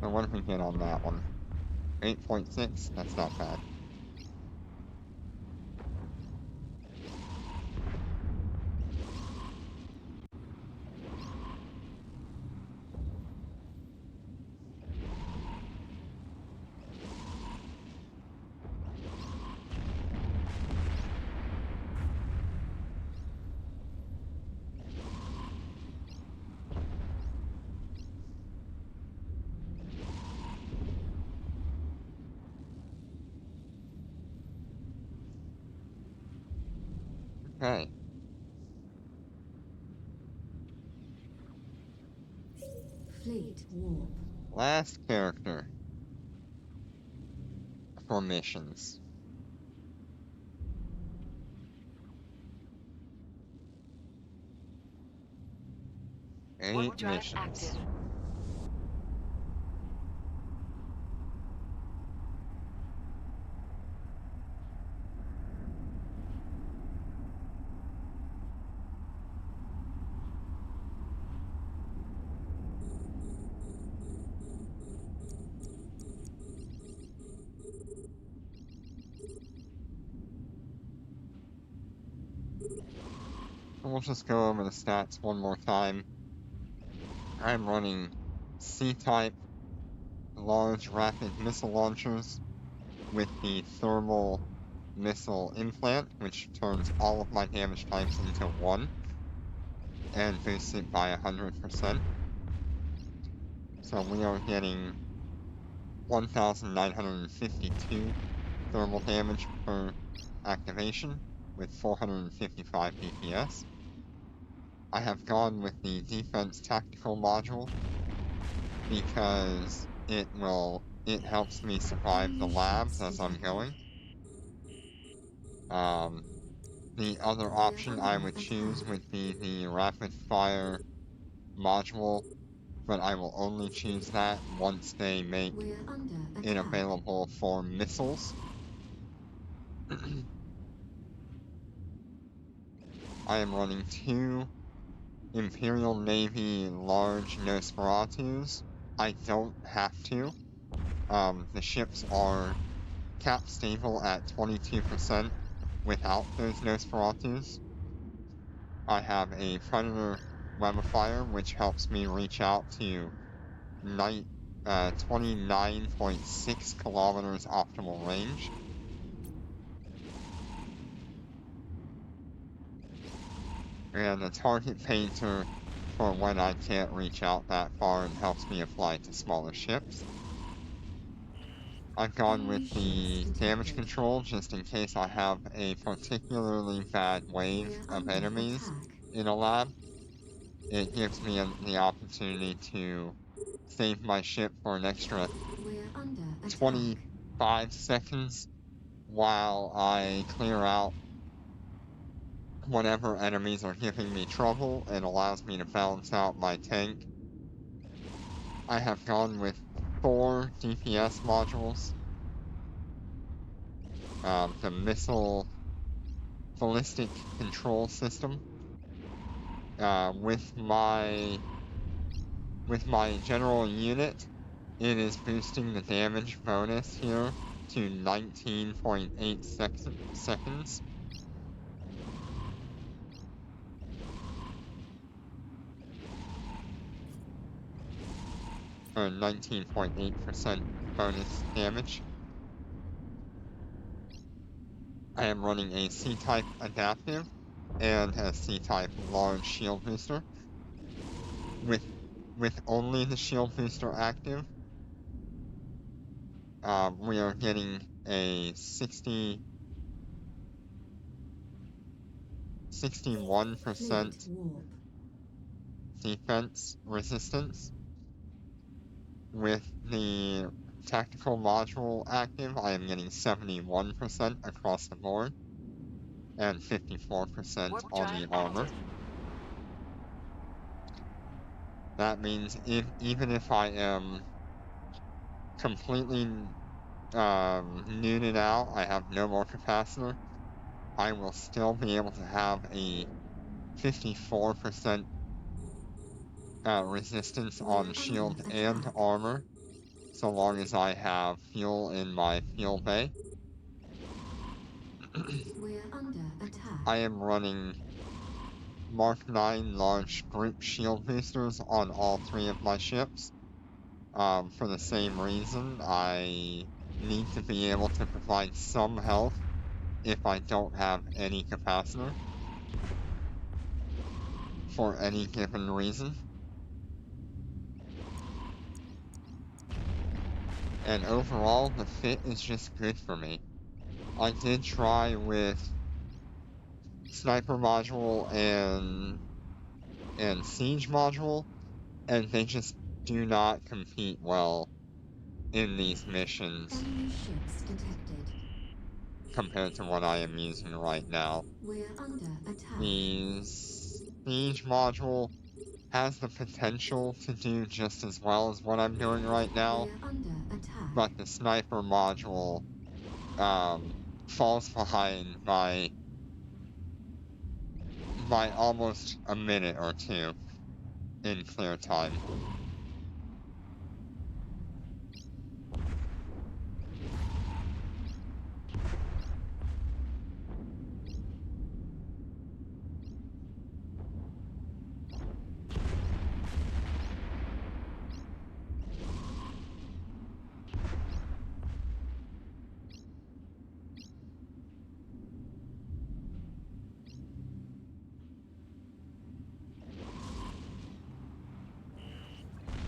So what did we get on that one? 8.6? That's not bad. Okay. Fleet warp. Last character for missions. 8 Warp drive missions. active. We'll just go over the stats one more time. I'm running C-type large rapid missile launchers with the thermal missile implant, which turns all of my damage types into 1 and boosts it by 100%. So we are getting 1,952 thermal damage per activation with 455 DPS. I have gone with the defense tactical module because it helps me survive the labs as I'm going. The other option I would choose would be the rapid fire module, but I will only choose that once they make it available for missiles. I am running 2 Imperial Navy large Nosferatus. I don't have to. The ships are cap stable at 22% without those Nosferatus. I have a Predator Web of Fire, which helps me reach out to 29.6 kilometers optimal range. And a target painter for when I can't reach out that far and helps me apply to smaller ships. I've gone with the damage control just in case I have a particularly bad wave of enemies in a lab. It gives me the opportunity to save my ship for an extra 25 seconds while I clear out whatever enemies are giving me trouble and allows me to balance out my tank. I have gone with 4 DPS modules. The missile ballistic control system. With my general unit, it is boosting the damage bonus here to 19.8 seconds. Or 19.8% bonus damage. I am running a C-type adaptive and a C-type large shield booster. With only the shield booster active, we are getting a 61% defense resistance. With the tactical module active, I am getting 71% across the board and 54% on the armor. That means even if I am completely nooted out, I have no more capacitor, I will still be able to have a 54% resistance on shield and armor, so long as I have fuel in my fuel bay. We're under attack. I am running Mark 9 large group shield boosters on all 3 of my ships. For the same reason, I need to be able to provide some health if I don't have any capacitor for any given reason. And overall, the fit is just good for me. I did try with Sniper module and Siege module, and they just do not compete well in these missions Enemy ships detected. compared to what I am using right now. We're under attack. The Siege module has the potential to do just as well as what I'm doing right now, We're under attack. but the Sniper module falls behind by almost a minute or 2 in clear time.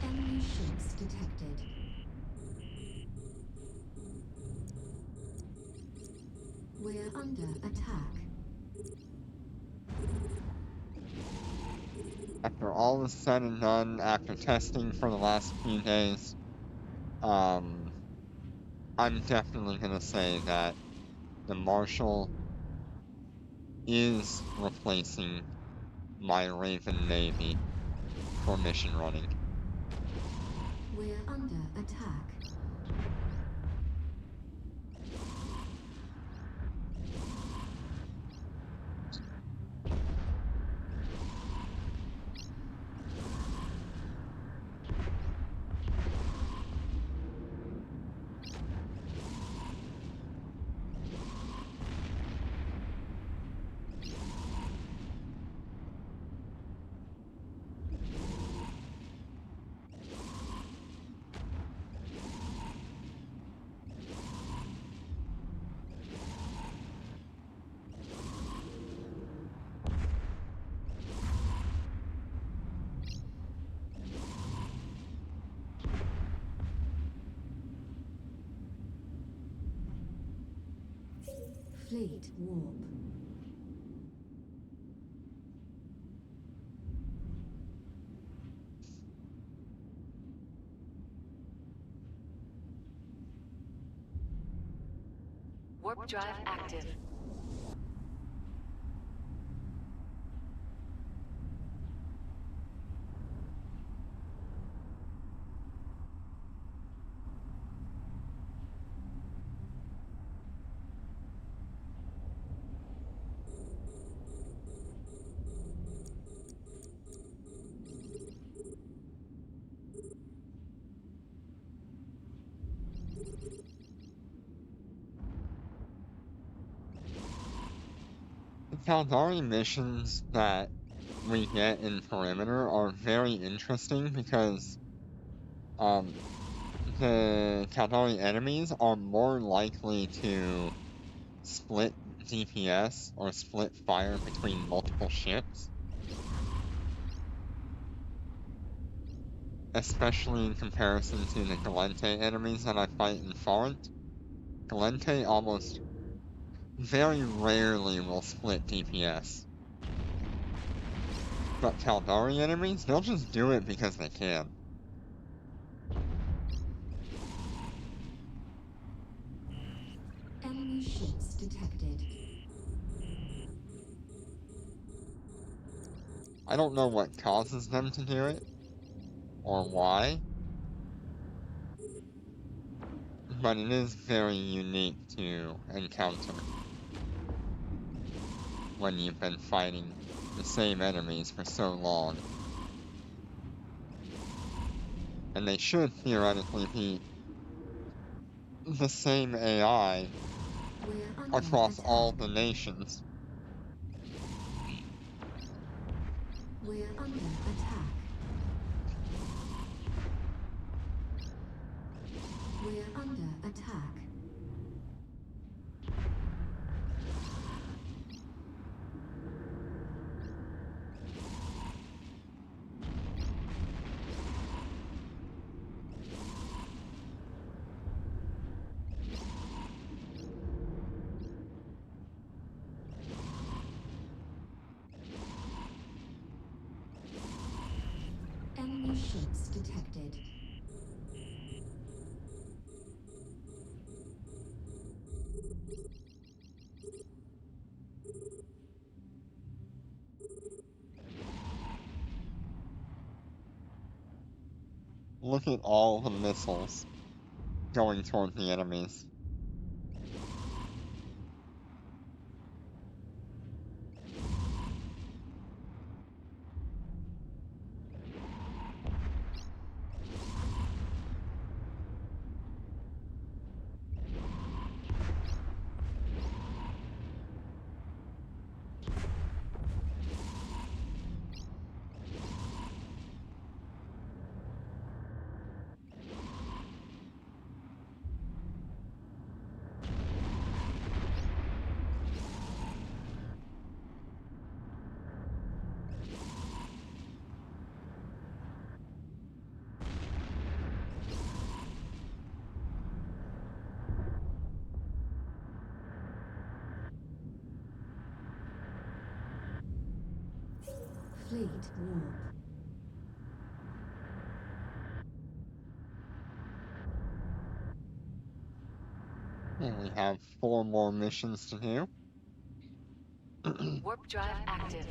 Enemy ships detected. We're under attack. after all is said and done, after testing for the last few days, I'm definitely gonna say that the Marshal is replacing my Raven Navy for mission running. We're under attack. Fleet warp. Warp drive active. The Caldari missions that we get in Perimeter are very interesting because the Caldari enemies are more likely to split DPS or split fire between multiple ships, especially in comparison to the Galente enemies that I fight in Farent. Galente almost very rarely will split DPS. But Caldari enemies, they'll just do it because they can. Enemy ships detected. I don't know what causes them to do it, or why, but it is very unique to encounter when you've been fighting the same enemies for so long. And they should theoretically be the same AI We're under across attack. all the nations. We're under attack. We're under attack. Enemy ships detected. Look at all the missiles going toward the enemies. Fleet warp. And we have 4 more missions to do. Warp drive active.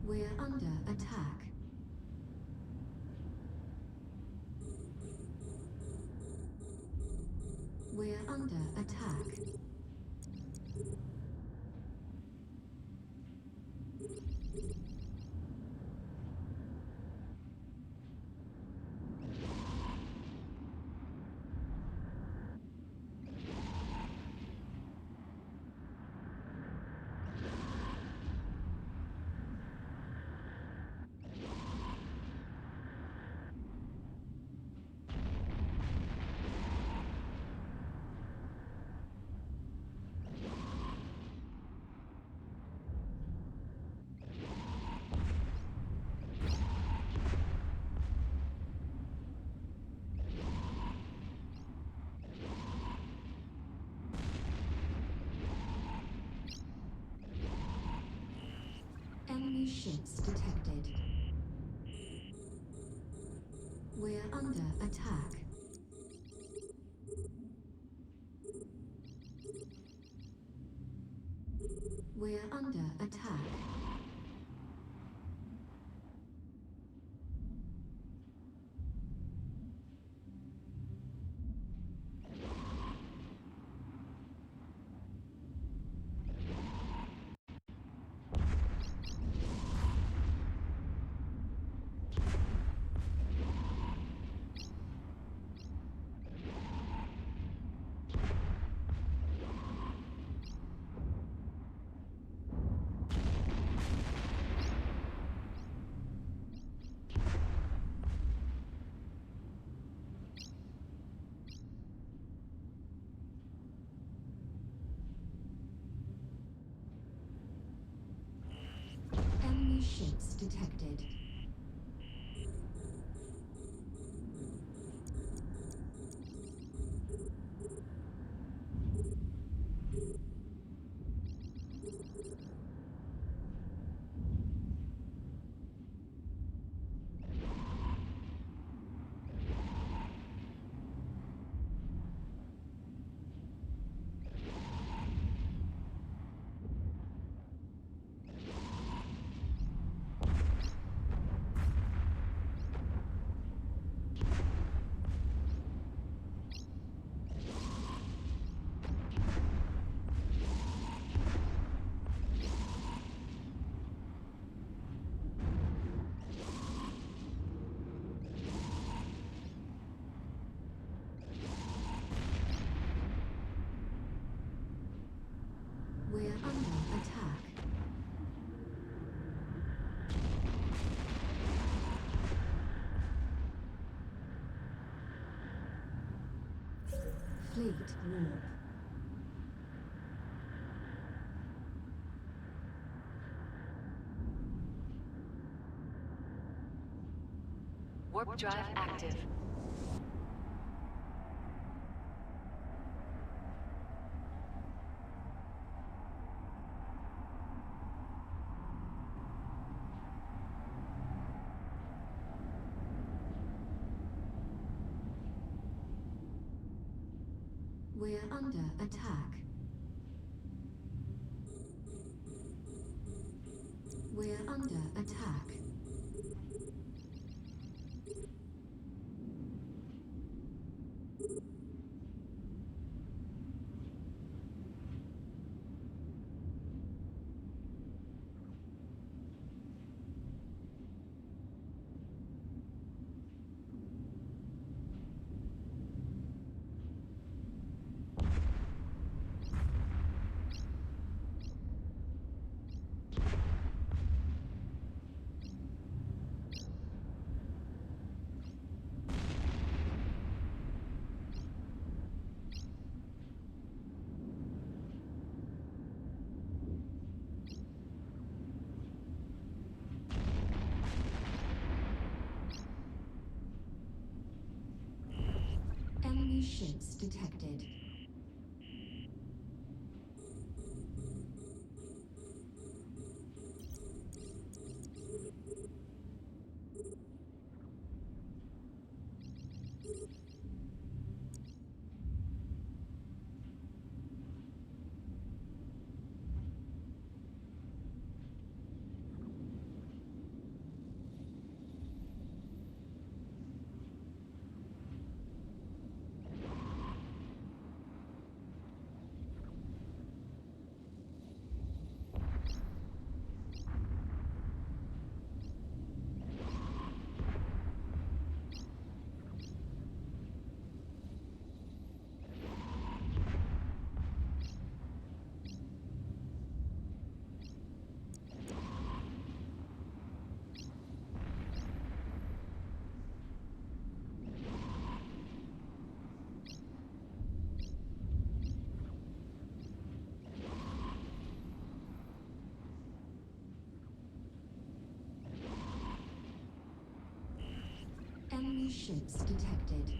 We're under attack. We're under attack. Enemy ships detected. We're under attack. We're under attack. Enemy ships detected. We're under attack. Fleet warp. Warp drive active. We're under attack. We're under attack. ships detected. Enemy ships detected.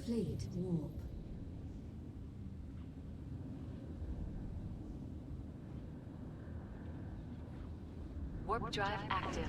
Fleet warp. Warp drive active.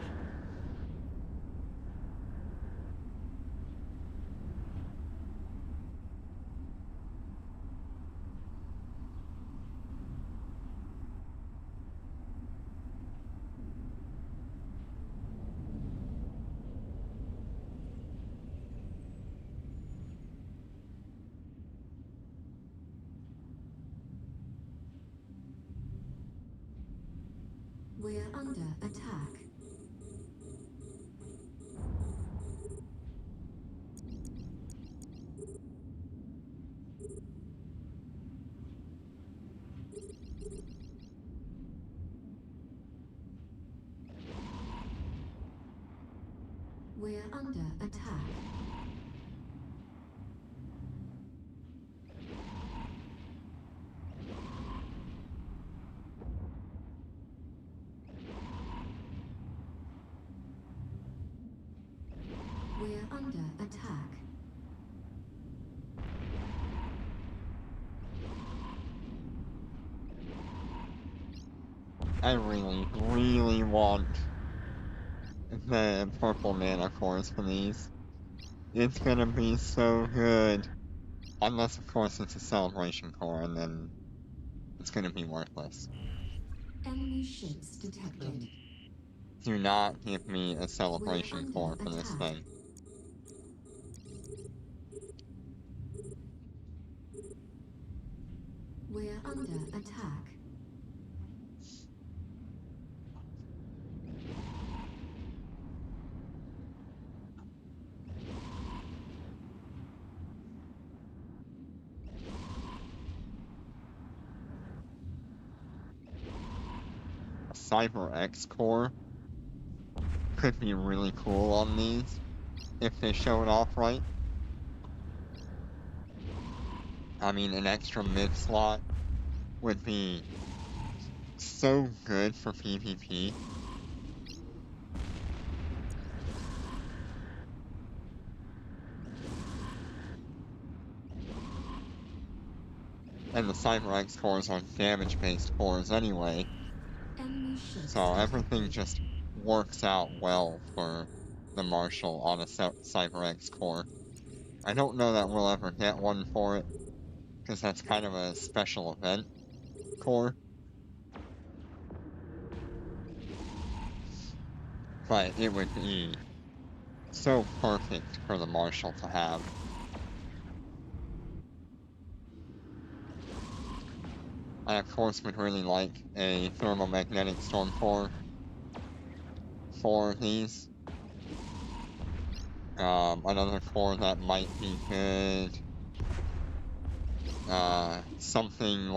We're under attack. We're under attack. We're under attack. I really want the purple mana cores for these. It's gonna be so good. Unless, of course, it's a celebration core, and then it's gonna be worthless. Enemy ships detected. Do not give me a We're celebration under core for this attack. thing. We're under attack. A Cyber X core could be really cool on these if they show it off right. I mean, an extra mid slot would be so good for PvP. And the CyberX cores are damage-based cores anyway, Enemy ships so everything detected. just works out well for the Marshal on a CyberX core. I don't know that we'll ever get one for it, because that's kind of a special event core. But it would be so perfect for the Marshal to have. I, of course, would really like a thermomagnetic storm core for these. Another core that might be good. Something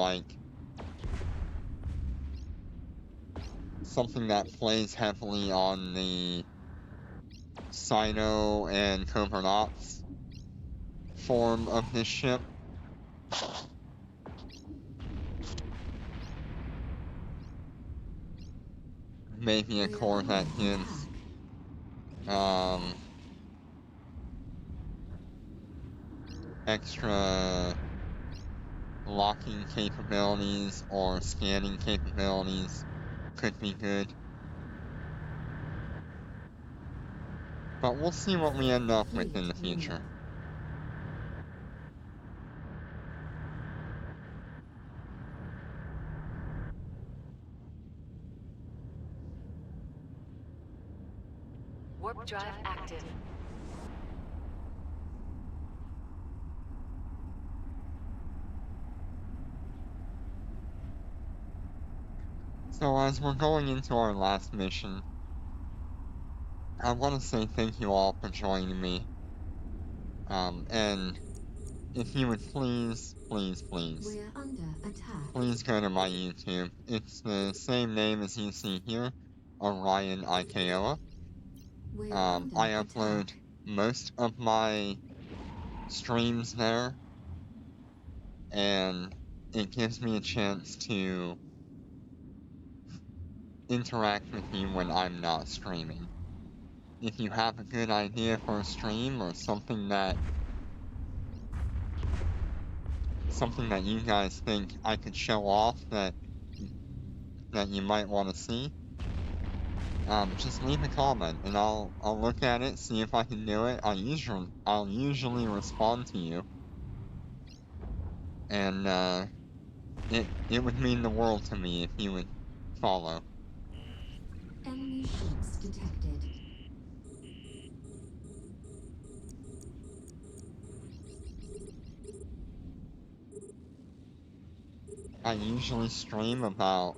that plays heavily on the Sino and Covert Ops form of this ship. Maybe a We are core under that gives attack. extra locking capabilities or scanning capabilities could be good. But we'll see what we end up with in the future. Warp drive active. So as we're going into our last mission, I want to say thank you all for joining me. And if you would please We are under attack. please go to my YouTube. It's the same name as you see here, Orion Ikeoa. We are under I upload attack. most of my streams there, and it gives me a chance to interact with you when I'm not streaming. If you have a good idea for a stream or something that you guys think I could show off that you might want to see, just leave a comment and I'll look at it, see if I can do it. I'll usually respond to you, and it would mean the world to me if you would follow. Enemy ships detected. I usually stream about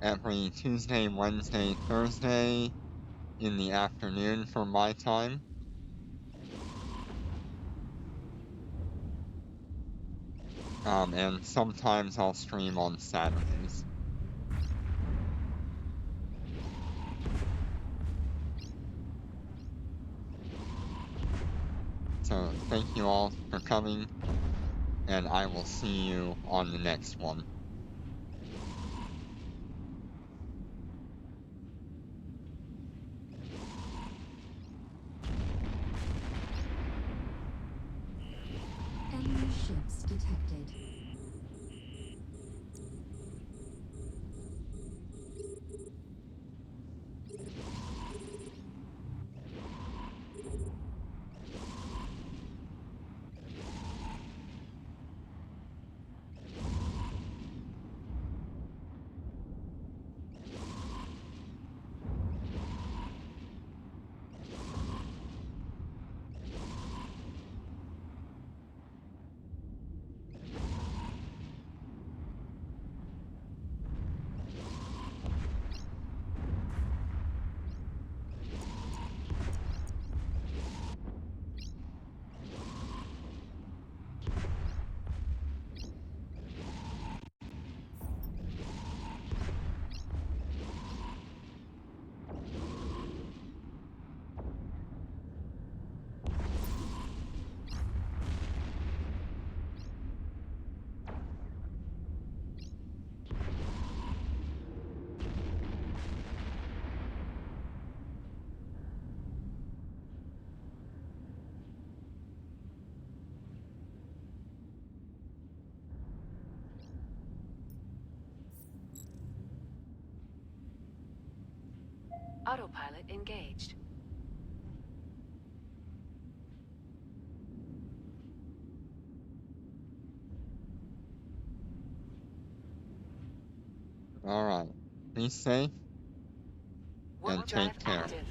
every Tuesday, Wednesday, Thursday in the afternoon for my time. And sometimes I'll stream on Saturdays. So thank you all for coming, and I will see you on the next one. Enemy ships detected. Autopilot engaged. Alright. Be safe Warp and drive take care. active.